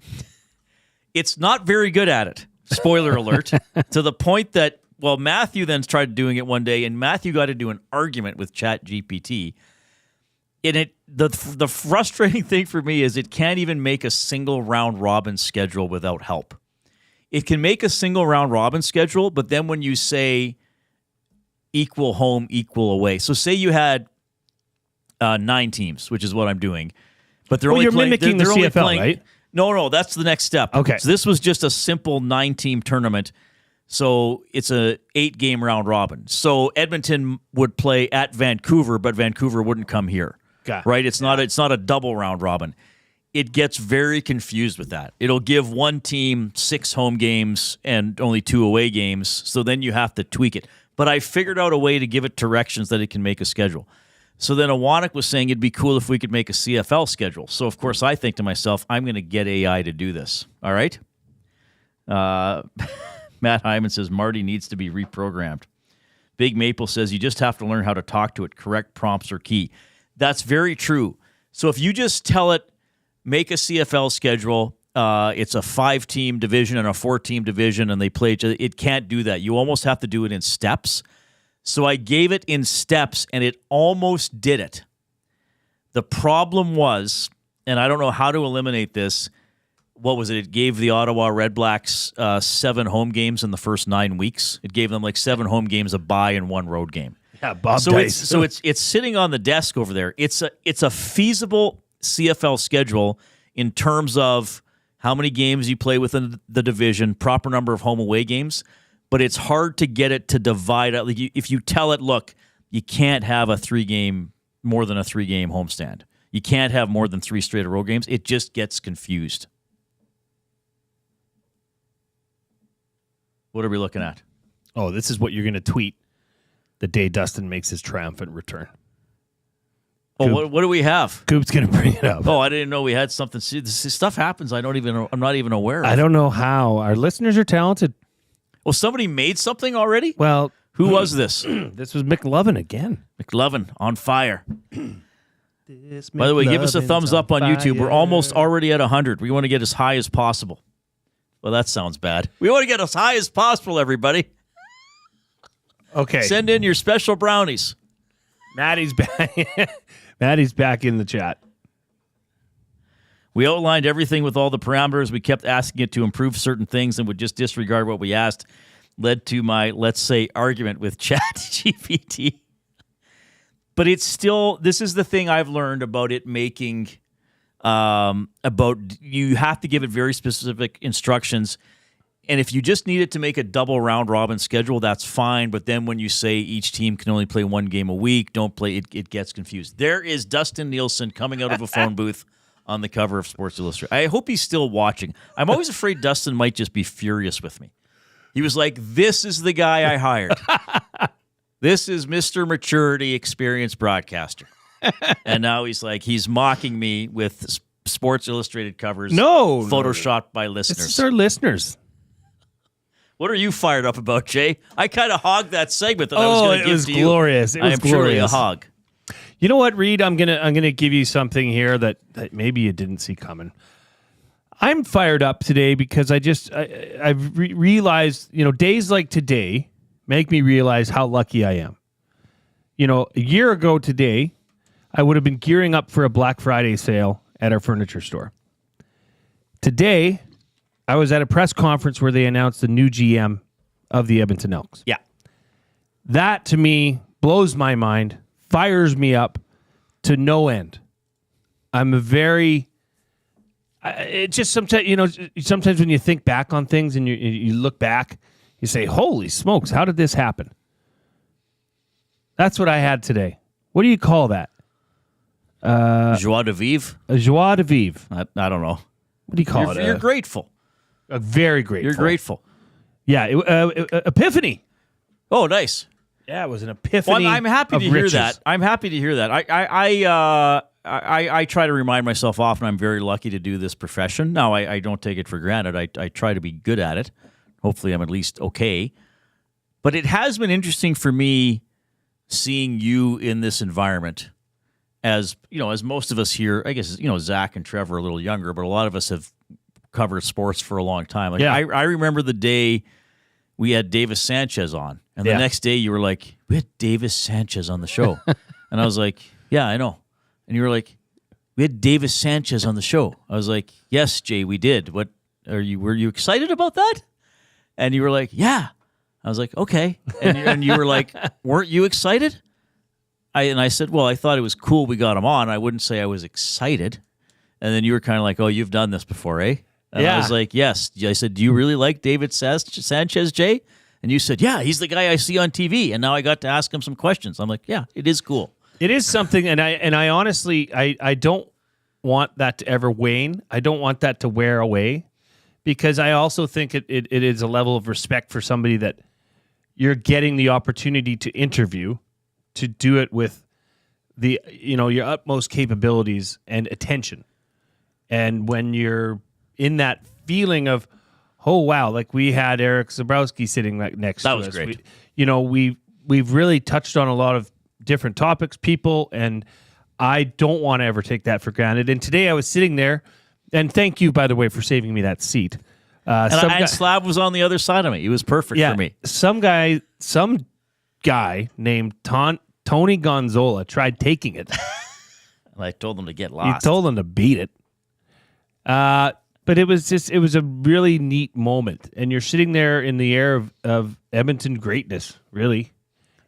It's not very good at it. Spoiler alert. To the point that, Matthew then tried doing it one day, and Matthew got into an argument with ChatGPT. And the frustrating thing for me is it can't even make a single round robin schedule without help. It can make a single round robin schedule, but then when you say equal home, equal away. So say you had 9 teams, which is what I'm doing. But they're only you're playing, mimicking they're the only CFL, playing, right? No, that's the next step. Okay. So this was just a simple 9-team tournament. So it's a 8-game round robin. So Edmonton would play at Vancouver, but Vancouver wouldn't come here. Okay. Right? It's not a double round robin. It gets very confused with that. It'll give one team 6 home games and only 2 away games, so then you have to tweak it. But I figured out a way to give it directions that it can make a schedule. So then Awanek was saying it'd be cool if we could make a CFL schedule. So, of course, I think to myself, I'm going to get AI to do this. All right? Matt Hyman says Marty needs to be reprogrammed. Big Maple says you just have to learn how to talk to it. Correct prompts are key. That's very true. So if you just tell it, make a CFL schedule. It's a 5-team division and a 4-team division, and they play each other. It can't do that. You almost have to do it in steps. So I gave it in steps, and it almost did it. The problem was, and I don't know how to eliminate this, what was it? It gave the Ottawa Red Blacks 7 home games in the first 9 weeks. It gave them like 7 home games, a bye, and 1 road game. Yeah, Bob So Dice. it's sitting on the desk over there. It's a feasible CFL schedule in terms of how many games you play within the division, proper number of home away games, but it's hard to get it to divide out. Like if you tell it, look, you can't have more than a 3-game homestand. You can't have more than 3 straight road games. It just gets confused. What are we looking at? Oh, this is what you're going to tweet the day Dustin makes his triumphant return. Oh, what do we have? Coop's going to bring it up. Oh, I didn't know we had something. See, this stuff happens. I'm not even aware of. I don't know how. Our listeners are talented. Well, somebody made something already? Well, who was this? This was McLovin again. McLovin on fire. By the way, give us a thumbs up on YouTube. We're almost already at 100. We want to get as high as possible. Well, that sounds bad. We want to get as high as possible, everybody. Okay. Send in your special brownies. Maddie's back. Maddie's back in the chat. We outlined everything with all the parameters. We kept asking it to improve certain things and would just disregard what we asked. Led to my, let's say, argument with ChatGPT. But it's still, this is the thing I've learned about it making, about you have to give it very specific instructions. And if you just need it to make a double round robin schedule, that's fine. But then when you say each team can only play 1 game a week, don't play, it gets confused. There is Dustin Nielsen coming out of a phone booth on the cover of Sports Illustrated. I hope he's still watching. I'm always afraid Dustin might just be furious with me. He was like, this is the guy I hired. This is Mr. Maturity Experienced Broadcaster. And now he's mocking me with Sports Illustrated covers. No. Photoshopped by listeners. This is our listeners. What are you fired up about, Jay? I kind of hogged that segment that I was going to give to you. Glorious. It was I am truly a glorious. hog. You know what, Reid? I'm gonna give you something here that maybe you didn't see coming. I'm fired up today because I've realized, days like today make me realize how lucky I am. A year ago today, I would have been gearing up for a Black Friday sale at our furniture store. Today, I was at a press conference where they announced the new GM of the Edmonton Elks. Yeah. That, to me, blows my mind, fires me up to no end. It's just sometimes when you think back on things and you look back, you say, holy smokes, how did this happen? That's what I had today. What do you call that? Joie de vivre? A joie de vivre. I don't know. What do you call it? You're grateful. Very grateful. You're grateful. Yeah. Epiphany. Oh, nice. Yeah, it was an epiphany. Well, I'm happy to hear riches. that. I'm happy to hear that. I try to remind myself often I'm very lucky to do this profession. Now, I don't take it for granted. I try to be good at it. Hopefully, I'm at least okay. But it has been interesting for me seeing you in this environment. As most of us here, I guess, Zach and Trevor are a little younger, but a lot of us have covered sports for a I remember the day we had Davis Sanchez on, and the next day you were like, we had Davis Sanchez on the show. And I was like, yeah, I know. And you were like, we had Davis Sanchez on the show. I was like, yes, Jay, we did. Were you excited about that? And you were like, yeah. I was like, okay. And you were like, weren't you excited? I said, well, I thought it was cool we got him on. I wouldn't say I was excited. And then you were kind of like, oh, you've done this before, eh? And I was like, yes. I said, do you really like David Sanchez, Jay? And you said, yeah, he's the guy I see on TV. And now I got to ask him some questions. I'm like, yeah, it is cool. It is something, and I honestly, I don't want that to ever wane. I don't want that to wear away, because I also think it is a level of respect for somebody that you're getting the opportunity to interview, to do it with your utmost capabilities and attention. And when you're in that feeling of, oh wow, like we had Eric Zabrowski sitting right next to us. That was great. We've really touched on a lot of different topics, people, and I don't want to ever take that for granted. And today I was sitting there, and thank you, by the way, for saving me that seat. And Slav was on the other side of me. He was perfect for me. Some guy named Tony Gonzola tried taking it. And I told him to get lost. You told him to beat it. But it was a really neat moment. And you're sitting there in the air of Edmonton greatness, really.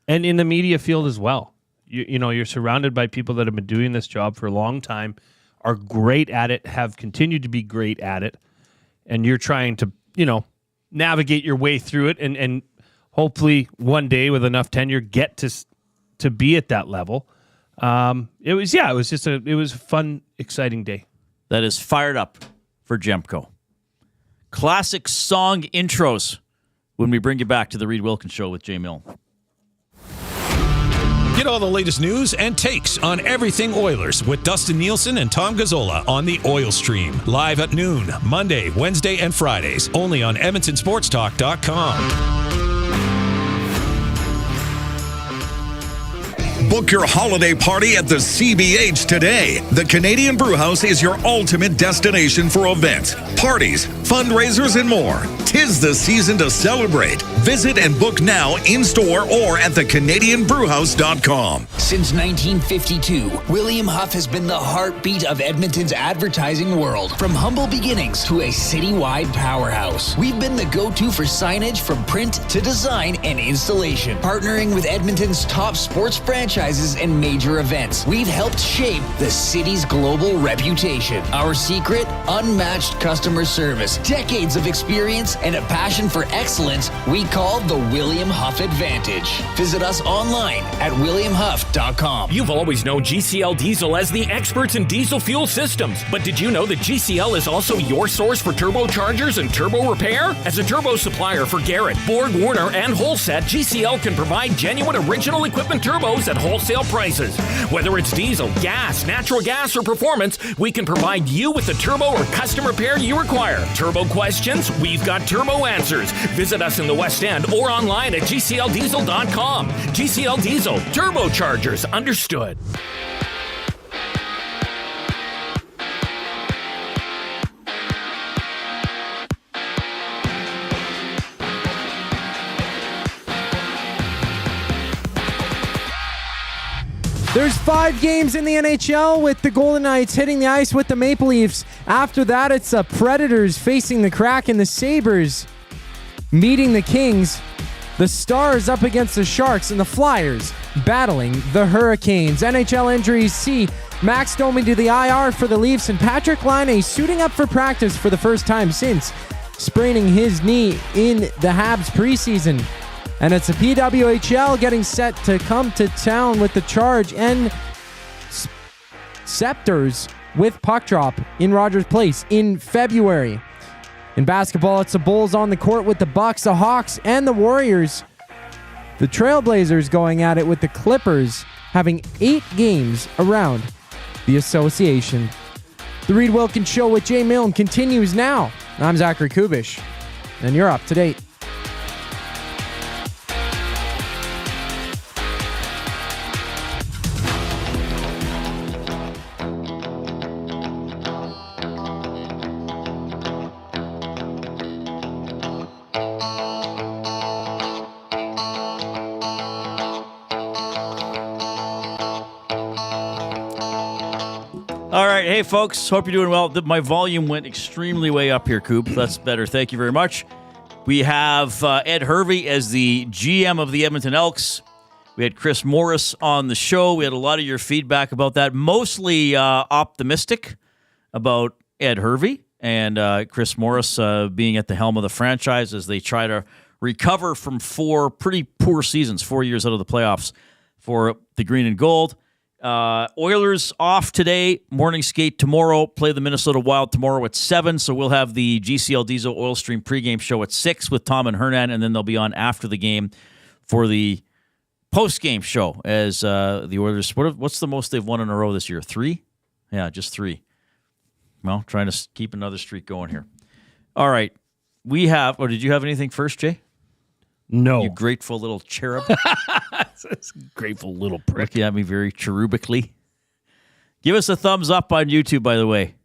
And in the media field as well. You're surrounded by people that have been doing this job for a long time, are great at it, have continued to be great at it. And you're trying to, navigate your way through it and hopefully one day with enough tenure get to be at that level. It was a fun, exciting day. That is fired up for Gemco. Classic song intros when we bring you back to the Reid Wilkins Show with Jay Milne. Get all the latest news and takes on everything Oilers with Dustin Nielsen and Tom Gazzola on the Oil Stream. Live at noon, Monday, Wednesday, and Fridays. Only on EdmontonSportsTalk.com. Book your holiday party at the CBH today. The Canadian Brewhouse is your ultimate destination for events, parties, fundraisers, and more. 'Tis the season to celebrate. Visit and book now in-store or at thecanadianbrewhouse.com. Since 1952, William Huff has been the heartbeat of Edmonton's advertising world. From humble beginnings to a citywide powerhouse, we've been the go-to for signage from print to design and installation. Partnering with Edmonton's top sports franchises and major events, we've helped shape the city's global reputation. Our secret? Unmatched customer service, decades of experience, and a passion for excellence we call the William Huff Advantage. Visit us online at williamhuff.com. You've always known GCL Diesel as the experts in diesel fuel systems, but did you know that GCL is also your source for turbochargers and turbo repair? As a turbo supplier for Garrett, Borg Warner, and Holset, GCL can provide genuine original equipment turbos at wholesale prices. Whether it's diesel, gas, natural gas, or performance, we can provide you with the turbo or custom repair you require. Turbo questions? We've got turbo answers. Visit us in the West End or online at GCLDiesel.com. GCL Diesel, turbochargers, understood. There's 5 games in the NHL with the Golden Knights hitting the ice with the Maple Leafs. After that, it's the Predators facing the Kraken, the Sabres meeting the Kings, the Stars up against the Sharks, and the Flyers battling the Hurricanes. NHL injuries see Max Domi to the IR for the Leafs, and Patrick Laine suiting up for practice for the first time since spraining his knee in the Habs preseason. And it's the PWHL getting set to come to town with the Charge and Scepters with puck drop in Rogers Place in February. In basketball, it's the Bulls on the court with the Bucks, the Hawks, and the Warriors. The Trailblazers going at it with the Clippers, having 8 games around the association. The Reid Wilkins Show with Jay Milne continues now. I'm Zachary Kubusch, and you're up to date. All right, hey folks, hope you're doing well. My volume went extremely way up here, Coop. That's better. Thank you very much. We have Ed Hervey as the GM of the Edmonton Elks. We had Chris Morris on the show. We had a lot of your feedback about that, mostly optimistic about Ed Hervey and Chris Morris being at the helm of the franchise as they try to recover from 4 pretty poor seasons, 4 years out of the playoffs for the green and gold. Oilers off today, morning skate tomorrow, play the Minnesota Wild tomorrow at 7, so we'll have the GCL Diesel Oil Stream pregame show at 6 with Tom and Hernan, and then they'll be on after the game for the post-game show as the Oilers, what's the most they've won in a row this year? 3? Yeah, just 3. Well, trying to keep another streak going here. All right, we have, did you have anything first, Jay? No. You grateful little cherub. Grateful little prick. Looking at me very cherubically. Give us a thumbs up on YouTube, by the way.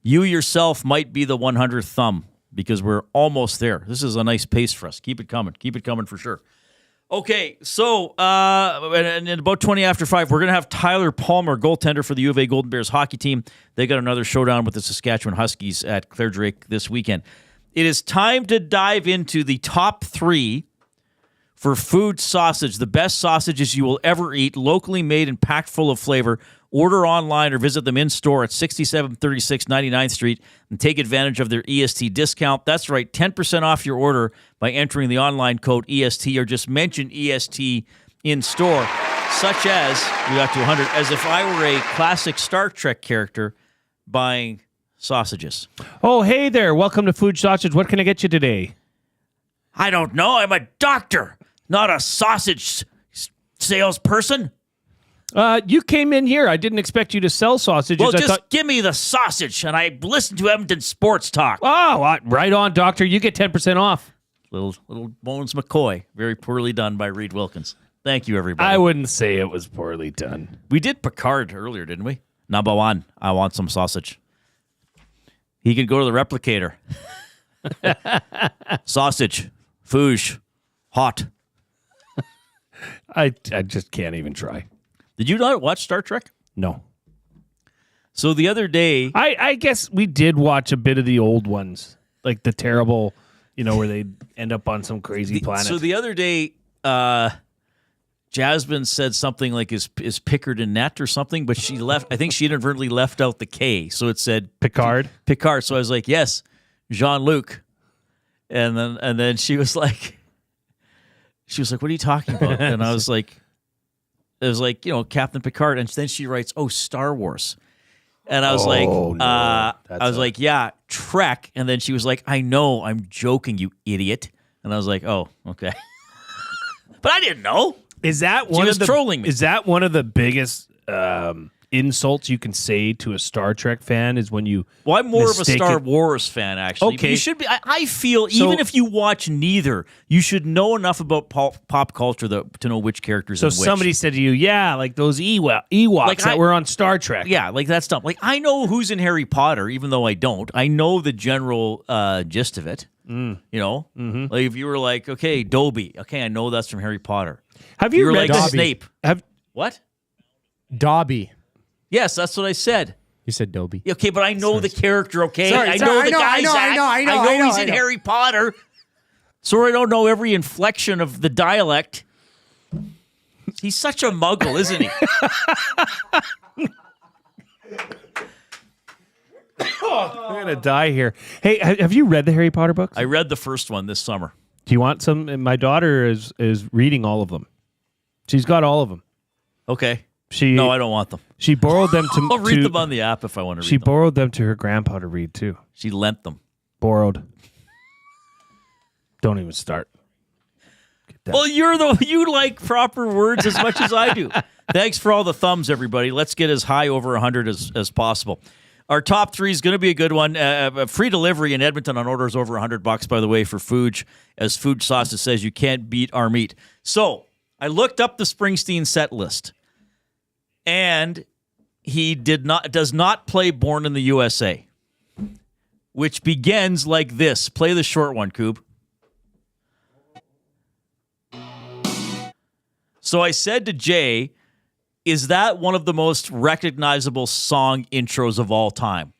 You yourself might be the 100th thumb because we're almost there. This is a nice pace for us. Keep it coming. Keep it coming for sure. Okay, so and about 20 after 5, we're going to have Tyler Palmer, goaltender for the U of A Golden Bears hockey team. They got another showdown with the Saskatchewan Huskies at Clare Drake this weekend. It is time to dive into the top 3 for Fuge sausage, the best sausages you will ever eat, locally made and packed full of flavor. Order online or visit them in store at 6736 99th Street and take advantage of their EST discount. That's right, 10% off your order by entering the online code EST or just mention EST in store, such as, we got to 100, as if I were a classic Star Trek character buying sausages. Oh, hey there. Welcome to Fuge Sausage. What can I get you today? I don't know. I'm a doctor, not a sausage salesperson. You came in here. I didn't expect you to sell sausages. Well, just give me the sausage, and I listen to Edmonton Sports Talk. Oh, right on, doctor. You get 10% off. Little Bones McCoy. Very poorly done by Reid Wilkins. Thank you, everybody. I wouldn't say it was poorly done. We did Picard earlier, didn't we? Number 1, I want some sausage. He can go to the replicator. Sausage. Fuge. Hot. I just can't even try. Did you not watch Star Trek? No. So the other day... I guess we did watch a bit of the old ones. Like the terrible, where they end up on some crazy planet. So the other day, Jasmine said something like, is Pickard in net or something? But she left... I think she inadvertently left out the K. So it said... Picard? Picard. So I was like, yes, Jean-Luc. And then she was like... what are you talking about? And I was like... It was like, Captain Picard. And then she writes, Star Wars. And I was like, yeah, Trek. And then she was like, I know, I'm joking, you idiot. And I was like, oh, okay. But I didn't know. Is that she was trolling me. Is that one of the biggest insults you can say to a Star Trek fan is when you Well, I'm more of a Star Wars fan, actually. Okay. You should be. I feel, even if you watch neither, you should know enough about pop culture to know which characters and which. So somebody said to you, yeah, like those Ewoks that were on Star Trek. Yeah, like that stuff. Like, I know who's in Harry Potter, even though I don't. I know the general gist of it. Mm-hmm. Like if you were like, okay, Dobby. Okay, I know that's from Harry Potter. Have you read like Snape? What? Dobby. Yes, that's what I said. You said Dobby. Okay, but I know the character, okay? Sorry, I know the guy's I know he's in Harry Potter. So I don't know every inflection of the dialect. He's such a muggle, isn't he? I'm going to die here. Hey, have you read the Harry Potter books? I read the first one this summer. Do you want some? And my daughter is reading all of them. She's got all of them. Okay. No, I don't want them. She borrowed them to... I'll read them on the app if I want to read them. She borrowed them to her grandpa to read, too. She lent them. Borrowed. Don't even start. Well, you like proper words as much as I do. Thanks for all the thumbs, everybody. Let's get as high over 100 as possible. Our top 3 is going to be a good one. Free delivery in Edmonton on orders over $100, by the way, for Fuge. As Fuge Sausage says, you can't beat our meat. So I looked up the Springsteen set list. And he does not play Born in the USA, which begins like this. Play the short one, Koob. So I said to Jay, is that one of the most recognizable song intros of all time?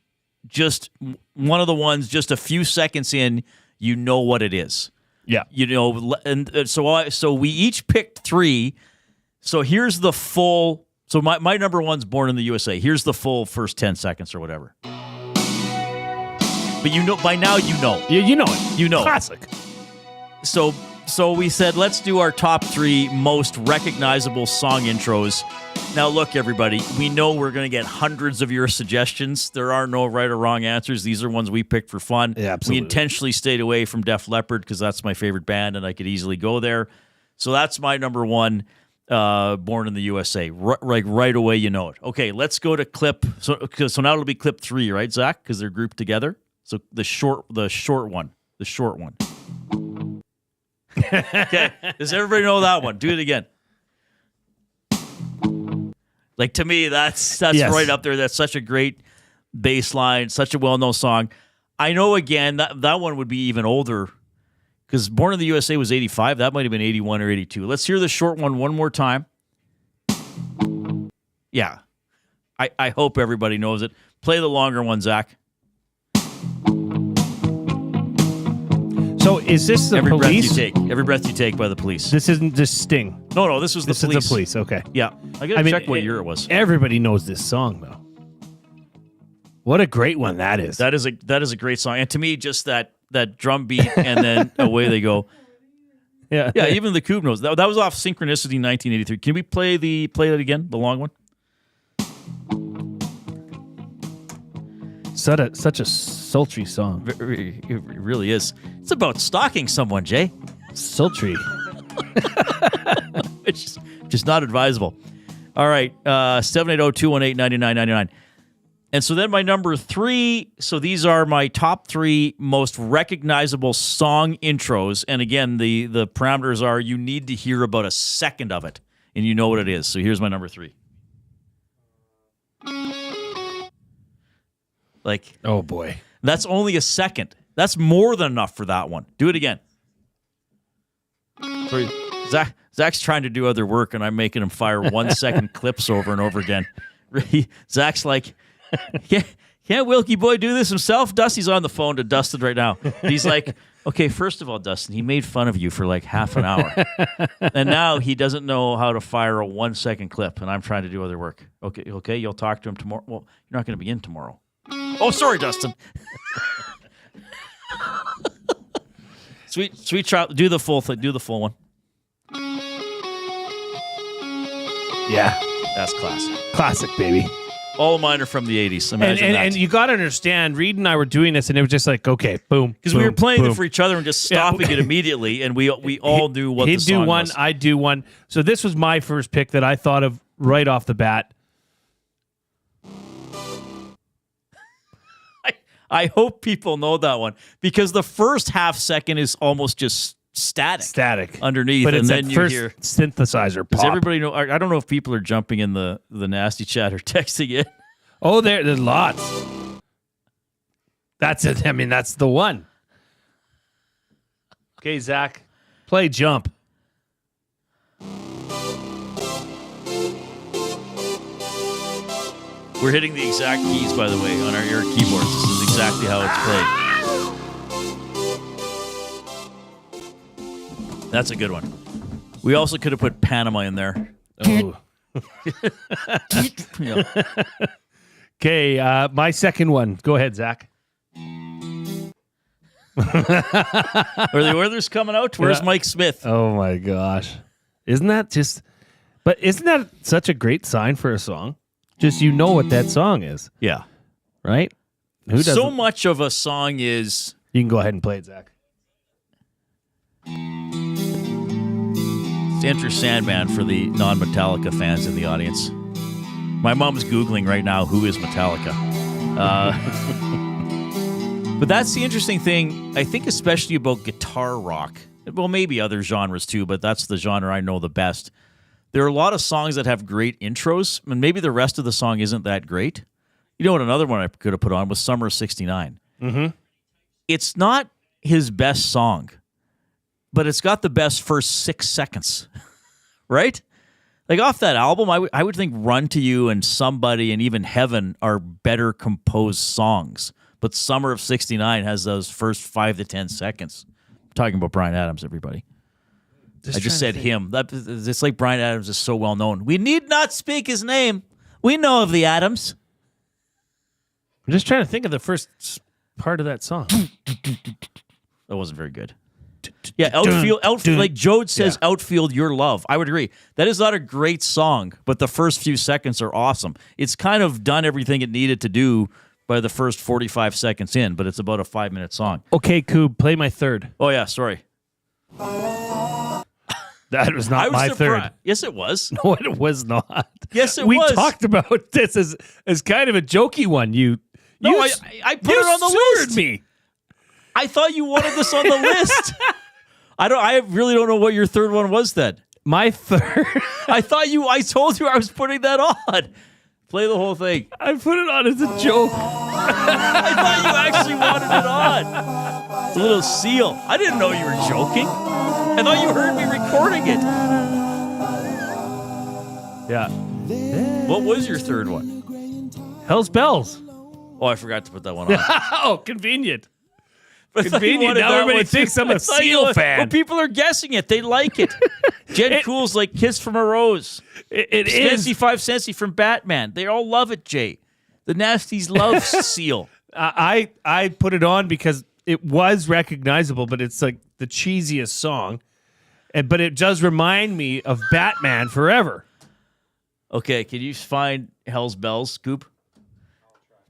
Just one of the ones, just a few seconds in, you know what it is. Yeah. And so we each picked 3. So here's the full... So my number 1's Born in the USA. Here's the full first 10 seconds or whatever. But by now you know. You know it. You know. Classic. So we said, let's do our top 3 most recognizable song intros. Now, look, everybody, we know we're going to get hundreds of your suggestions. There are no right or wrong answers. These are ones we picked for fun. Yeah, absolutely. We intentionally stayed away from Def Leppard because that's my favorite band, and I could easily go there. So that's my number 1, Born in the USA. Right away, you know it. Okay, let's go to clip. So now it'll be clip 3, right, Zach? Because they're grouped together. So the short one. Okay, does everybody know that one? Do it again. Like, to me, that's Yes. right up there. That's such a great bass line, such a well-known song. I know, again, that one would be even older because Born in the USA was 85. That might have been 81 or 82. Let's hear the short one more time. Yeah. I hope everybody knows it. Play the longer one, Zach. So is this the Every Police? Every breath you take by the Police. This isn't just Sting. No, this was the Police. Is the Police. Okay. Yeah. I got to check what year it was. Everybody knows this song, though. What a great one that is. That is a great song. And to me, just that drum beat and then away they go. Yeah. Yeah, even the Kubusch knows. That was off Synchronicity 1983. Can we play that again, the long one? Such a sultry song. It really is. It's about stalking someone, Jay. Sultry. Which is not advisable. All right, 780-218-9999. And so then my number 3, so these are my top 3 most recognizable song intros. And again, the parameters are you need to hear about a second of it, and you know what it is. So here's my number 3. Like, oh boy. That's only a second. That's more than enough for that one. Do it again. Sorry, Zach's trying to do other work, and I'm making him fire 1 second clips over and over again. Zach's like, can't Wilkie boy do this himself? Dusty's on the phone to Dustin right now. He's like, okay, first of all, Dustin, he made fun of you for like half an hour. And now he doesn't know how to fire a 1 second clip, and I'm trying to do other work. Okay, you'll talk to him tomorrow. Well, you're not going to be in tomorrow. Oh, sorry, Dustin. Sweet child. Do the full thing. Do the full one. Yeah. That's classic. Classic, baby. All of mine are from the 80s. Imagine that. And you got to understand, Reid and I were doing this, and it was just like, okay, boom. Because we were playing it for each other and just stopping it immediately, and we all knew what the song was. He'd do one, I'd do one. So this was my first pick that I thought of right off the bat. I hope people know that one because the first half second is almost just static underneath, but and it's then that you first hear synthesizer pop. Does everybody know? I don't know if people are jumping in the nasty chat or texting it. Oh, there's lots. That's it. I mean, that's the one. Okay, Zach, play Jump. We're hitting the exact keys, by the way, on our ear keyboards. This is exactly how it's played. That's a good one. We also could have put Panama in there. Oh. Okay, my second one. Go ahead, Zach. Are the Oilers coming out? Where's Mike Smith? Oh, my gosh. Isn't that such a great sign for a song? Just you know what that song is. Yeah. Right? Who doesn't? So much of a song is... You can go ahead and play it, Zach. It's Enter Sandman for the non-Metallica fans in the audience. My mom's Googling right now, who is Metallica? But that's the interesting thing, I think, especially about guitar rock. Well, maybe other genres too, but that's the genre I know the best. There are a lot of songs that have great intros, and maybe the rest of the song isn't that great. You know what another one I could have put on was Summer of 69. Mm-hmm. It's not his best song, but it's got the best first 6 seconds, right? Like off that album, I would think Run to You and Somebody and even Heaven are better composed songs, but Summer of 69 has those first 5 to 10 seconds. I'm talking about Bryan Adams, everybody. I just said him. It's like Bryan Adams is so well known. We need not speak his name. We know of the Adams. I'm just trying to think of the first part of that song. That wasn't very good. Yeah, outfield, like Jode says, outfield your love. I would agree. That is not a great song, but the first few seconds are awesome. It's kind of done everything it needed to do by the first 45 seconds in, but it's about a 5-minute song. Okay, Koob, play my third. Oh, yeah, sorry. That was not my third. Yes, it was. No, it was not. Yes, it we was. We talked about this as kind of a jokey one. I put it on the list. Me. I thought you wanted this on the list. I really don't know what your third one was then. My third. I told you I was putting that on. Play the whole thing. I put it on as a joke. I thought you actually wanted it on. It's a little Seal. I didn't know you were joking. I thought you heard me recording it. Yeah. What was your third one? Hell's Bells. Oh, I forgot to put that one on. Oh, convenient. Convenient. Now everybody thinks I'm a Seal fan. Well, people are guessing it. They like it. Jen Cool's like Kiss from a Rose. It is. 55 Centsy from Batman. They all love it, Jay. The Nasties love Seal. I put it on because it was recognizable, but it's like the cheesiest song. But it does remind me of Batman Forever. Okay, can you find Hell's Bells, Coop?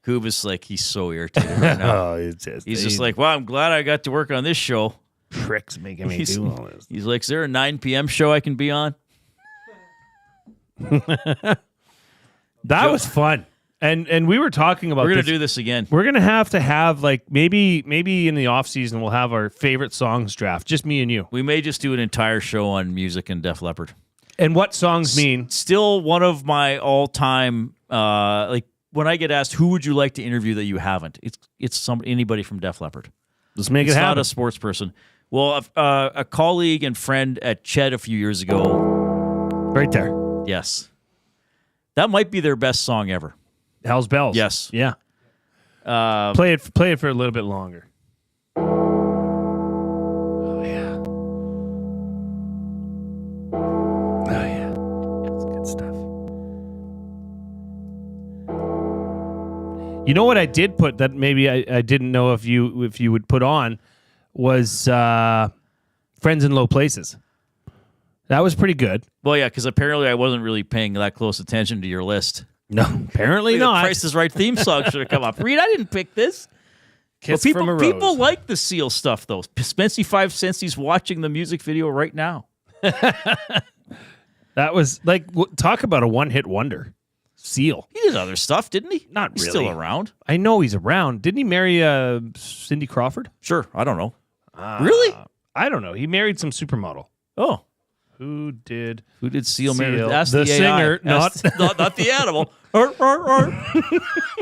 Coop is like, he's so irritated right now. He's just like, well, I'm glad I got to work on this show. Pricks making me do all this. He's like, is there a 9 p.m. show I can be on? That was fun. And we were talking about We're going to do this again. We're going to have like maybe in the off season we'll have our favorite songs draft, just me and you. We may just do an entire show on music and Def Leppard. And what songs mean? Still one of my all-time like when I get asked who would you like to interview that you haven't, it's anybody from Def Leppard. Let's make it happen. Not a sports person. Well, a colleague and friend at Ched a few years ago. Right there. Yes. That might be their best song ever. Hell's Bells. Yes. Yeah. Play it for a little bit longer. Oh yeah. Oh yeah. That's good stuff. You know what I did put that maybe I didn't know if you would put on was Friends in Low Places. That was pretty good. Well, yeah, because apparently I wasn't really paying that close attention to your list. No, apparently not. The Price is Right theme song should have come up. Reid, I didn't pick this. Kiss people, from a Rose. People like the Seal stuff, though. Spency 5 cents. He's watching the music video right now. That was like, talk about a one-hit wonder. Seal. He did other stuff, didn't he? Not He's really. still around. I know he's around. Didn't he marry Cindy Crawford? Sure. I don't know. Really? I don't know. He married some supermodel. Oh. Who did Seal marry? That's the singer, not the animal.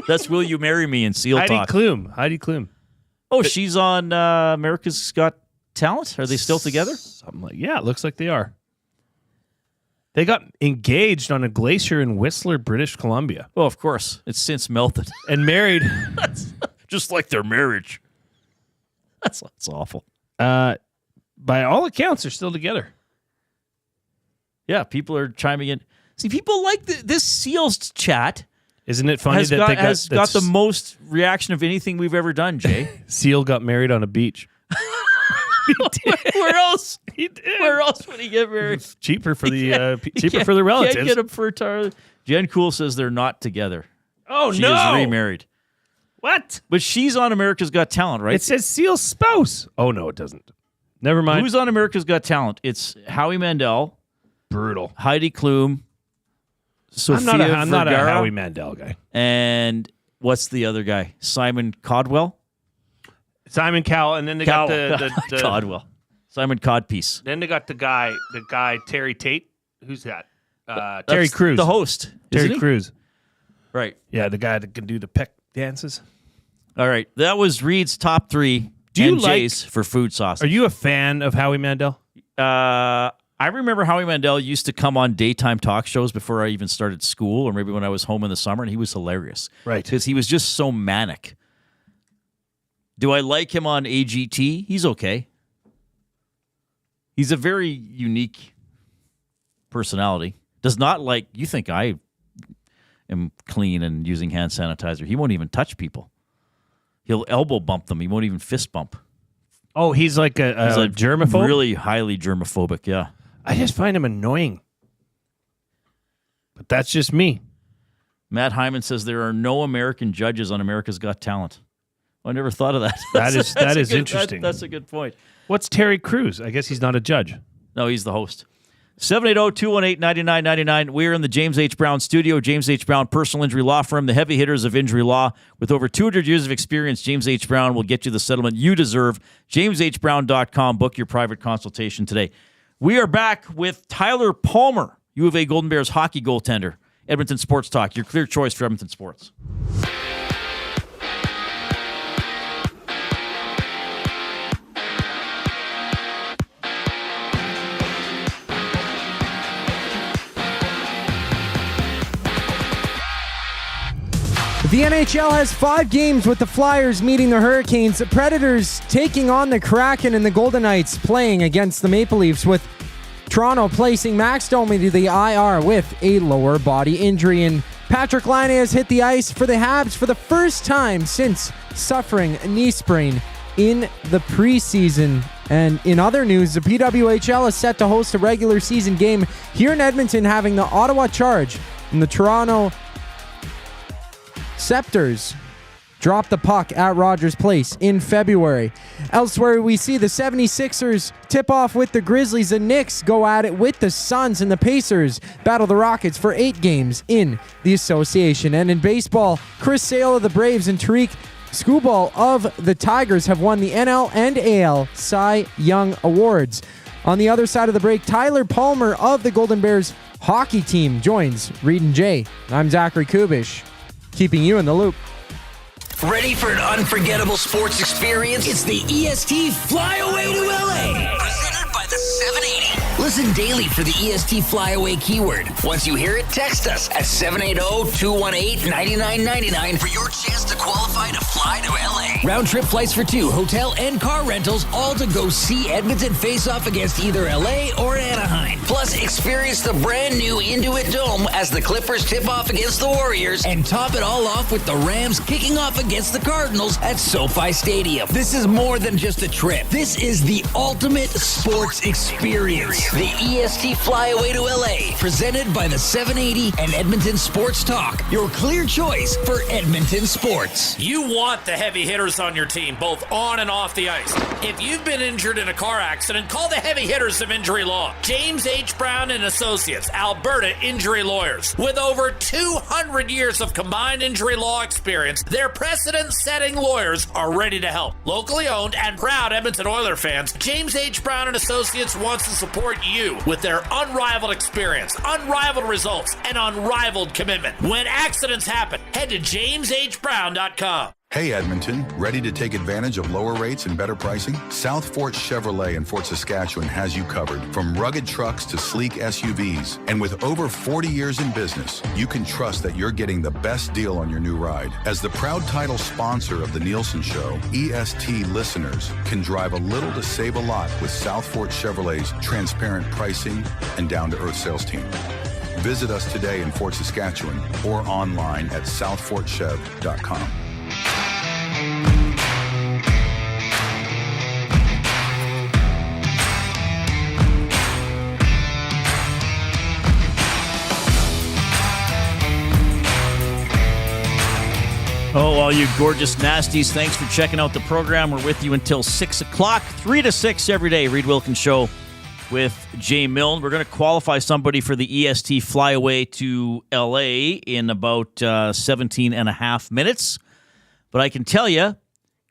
That's Will You Marry Me in Seal Talk. Heidi Klum. Oh, she's on America's Got Talent? Are they still together? Something like, yeah, it looks like they are. They got engaged on a glacier in Whistler, British Columbia. Oh, of course. It's since melted. And married. That's just like their marriage. That's awful. By all accounts, they're still together. Yeah, people are chiming in. See, people like this Seals chat. Isn't it funny that has got the most reaction of anything we've ever done, Jay? Seal got married on a beach. Where else? He did. Where else would he get married? Cheaper for the relatives. Can't get him for entirely. Jen Cool says they're not together. Oh, she no. is remarried. What? But she's on America's Got Talent, right? It says Seal's spouse. Oh, no, it doesn't. Never mind. Who's on America's Got Talent? It's Howie Mandel. Brutal. Heidi Klum. Sophia I'm not a Vergara, Howie Mandel guy. And what's the other guy? Simon Codwell? Simon Cowell, and then they got the Codwell. Simon Codpiece. Then they got the guy Terry Tate. Who's that? Terry Crews. The host. Terry Crews. Right. Yeah, the guy that can do the peck dances. All right. That was Reid's top 3 and Jay's for food sauce. Are you a fan of Howie Mandel? I remember Howie Mandel used to come on daytime talk shows before I even started school, or maybe when I was home in the summer, and he was hilarious. Right. Because he was just so manic. Do I like him on AGT? He's okay. He's a very unique personality. Does not like, you think I am clean and using hand sanitizer. He won't even touch people. He'll elbow bump them. He won't even fist bump. Oh, he's like a germaphobe? Really highly germophobic, yeah. I just find him annoying. But that's just me. Matt Hyman says there are no American judges on America's Got Talent. I never thought of that. That is interesting. That's a good point. What's Terry Crews? I guess he's not a judge. No, he's the host. 780-218-9999. We're in the James H. Brown studio. James H. Brown Personal Injury Law Firm, the heavy hitters of injury law. With over 200 years of experience, James H. Brown will get you the settlement you deserve. JamesHBrown.com. Book your private consultation today. We are back with Tyler Palmer, U of A Golden Bears hockey goaltender. Edmonton Sports Talk, your clear choice for Edmonton sports. The NHL has 5 games with the Flyers meeting the Hurricanes, the Predators taking on the Kraken, and the Golden Knights playing against the Maple Leafs, with Toronto placing Max Domi to the IR with a lower body injury. And Patrick Laine has hit the ice for the Habs for the first time since suffering a knee sprain in the preseason. And in other news, the PWHL is set to host a regular season game here in Edmonton, having the Ottawa Charge and the Toronto Scepters drop the puck at Rogers Place in February. Elsewhere, we see the 76ers tip off with the Grizzlies. The Knicks go at it with the Suns, and the Pacers battle the Rockets for 8 games in the association. And in baseball, Chris Sale of the Braves and Tariq Skubal of the Tigers have won the NL and AL Cy Young Awards. On the other side of the break, Tyler Palmer of the Golden Bears hockey team joins Reid and Jay. I'm Zachary Kubusch, keeping you in the loop. Ready for an unforgettable sports experience? It's the EST Flyaway to LA. Presented by the 780. Listen daily for the EST Flyaway keyword. Once you hear it, text us at 780-218-9999 for your chance to qualify to fly to LA. Round trip flights for 2, hotel and car rentals, all to go see Edmonton face off against either LA or Anaheim. Plus, experience the brand new Intuit Dome as the Clippers tip off against the Warriors, and top it all off with the Rams kicking off against the Cardinals at SoFi Stadium. This is more than just a trip. This is the ultimate sports experience. The EST Flyaway to LA, presented by the 780 and Edmonton Sports Talk, your clear choice for Edmonton sports. You want the heavy hitters on your team, both on and off the ice. If you've been injured in a car accident, call the heavy hitters of injury law. James H. Brown and Associates, Alberta Injury Lawyers. With over 200 years of combined injury law experience, their precedent-setting lawyers are ready to help. Locally owned and proud Edmonton Oilers fans, James H. Brown and Associates wants to support you with their unrivaled experience, unrivaled results, and unrivaled commitment. When accidents happen, head to jameshbrown.com. Hey Edmonton, ready to take advantage of lower rates and better pricing? South Fort Chevrolet in Fort Saskatchewan has you covered. From rugged trucks to sleek SUVs. And with over 40 years in business, you can trust that you're getting the best deal on your new ride. As the proud title sponsor of the Nielsen Show, EST listeners can drive a little to save a lot with South Fort Chevrolet's transparent pricing and down-to-earth sales team. Visit us today in Fort Saskatchewan or online at southfortchev.com. Oh, all you gorgeous nasties, thanks for checking out the program. We're with you until 6 o'clock, 3 to 6 every day. Reid Wilkins Show with Jay Milne. We're going to qualify somebody for the EST Flyaway to LA in about 17 and a half minutes. But I can tell you,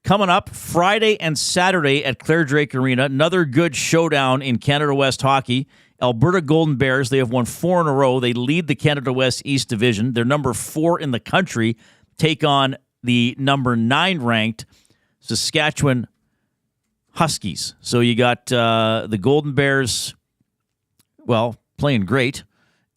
coming up Friday and Saturday at Claire Drake Arena, another good showdown in Canada West hockey. Alberta Golden Bears, they have won 4 in a row. They lead the Canada West East Division. They're number 4 in the country. Take on the number 9 ranked Saskatchewan Huskies. So you got the Golden Bears, well, playing great.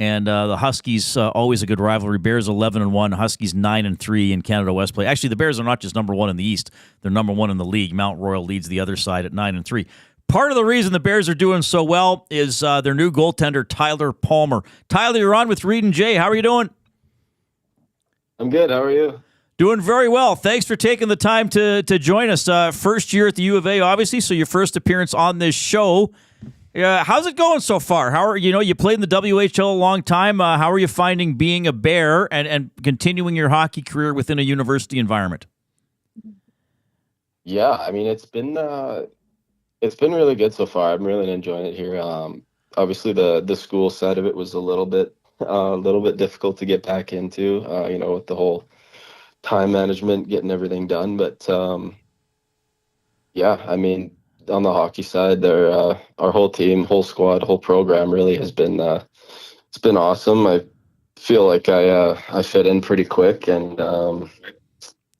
And the Huskies, always a good rivalry. Bears 11-1, Huskies 9-3 in Canada West play. Actually, the Bears are not just number 1 in the East; they're number 1 in the league. Mount Royal leads the other side at 9-3. Part of the reason the Bears are doing so well is their new goaltender, Tyler Palmer. Tyler, you're on with Reid and Jay. How are you doing? I'm good. How are you? Doing very well. Thanks for taking the time to join us. First year at the U of A, obviously, so your first appearance on this show. How's it going so far? How are you played in the WHL a long time. How are you finding being a Bear and continuing your hockey career within a university environment? Yeah, I mean it's been really good so far. I'm really enjoying it here. Obviously the school side of it was a little bit difficult to get back into, with the whole time management, getting everything done. But yeah, I mean, on the hockey side, our whole team, whole squad, whole program really has been it's been awesome. I feel like I fit in pretty quick, and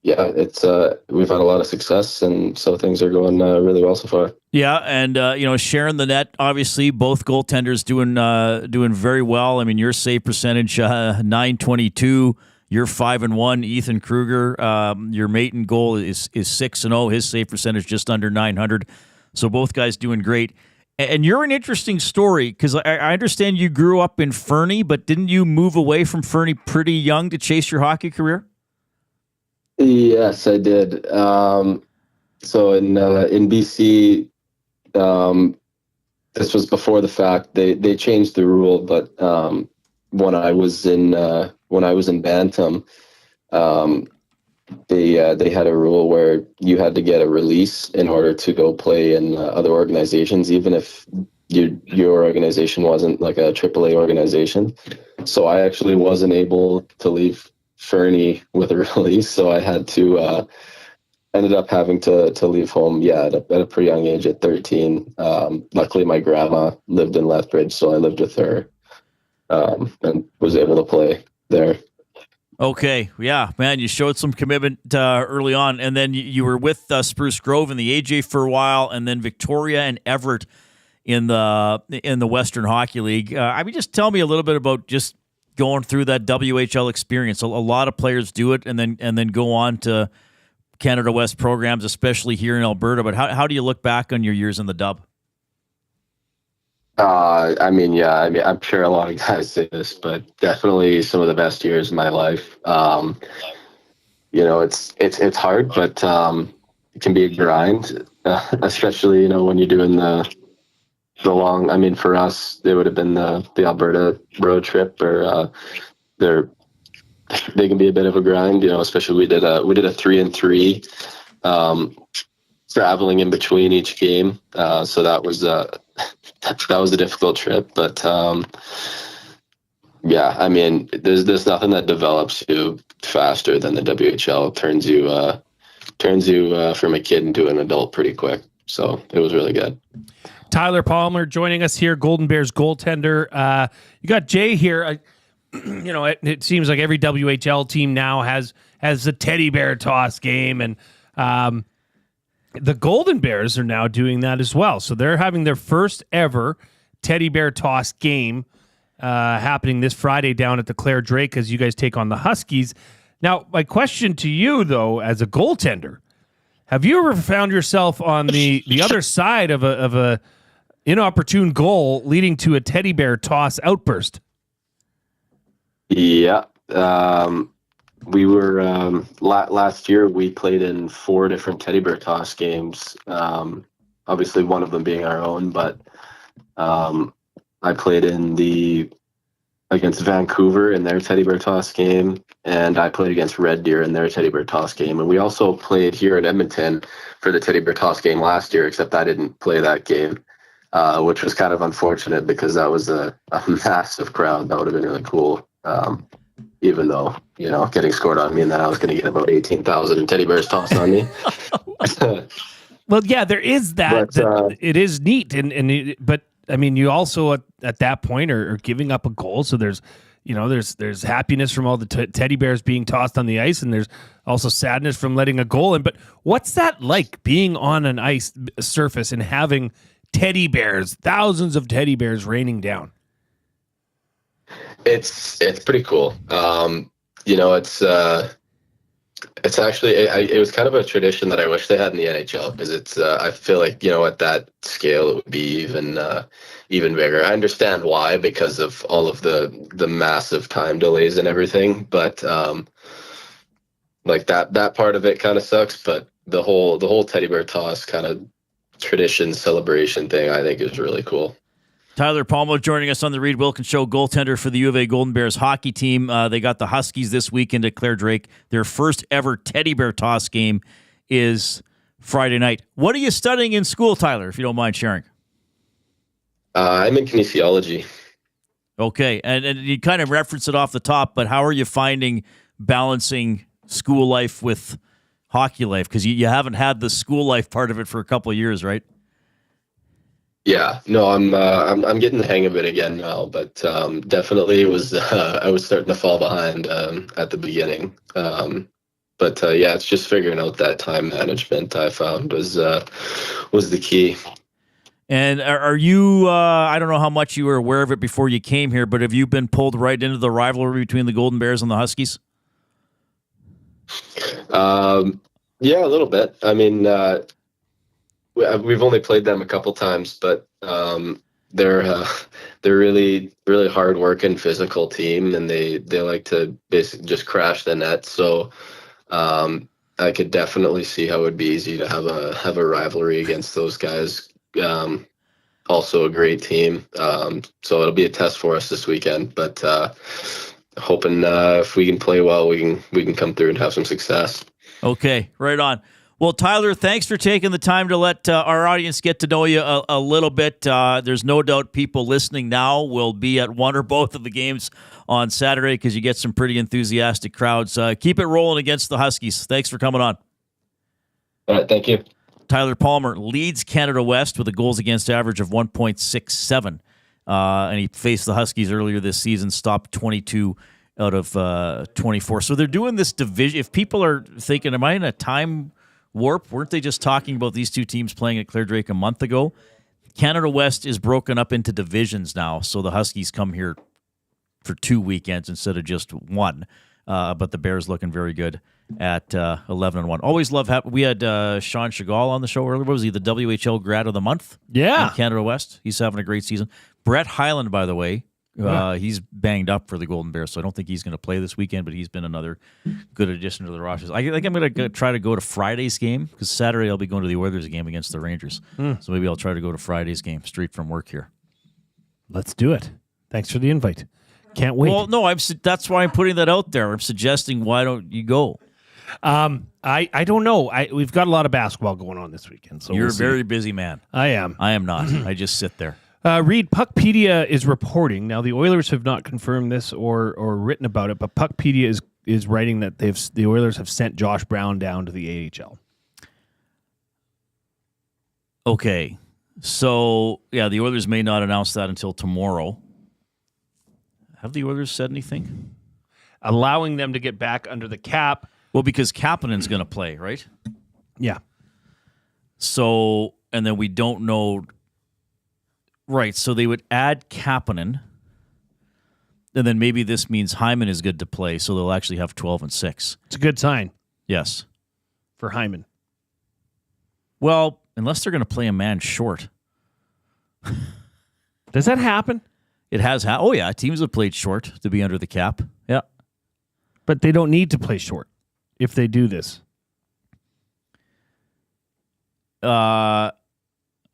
yeah, it's we've had a lot of success, and so things are going really well so far. Yeah, and sharing the net, obviously, both goaltenders doing very well. I mean, your save percentage .922. You're 5-1. Ethan Kruger, your mate in goal is 6-0. His save percentage just under .900. So both guys doing great. And you're an interesting story because I understand you grew up in Fernie, but didn't you move away from Fernie pretty young to chase your hockey career? Yes, I did. So in BC, this was before the fact. They changed the rule, but when I was in Bantam, they had a rule where you had to get a release in order to go play in other organizations, even if your organization wasn't like a AAA organization. So I actually wasn't able to leave Fernie with a release, so I had to ended up having to leave home at a pretty young age at 13. Luckily my grandma lived in Lethbridge, so I lived with her and was able to play there. Okay, yeah, man, you showed some commitment early on, and then you were with Spruce Grove in the AJ for a while, and then Victoria and Everett in the Western Hockey League. I mean, just tell me a little bit about just going through that WHL experience. A lot of players do it, and then go on to Canada West programs, especially here in Alberta. But how do you look back on your years in the Dub? I'm sure a lot of guys say this, but definitely some of the best years of my life. It's hard, but it can be a grind, especially when you're doing the long. I mean, for us, they would have been the Alberta road trip, or they can be a bit of a grind. Especially we did a 3-3, traveling in between each game. So that was a difficult trip, but yeah, I mean, there's nothing that develops you faster than the WHL. Turns you from a kid into an adult pretty quick. So it was really good. Tyler Palmer joining us here, Golden Bears goaltender. You got Jay here. It seems like every WHL team now has a teddy bear toss game, and the Golden Bears are now doing that as well. So they're having their first ever teddy bear toss game happening this Friday down at the Claire Drake as you guys take on the Huskies. Now, my question to you, though, as a goaltender, have you ever found yourself on the other side of a inopportune goal leading to a teddy bear toss outburst? Yeah. We were last year. We played in 4 different teddy bear toss games. Obviously, one of them being our own, but I played against Vancouver in their teddy bear toss game, and I played against Red Deer in their teddy bear toss game. And we also played here in Edmonton for the teddy bear toss game last year, except I didn't play that game, which was kind of unfortunate because that was a massive crowd. That would have been really cool. Even though, getting scored on me and then I was going to get about 18,000 teddy bears tossed on me. Well, yeah, there is that. But, it is neat. But I mean, you also at that point are giving up a goal. So there's happiness from all the teddy bears being tossed on the ice. And there's also sadness from letting a goal in. But what's that like, being on an ice surface and having teddy bears, thousands of teddy bears raining down? It's pretty cool. It's actually, it was kind of a tradition that I wish they had in the NHL, because it's, I feel like, at that scale, it would be even bigger. I understand why, because of all of the massive time delays and everything. But like that part of it kind of sucks, but the whole teddy bear toss kind of tradition celebration thing I think is really cool. Tyler Palmer joining us on the Reid Wilkins Show, goaltender for the U of A Golden Bears hockey team. They got the Huskies this weekend at Clare Drake. Their first ever teddy bear toss game is Friday night. What are you studying in school, Tyler, if you don't mind sharing? I'm in kinesiology. Okay, and you kind of referenced it off the top, but how are you finding balancing school life with hockey life? Because you haven't had the school life part of it for a couple of years, right? Yeah, no, I'm getting the hang of it again now, but definitely was I was starting to fall behind at the beginning. But yeah, it's just figuring out that time management I found was the key. And are you, I don't know how much you were aware of it before you came here, but have you been pulled right into the rivalry between the Golden Bears and the Huskies? Yeah, a little bit. I mean, we've only played them a couple times, but they're really, really hard-working, physical team, and they like to basically just crash the net. So I could definitely see how it would be easy to have a rivalry against those guys. Also a great team. So it'll be a test for us this weekend, but hoping if we can play well, we can come through and have some success. Okay, right on. Well, Tyler, thanks for taking the time to let our audience get to know you a little bit. There's no doubt people listening now will be at one or both of the games on Saturday because you get some pretty enthusiastic crowds. Keep it rolling against the Huskies. Thanks for coming on. All right, thank you. Tyler Palmer leads Canada West with a goals against average of 1.67. And he faced the Huskies earlier this season, stopped 22 out of 24. So they're doing this division. If people are thinking, am I in a time warp? Weren't they just talking about these two teams playing at Clare Drake a month ago? Canada West is broken up into divisions now, so the Huskies come here for 2 weekends instead of just one. But the Bears looking very good at 11-1. Always love having. We had Sean Chagall on the show earlier. What was he, the WHL grad of the month? Yeah, in Canada West. He's having a great season. Brett Hyland, by the way, he's banged up for the Golden Bears, so I don't think he's going to play this weekend. But he's been another good addition to the roster. I think I'm going to try to go to Friday's game because Saturday I'll be going to the Oilers game against the Rangers. So maybe I'll try to go to Friday's game straight from work here. Let's do it. Thanks for the invite. Can't wait. Well, no, that's why I'm putting that out there. I'm suggesting why don't you go? I don't know. We've got a lot of basketball going on this weekend. So you're a very busy man. I am. I am not. I just sit there. Reid, Puckpedia is reporting. Now, the Oilers have not confirmed this or written about it, but Puckpedia is writing that the Oilers have sent Josh Brown down to the AHL. Okay. So, yeah, the Oilers may not announce that until tomorrow. Have the Oilers said anything? Allowing them to get back under the cap. Well, because Kapanen's going to play, right? Yeah. So, and then we don't know. Right, so they would add Kapanen, and then maybe this means Hyman is good to play, so they'll actually have 12-6. It's a good sign. Yes. For Hyman. Well, unless they're going to play a man short. Does that happen? It has happened. Oh, yeah, teams have played short to be under the cap. Yeah. But they don't need to play short if they do this.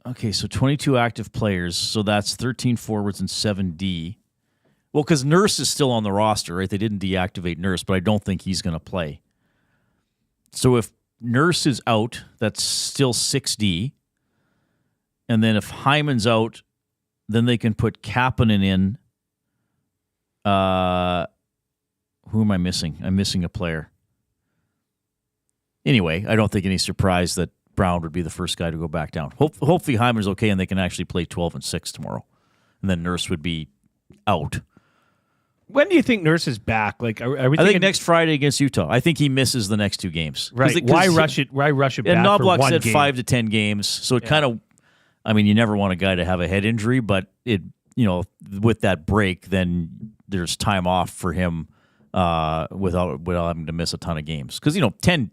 Okay, so 22 active players, so that's 13 forwards and 7 D. Well, because Nurse is still on the roster, right? They didn't deactivate Nurse, but I don't think he's going to play. So if Nurse is out, that's still 6D. And then if Hyman's out, then they can put Kapanen in. Who am I missing? I'm missing a player. Anyway, I don't think any surprise that Brown would be the first guy to go back down. Hopefully Hyman's okay and they can actually play 12-6 tomorrow. And then Nurse would be out. When do you think Nurse is back? Like, are we? I think next Friday against Utah. I think he misses the next 2 games. Right. Why rush it? Why rush it back? And Knobloch said game? 5 to 10 games. So it kind of, I mean, you never want a guy to have a head injury, but it, with that break, then there's time off for him without having to miss a ton of games. Because 10.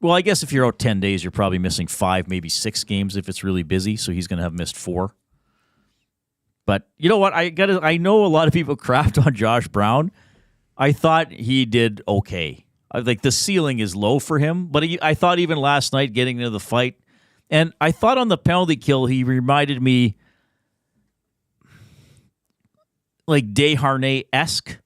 Well, I guess if you're out 10 days, you're probably missing 5, maybe 6 games if it's really busy. So he's going to have missed 4. But you know what? I know a lot of people crapped on Josh Brown. I thought he did okay. Like the ceiling is low for him. But I thought even last night getting into the fight, and I thought on the penalty kill he reminded me like Desharnais-esque,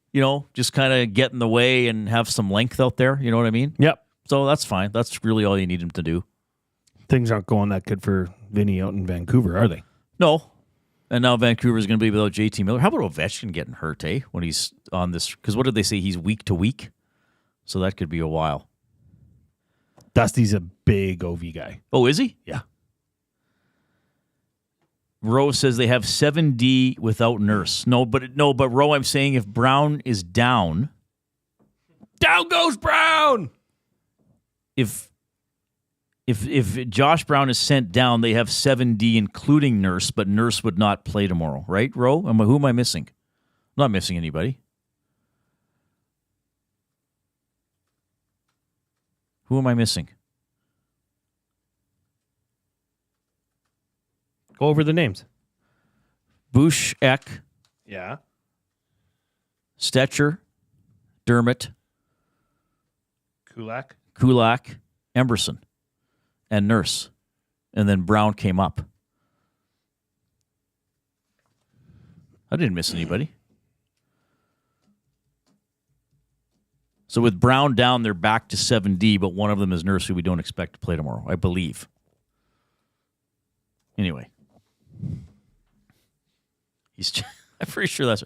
just kind of get in the way and have some length out there. You know what I mean? Yep. So that's fine. That's really all you need him to do. Things aren't going that good for Vinny out in Vancouver, are they? No. And now Vancouver's going to be without JT Miller. How about Ovechkin getting hurt, when he's on this? Because what did they say? He's week to week. So that could be a while. Dusty's a big OV guy. Oh, is he? Yeah. Rowe says they have 7D without Nurse. No, but Rowe, I'm saying if Brown is down. Down goes Brown! If Josh Brown is sent down, they have 7D including Nurse, but Nurse would not play tomorrow, right, Rowe? Who am I missing? I'm not missing anybody. Who am I missing? Go over the names. Bush, Eck. Yeah. Stetcher, Dermott. Kulak, Emberson, and Nurse. And then Brown came up. I didn't miss anybody. So with Brown down, they're back to 7D, but one of them is Nurse, who we don't expect to play tomorrow, I believe. Anyway. I'm pretty sure that's...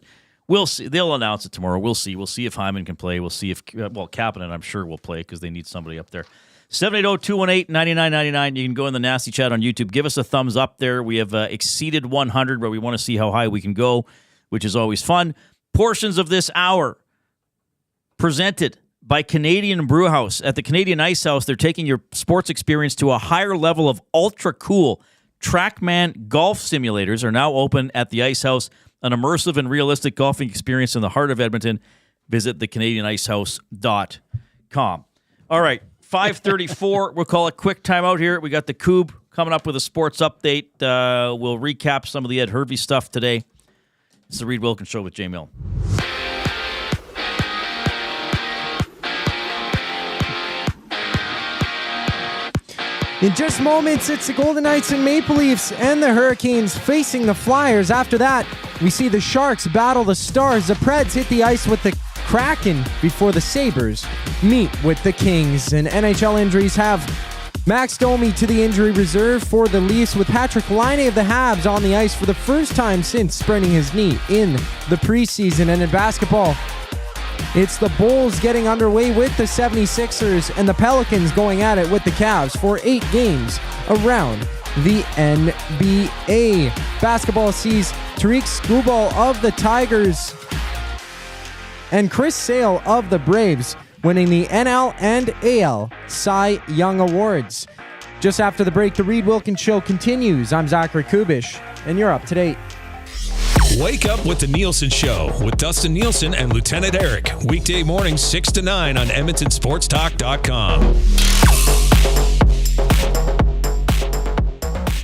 We'll see. They'll announce it tomorrow. We'll see. We'll see if Hyman can play. We'll see if... Kapanen, I'm sure, will play because they need somebody up there. 780-218-9999. You can go in the Nasty Chat on YouTube. Give us a thumbs up there. We have exceeded 100, but we want to see how high we can go, which is always fun. Portions of this hour presented by Canadian Brewhouse. At the Canadian Ice House, they're taking your sports experience to a higher level of ultra-cool TrackMan golf simulators are now open at the Ice House. An immersive and realistic golfing experience in the heart of Edmonton. Visit thecanadianicehouse.com. All right, 5:34. We'll call a quick timeout here. We got the Coob coming up with a sports update. We'll recap some of the Ed Hervey stuff today. It's the Reid Wilkins Show with Jay Milne. In just moments, it's the Golden Knights and Maple Leafs and the Hurricanes facing the Flyers. After that, we see the Sharks battle the Stars. The Preds hit the ice with the Kraken before the Sabres meet with the Kings. And NHL injuries have Max Domi to the injury reserve for the Leafs, with Patrick Laine of the Habs on the ice for the first time since spraining his knee in the preseason. And in basketball, it's the Bulls getting underway with the 76ers and the Pelicans going at it with the Cavs for 8 games around the NBA. Basketball sees Tariq Skubal of the Tigers and Chris Sale of the Braves winning the NL and AL Cy Young Awards. Just after the break, the Reid Wilkins Show continues. I'm Zachary Kubusch, and you're up to date. Wake up with the Nielsen Show with Dustin Nielsen and Lieutenant Eric. Weekday mornings 6 to 9 on EdmontonSportsTalk.com.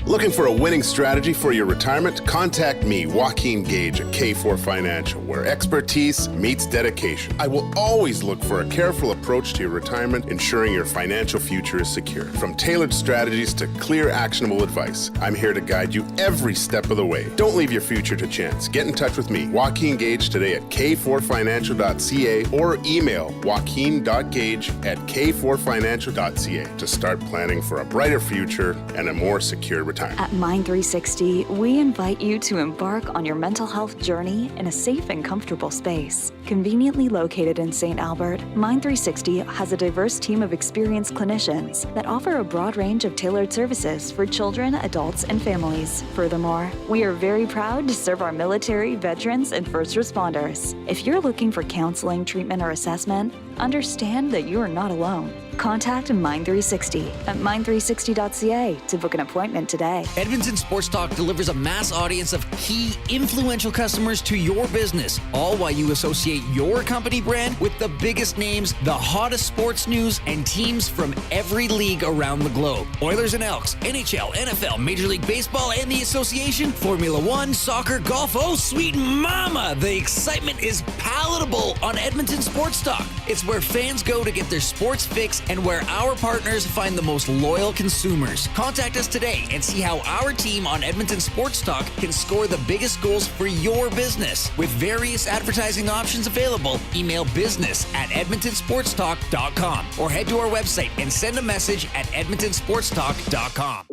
Looking for a winning strategy for your retirement? Contact me, Joaquin Gage at K4 Financial, where expertise meets dedication. I will always look for a careful approach to your retirement, ensuring your financial future is secure. From tailored strategies to clear, actionable advice, I'm here to guide you every step of the way. Don't leave your future to chance. Get in touch with me, Joaquin Gage, today at k4financial.ca or email joaquin.gage@k4financial.ca to start planning for a brighter future and a more secure retirement. At Mind 360, we invite you to embark on your mental health journey in a safe and comfortable space. Conveniently located in St. Albert, Mind 360 has a diverse team of experienced clinicians that offer a broad range of tailored services for children, adults, and families. Furthermore, we are very proud to serve our military, veterans, and first responders. If you're looking for counseling, treatment, or assessment, understand that you are not alone. Contact Mind360 at mind360.ca to book an appointment today. Edmonton Sports Talk delivers a mass audience of key, influential customers to your business, all while you associate your company brand with the biggest names, the hottest sports news, and teams from every league around the globe. Oilers and Elks, NHL, NFL, Major League Baseball, and the association, Formula One, soccer, golf. Oh, sweet mama! The excitement is palatable on Edmonton Sports Talk. It's where fans go to get their sports fix and where our partners find the most loyal consumers. Contact us today and see how our team on Edmonton Sports Talk can score the biggest goals for your business. With various advertising options available, email business@edmontonsportstalk.com or head to our website and send a message at edmontonsportstalk.com.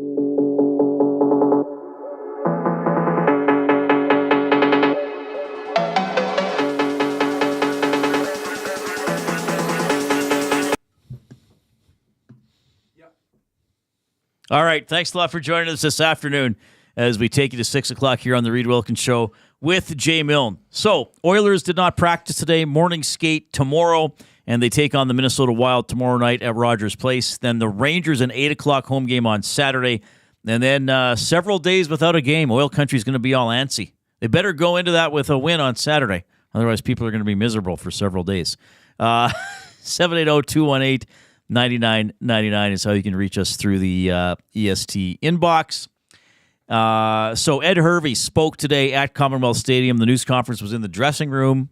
All right. Thanks a lot for joining us this afternoon as we take you to 6 o'clock here on the Reid Wilkins Show with Jay Milne. So, Oilers did not practice today. Morning skate tomorrow, and they take on the Minnesota Wild tomorrow night at Rogers Place. Then the Rangers an 8 o'clock home game on Saturday. And then several days without a game. Oil Country's going to be all antsy. They better go into that with a win on Saturday. Otherwise, people are going to be miserable for several days. 780-218 $99.99 is how you can reach us through the EST inbox. So Ed Hervey spoke today at Commonwealth Stadium. The news conference was in the dressing room.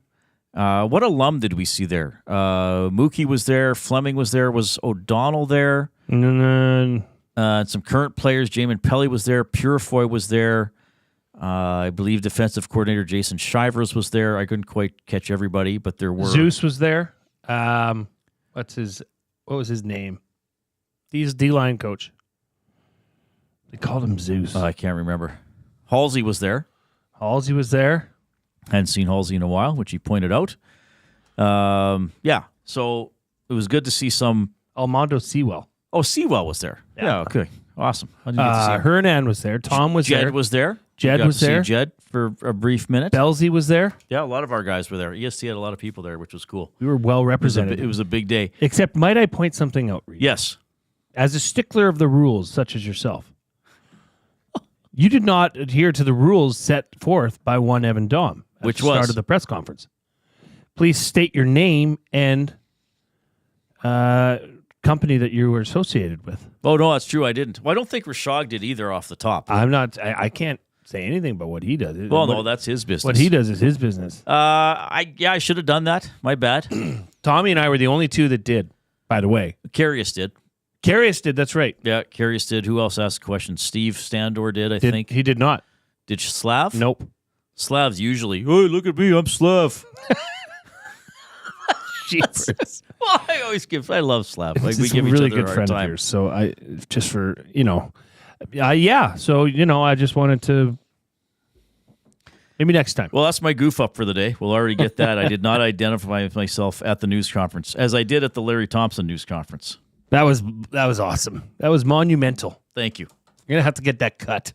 What alum did we see there? Mookie was there. Fleming was there. Was O'Donnell there? And some current players. Jamin Pelly was there. Purifoy was there. I believe defensive coordinator Jason Shivers was there. I couldn't quite catch everybody, but there were. Zeus was there. What was his name? He's D-line coach. They called him Zeus. I can't remember. Halsey was there. Halsey was there. Hadn't seen Halsey in a while, which he pointed out. Yeah, so it was good to see some. Almondo Sewell. Oh, Sewell was there. Yeah, okay. Awesome. I didn't get to see him. Hernan was there. Tom was there. Jed was there. Jed Got was to see there. Jed for a brief minute. Belzy was there. Yeah, a lot of our guys were there. EST had a lot of people there, which was cool. We were well represented. It was a big day. Except, might I point something out, Reid? Yes. As a stickler of the rules, such as yourself, you did not adhere to the rules set forth by one Evan Dom at Which the start was? of the press conference. Please state your name and company that you were associated with. Oh, no, that's true. I didn't. Well, I don't think Rashog did either off the top. I can't say anything about what he does. Well, no, that's his business. What he does is his business. I should have done that. My bad. Tommy and I were the only two that did, by the way. Carius did. Carius did, that's right. Yeah, Carius did. Who else asked questions? Steve Standor did, I think. He did not. Did Slav? Nope. Slav's usually, hey, look at me, I'm Slav. Jesus. Well, I love Slav. Like, we give really each other good a friend hard of time. yours. So I just for yeah. So I just wanted to maybe next time. Well, that's my goof up for the day. We'll already get that. I did not identify myself at the news conference as I did at the Larry Thompson news conference. That was awesome. That was monumental. Thank you. You're gonna have to get that cut.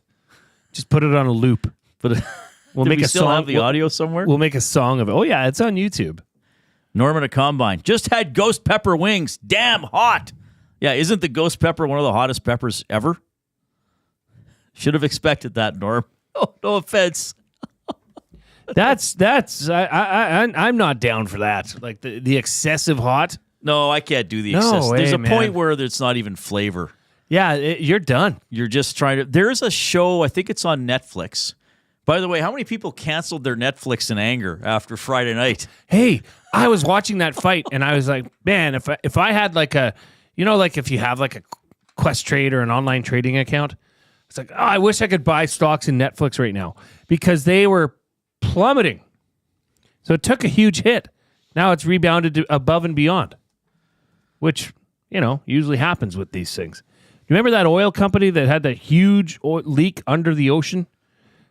Just put it on a loop. But we'll did make we a still song. have the audio somewhere? We'll make a song of it. Oh yeah, it's on YouTube. Norman at Combine just had ghost pepper wings. Damn hot. Yeah, isn't the ghost pepper one of the hottest peppers ever? Should have expected that, Norm. Oh, no offense. I'm not down for that. Like the excessive hot. No, I can't do the No excess. way, There's a man. point where it's not even flavor. Yeah, you're done. You're just trying to. There's a show, I think it's on Netflix. By the way, how many people canceled their Netflix in anger after Friday night? Hey, I was watching that fight and I was like, man, if I had like a, like if you have like a Quest Trade or an online trading account, it's like, oh, I wish I could buy stocks in Netflix right now because they were plummeting. So it took a huge hit. Now it's rebounded to above and beyond, which, usually happens with these things. You remember that oil company that had that huge leak under the ocean?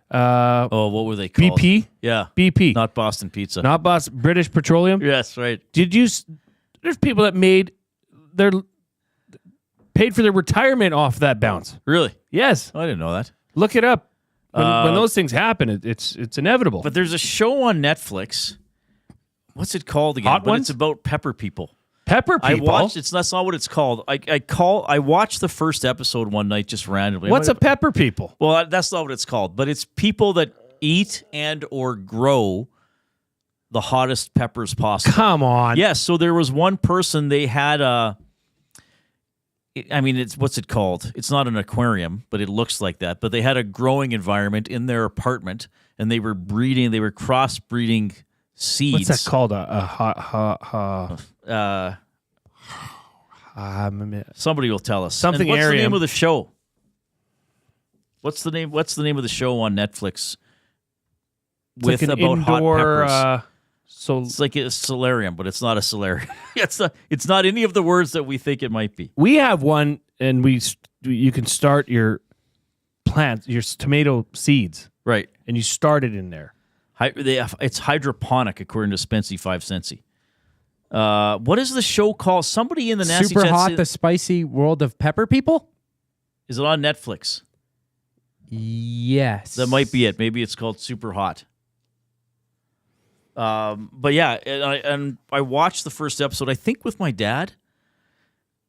What were they called? BP? Yeah. BP. Not Boston Pizza. Not British Petroleum? Yes, right. There's people that paid for their retirement off that bounce. Really? Yes. I didn't know that. Look it up. When those things happen, it's inevitable. But there's a show on Netflix. What's it called again? Hot Ones? It's about pepper people. Pepper people. That's not what it's called. I watched the first episode one night just randomly. What's a pepper people? Well, that's not what it's called, but it's people that eat and or grow the hottest peppers possible. Come on. Yes, so there was one person, they had what's it called? It's not an aquarium, but it looks like that. But they had a growing environment in their apartment, and they were crossbreeding seeds. What's that called? Somebody will tell us. Something. And what's Arium. the name of the show? What's the name of the show on Netflix? It's like an about indoor, hot peppers. It's like a solarium, but it's not a solarium. It's not any of the words that we think it might be. We have one, and you can start your plant, your tomato seeds, right? And you start it in there. It's hydroponic, according to Spency 5 Centsy. What is the show called? Somebody in the Nasty Super Chat Hot, said- the spicy world of pepper people? Is it on Netflix? Yes. That might be it. Maybe it's called Super Hot. But yeah, and I watched the first episode, I think with my dad,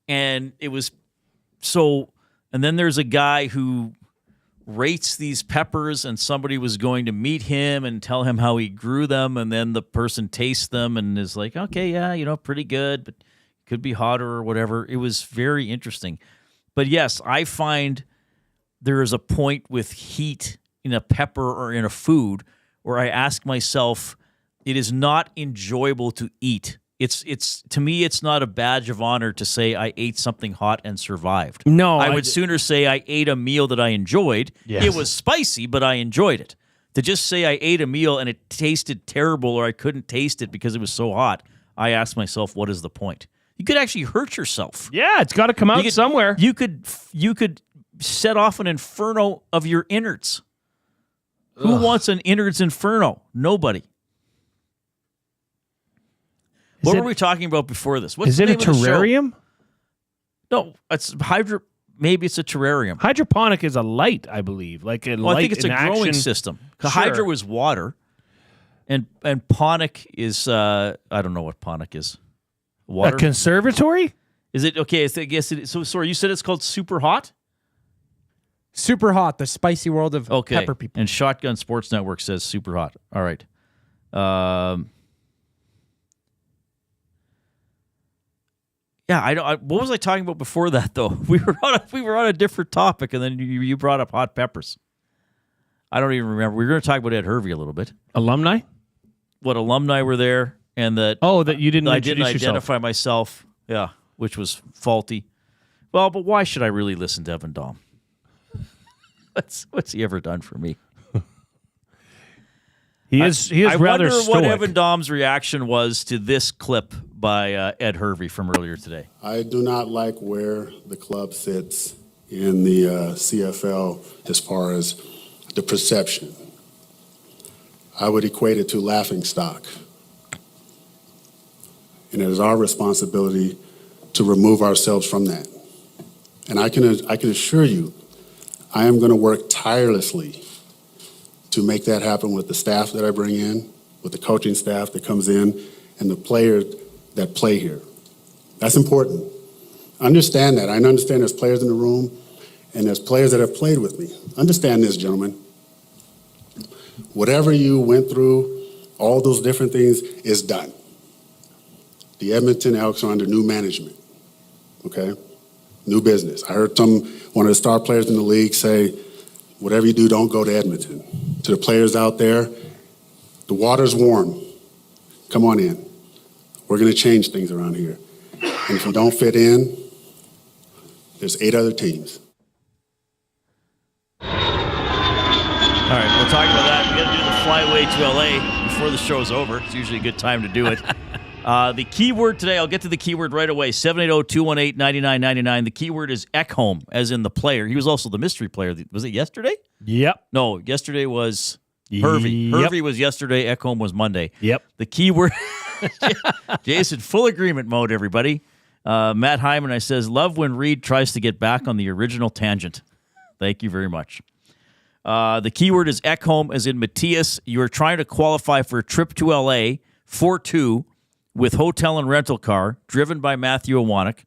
and it was so, and then there's a guy who rates these peppers, and somebody was going to meet him and tell him how he grew them, and then the person tastes them and is like, okay, yeah, pretty good, but could be hotter or whatever. It was very interesting. But yes, I find there is a point with heat in a pepper or in a food where I ask myself, it is not enjoyable to eat. It's to me, it's not a badge of honor to say I ate something hot and survived. No, I would sooner say I ate a meal that I enjoyed. Yes. It was spicy, but I enjoyed it. To just say I ate a meal and it tasted terrible or I couldn't taste it because it was so hot, I ask myself, what is the point? You could actually hurt yourself. Yeah, it's got to come out somewhere. You could set off an inferno of your innards. Who wants an innards inferno? Nobody. What were we talking about before this? What's Is the it a name of the show? terrarium? No, it's maybe it's a terrarium. Hydroponic is a light, I believe. Like a light I think it's a in growing action. system. Sure. Hydro is water, and ponic is I don't know what ponic is. Water. A conservatory? Is it okay? I guess it is. So sorry, you said it's called Super Hot? Super Hot, the spicy world of pepper people. And Shotgun Sports Network says Super Hot. All right. Yeah, I don't. What was I talking about before that though? We were on a different topic, and then you brought up hot peppers. I don't even remember. We were going to talk about Ed Hervey a little bit. Alumni? What alumni were there, and that that you didn't. I didn't introduce identify myself. Yeah, which was faulty. Well, but why should I really listen to Evan Dom? What's he ever done for me? He is I rather wonder stoic. what Evan Dom's reaction was to this clip by Ed Hervey from earlier today. I do not like where the club sits in the CFL as far as the perception. I would equate it to laughingstock. And it is our responsibility to remove ourselves from that. And I can assure you, I am going to work tirelessly to make that happen with the staff that I bring in, with the coaching staff that comes in, and the players that play here. That's important. Understand that. I understand there's players in the room, and there's players that have played with me. Understand this, gentlemen. Whatever you went through, all those different things is done. The Edmonton Elks are under new management, okay? New business. I heard one of the star players in the league say, whatever you do, don't go to Edmonton. To the players out there, the water's warm. Come on in. We're going to change things around here. And if you don't fit in, there's 8 other teams. All right, we'll talk about that. We got to do the flyway to LA before the show's over. It's usually a good time to do it. The keyword today, I'll get to the keyword right away, 780-218-9999. The keyword is Ekholm, as in the player. He was also the mystery player. Was it yesterday? Yep. No, yesterday was Hervey. Yep. Hervey was yesterday. Ekholm was Monday. Yep. The keyword, Jason, full agreement mode, everybody. Matt Hyman says, love when Reid tries to get back on the original tangent. Thank you very much. The keyword is Ekholm, as in Matthias. You are trying to qualify for a trip to LA for 2 with hotel and rental car, driven by Matthew Awanek.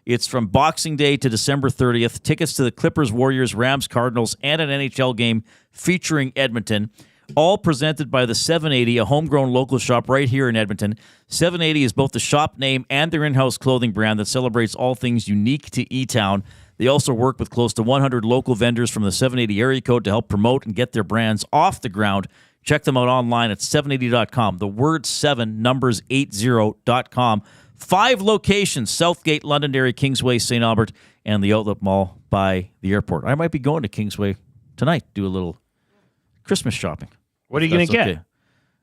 It's from Boxing Day to December 30th. Tickets to the Clippers, Warriors, Rams, Cardinals, and an NHL game featuring Edmonton. All presented by the 780, a homegrown local shop right here in Edmonton. 780 is both the shop name and their in-house clothing brand that celebrates all things unique to E-Town. They also work with close to 100 local vendors from the 780 area code to help promote and get their brands off the ground. Check them out online at 780.com. The word 7, numbers 80.com. 5 locations: Southgate, Londonderry, Kingsway, St. Albert, and the Outlet Mall by the airport. I might be going to Kingsway tonight, do a little Christmas shopping. What are you going to get?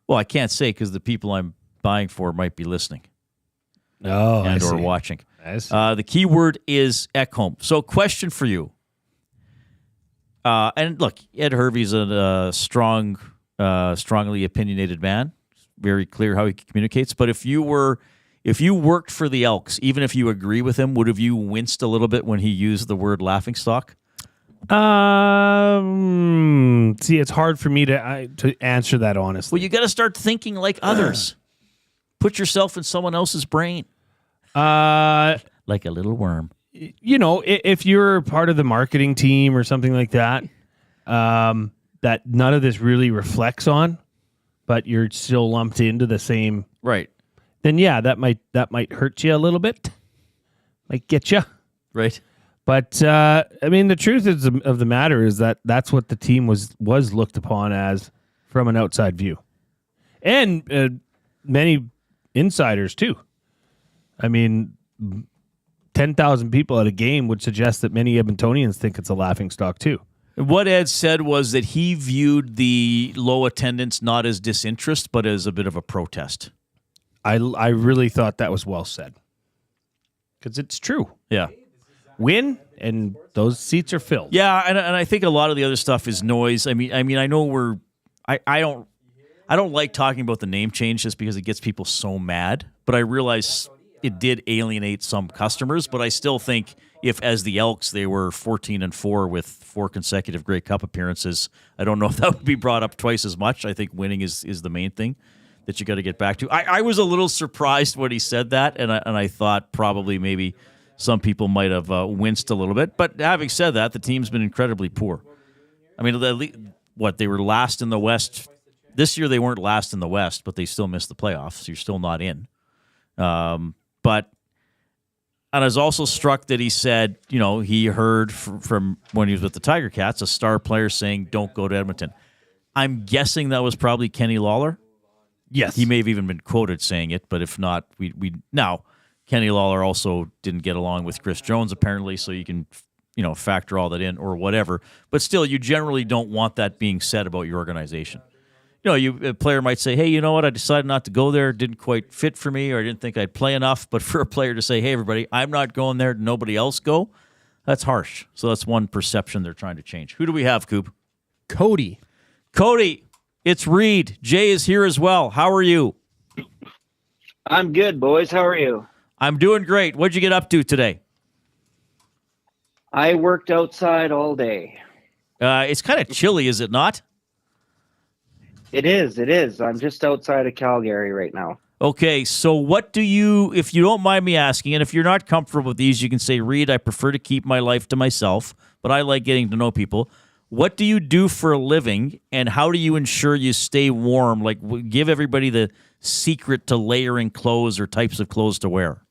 Well, I can't say because the people I'm buying for might be listening. Oh, and or watching. The key word is Ekholm. So, question for you. And look, Ed Hervey's a strongly opinionated man. Very clear how he communicates. But if you worked for the Elks, even if you agree with him, would have you winced a little bit when he used the word laughingstock? See, it's hard for me to answer that honestly. Well, you got to start thinking like others. Put yourself in someone else's brain. Like a little worm. You know, if you're part of the marketing team or something like that, that none of this really reflects on, but you're still lumped into the same, right? Then yeah, that might hurt you a little bit, might get you, right? But I mean, the truth of the matter is that that's what the team was looked upon as from an outside view, and many insiders too. I mean, 10,000 people at a game would suggest that many Edmontonians think it's a laughingstock too. What Ed said was that he viewed the low attendance not as disinterest, but as a bit of a protest. I really thought that was well said. Because it's true. Yeah. Win, and those seats are filled. Yeah, and I think a lot of the other stuff is noise. I mean, I know I don't like talking about the name change just because it gets people so mad, but I realize it did alienate some customers, but I still think if, as the Elks, they were 14-4 with 4 consecutive Grey Cup appearances, I don't know if that would be brought up twice as much. I think winning is the main thing that you got to get back to. I was a little surprised when he said that, and I thought probably maybe some people might have winced a little bit. But having said that, the team's been incredibly poor. I mean, they were last in the West. This year they weren't last in the West, but they still missed the playoffs, so you're still not in. But I was also struck that he said, you know, he heard from when he was with the Tiger Cats, a star player saying, don't go to Edmonton. I'm guessing that was probably Kenny Lawler. Yes. He may have even been quoted saying it, but if not, now, Kenny Lawler also didn't get along with Chris Jones, apparently, so you can, factor all that in or whatever. But still, you generally don't want that being said about your organization. A player might say, hey, you know what, I decided not to go there. It didn't quite fit for me, or I didn't think I'd play enough. But for a player to say, hey, everybody, I'm not going there, nobody else go, that's harsh. So that's one perception they're trying to change. Who do we have, Coop? Cody, it's Reid. Jay is here as well. How are you? I'm good, boys. How are you? I'm doing great. What'd you get up to today? I worked outside all day. It's kind of chilly, is it not? It is. I'm just outside of Calgary right now. Okay, so what do you, if you don't mind me asking, and if you're not comfortable with these, you can say, Reid, I prefer to keep my life to myself, but I like getting to know people. What do you do for a living, and how do you ensure you stay warm? Like, give everybody the secret to layering clothes or types of clothes to wear.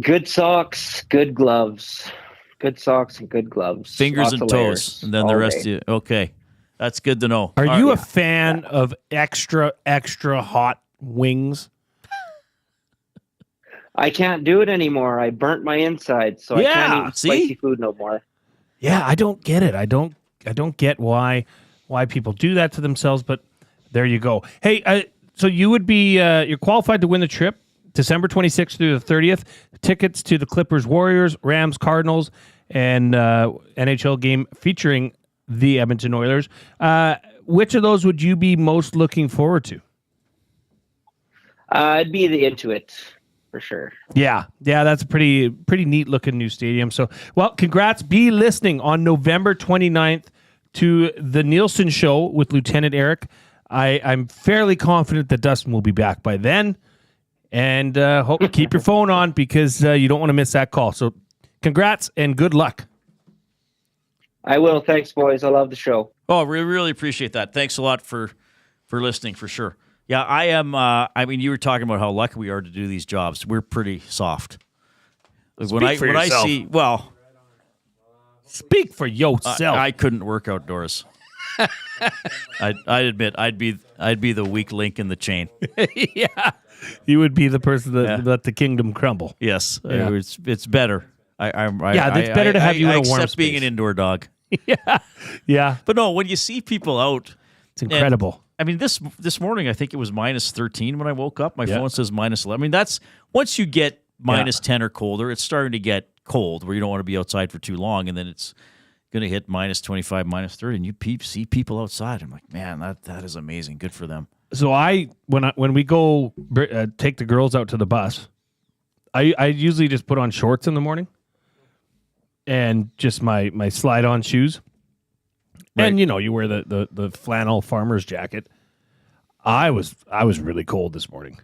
Good socks, good gloves. Good socks and good gloves. Fingers Lots and of toes, layers and then the rest day. of you. Okay, that's good to know. Are you a fan of extra hot wings? I can't do it anymore. I burnt my insides, so I can't eat spicy food no more. Yeah, I don't get it. I don't get why people do that to themselves, but there you go. Hey, so you would be you're qualified to win the trip December 26th through the 30th. Tickets to the Clippers, Warriors, Rams, Cardinals, and NHL game featuring the Edmonton Oilers. Which of those would you be most looking forward to? I'd be the Intuit for sure. Yeah, that's a pretty neat looking new stadium. So, well, congrats. Be listening on November 29th to the Nielsen Show with Lieutenant Eric. I'm fairly confident that Dustin will be back by then. And hope keep your phone on because you don't want to miss that call. So congrats and good luck. I will. Thanks, boys. I love the show. Oh, we really appreciate that. Thanks a lot for listening, for sure. Yeah, I am. I mean, you were talking about how lucky we are to do these jobs. We're pretty soft. When I see, well, speak for yourself. I couldn't work outdoors. I'd admit I'd be the weak link in the chain. Yeah, you would be the person that let the kingdom crumble. Yes, it's better. It's better to have you in a warm accept being space. an indoor dog. Yeah. But no, when you see people out, it's incredible. I mean, this morning I think it was minus 13 when I woke up. My phone says minus 11. I mean, that's once you get minus 10 or colder, it's starting to get cold where you don't want to be outside for too long, and then it's going to hit minus 25, minus 30, and you see people outside. I'm like, man, that is amazing. Good for them. So when we go take the girls out to the bus, I usually just put on shorts in the morning and just my slide-on shoes. Right. And, you wear the flannel farmer's jacket. I was really cold this morning.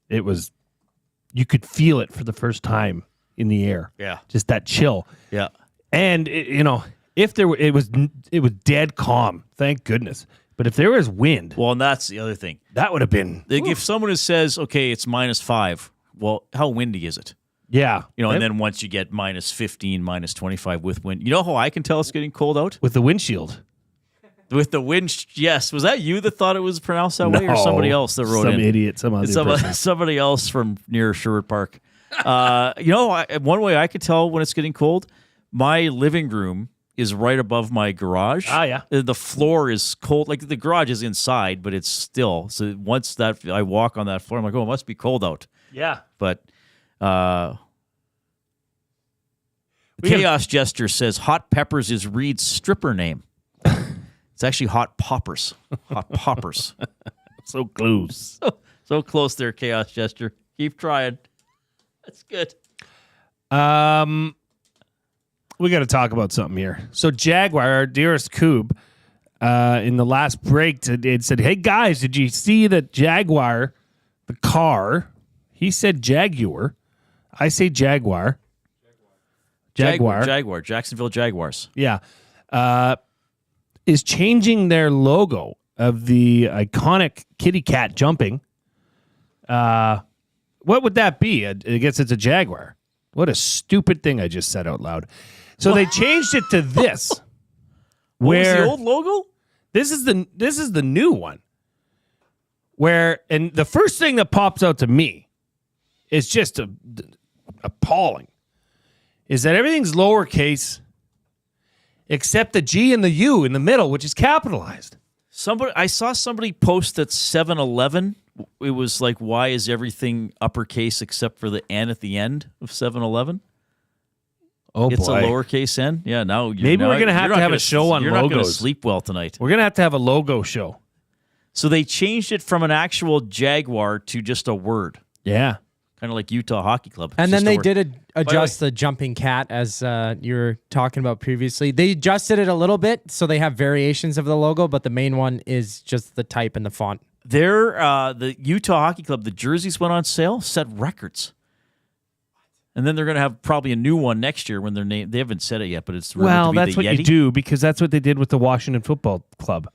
You could feel it for the first time in the air. Yeah. Just that chill. Yeah. And, if there were, it was dead calm. Thank goodness. But if there was wind. Well, and that's the other thing. That would have been. If someone says, okay, it's minus 5, well, how windy is it? Yeah. And then once you get minus 15, minus 25 with wind, you know how I can tell it's getting cold out? With the windshield. With the wind, yes. Was that you that thought it was pronounced that way, or somebody else that wrote in? Some idiot, some other person. Somebody else from near Sherwood Park. One way I could tell when it's getting cold, my living room is right above my garage. Ah, yeah. The floor is cold. Like the garage is inside, but it's still. So once I walk on that floor, I'm like, oh, it must be cold out. Yeah. But Chaos Jester says Hot Peppers is Reid's stripper name. It's actually Hot Poppers. Hot Poppers. So close. So close there, Chaos Jester. Keep trying. That's good. We got to talk about something here. So Jaguar, our dearest Koob, in the last break, it said, hey, guys, did you see that Jaguar, the car? He said Jaguar. I say Jaguar. Jaguar. Jacksonville Jaguars. Yeah. Is changing their logo of the iconic kitty cat jumping. What would that be? I guess it's a Jaguar. What a stupid thing I just said out loud. So they changed it to this. What was the old logo? This is the new one. And the first thing that pops out to me is just appalling. Is that everything's lowercase except the G and the U in the middle, which is capitalized. I saw somebody post at 7-Eleven. It was like, why is everything uppercase except for the N at the end of 7-Eleven? Oh, it's boy. a lowercase N. Yeah, now maybe we're going to have to have a show on logos. You're not going to sleep well tonight. We're going to have a logo show. So they changed it from an actual Jaguar to just a word. Yeah. Kind of like Utah Hockey Club. And then they did adjust the jumping cat, as you were talking about previously. They adjusted it a little bit, so they have variations of the logo, but the main one is just the type and the font. The Utah Hockey Club, the jerseys went on sale, set records. And then they're going to have probably a new one next year when their name. They haven't said it yet, but it's well, to be that's the what Yeti. You do, because that's what they did with the Washington Football Club.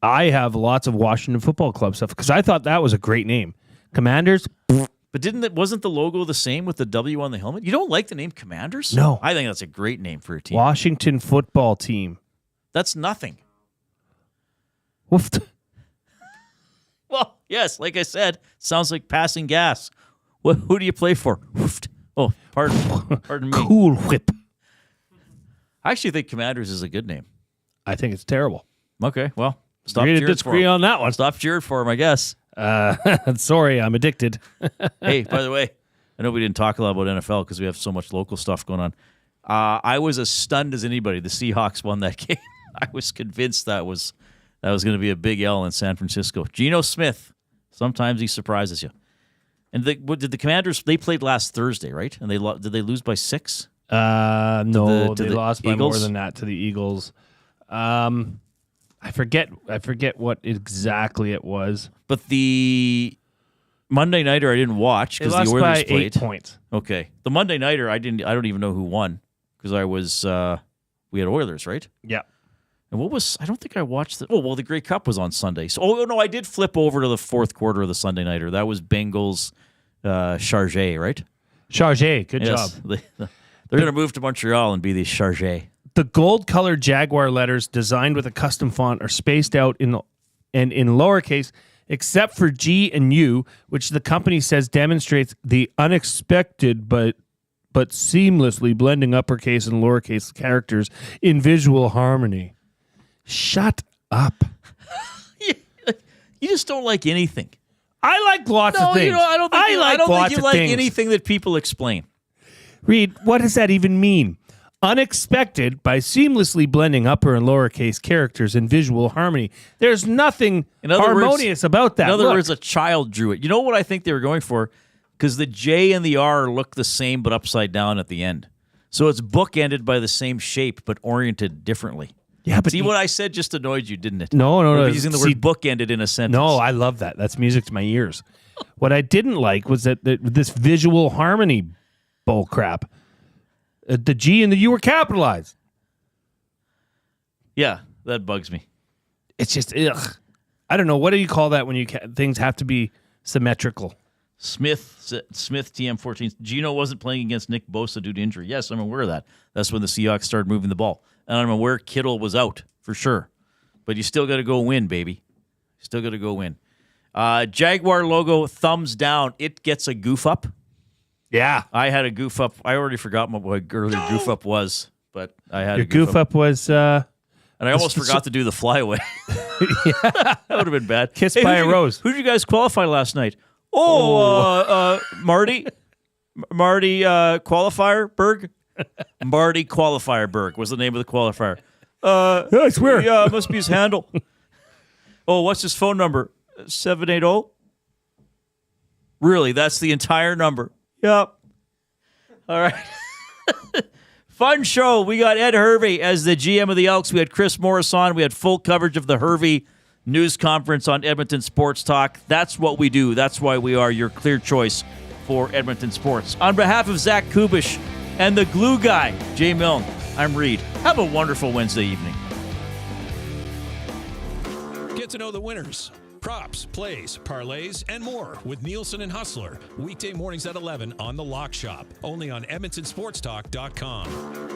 I have lots of Washington Football Club stuff because I thought that was a great name. Commanders. But wasn't the logo the same with the W on the helmet? You don't like the name Commanders? No. I think that's a great name for a team. Washington Football Team. That's nothing. Woofed. Well, yes, like I said, sounds like passing gas. Who do you play for? Woofed. Oh, pardon me. Cool Whip. I actually think Commanders is a good name. I think it's terrible. Okay, well, stop We're cheering to disagree for him. on that one. Stop cheering for him, I guess. Sorry, I'm addicted. Hey, by the way, I know we didn't talk a lot about NFL because we have so much local stuff going on. I was as stunned as anybody. The Seahawks won that game. I was convinced that was going to be a big L in San Francisco. Geno Smith, sometimes he surprises you. And did the Commanders? They played last Thursday, right? And did they lose by 6? No, to they the lost by Eagles? more than that to the Eagles. I forget what exactly it was. But the Monday nighter I didn't watch because the Oilers by played 8 points. Okay, the Monday nighter I don't even know who won because I was we had Oilers, right? Yeah. And I don't think I watched the Grey Cup was on Sunday. So no, I did flip over to the fourth quarter of the Sunday nighter. That was Bengals Chargé, right? Chargé, good job. They're going to move to Montreal and be the Chargé. The gold-colored Jaguar letters designed with a custom font are spaced out in lowercase, except for G and U, which the company says demonstrates the unexpected but seamlessly blending uppercase and lowercase characters in visual harmony. Shut up. You just don't like anything. I like lots of things. I don't think you like anything that people explain. Reid, what does that even mean? Unexpected by seamlessly blending upper and lowercase characters in visual harmony. There's nothing harmonious about that. In other words, a child drew it. You know what I think they were going for? Because the J and the R look the same but upside down at the end. So it's bookended by the same shape but oriented differently. Yeah, but see what I said just annoyed you, didn't it? No. Using the word bookended in a sentence. No, I love that. That's music to my ears. What I didn't like was that this visual harmony bull crap. The G and the U were capitalized. Yeah, that bugs me. It's just ugh. I don't know. What do you call that when things have to be symmetrical? Smith TM14. Gino wasn't playing against Nick Bosa due to injury. Yes, I'm aware of that. That's when the Seahawks started moving the ball. And I'm aware Kittle was out for sure. But you still got to go win, baby. Still got to go win. Jaguar logo, thumbs down. It gets a goof up. Yeah. I had a goof up. I already forgot what my earlier goof up was, but I had your a goof up was... and I almost forgot to do the flyaway. Yeah. That would have been bad. Kissed by a rose. Who did you guys qualify last night? Marty Qualifier Berg. Marty Qualifier Berg was the name of the qualifier. I swear. Yeah, must be his handle. What's his phone number? 780? Really? That's the entire number? Yep. All right. Fun show. We got Ed Hervey as the GM of the Elks. We had Chris Morris on. We had full coverage of the Hervey news conference on Edmonton Sports Talk. That's what we do. That's why we are your clear choice for Edmonton sports. On behalf of Zach Kubusch and the glue guy, Jay Milne, I'm Reid. Have a wonderful Wednesday evening. Get to know the winners, props, plays, parlays, and more with Nielsen and Hustler. Weekday mornings at 11 on The Lock Shop. Only on EdmontonSportsTalk.com.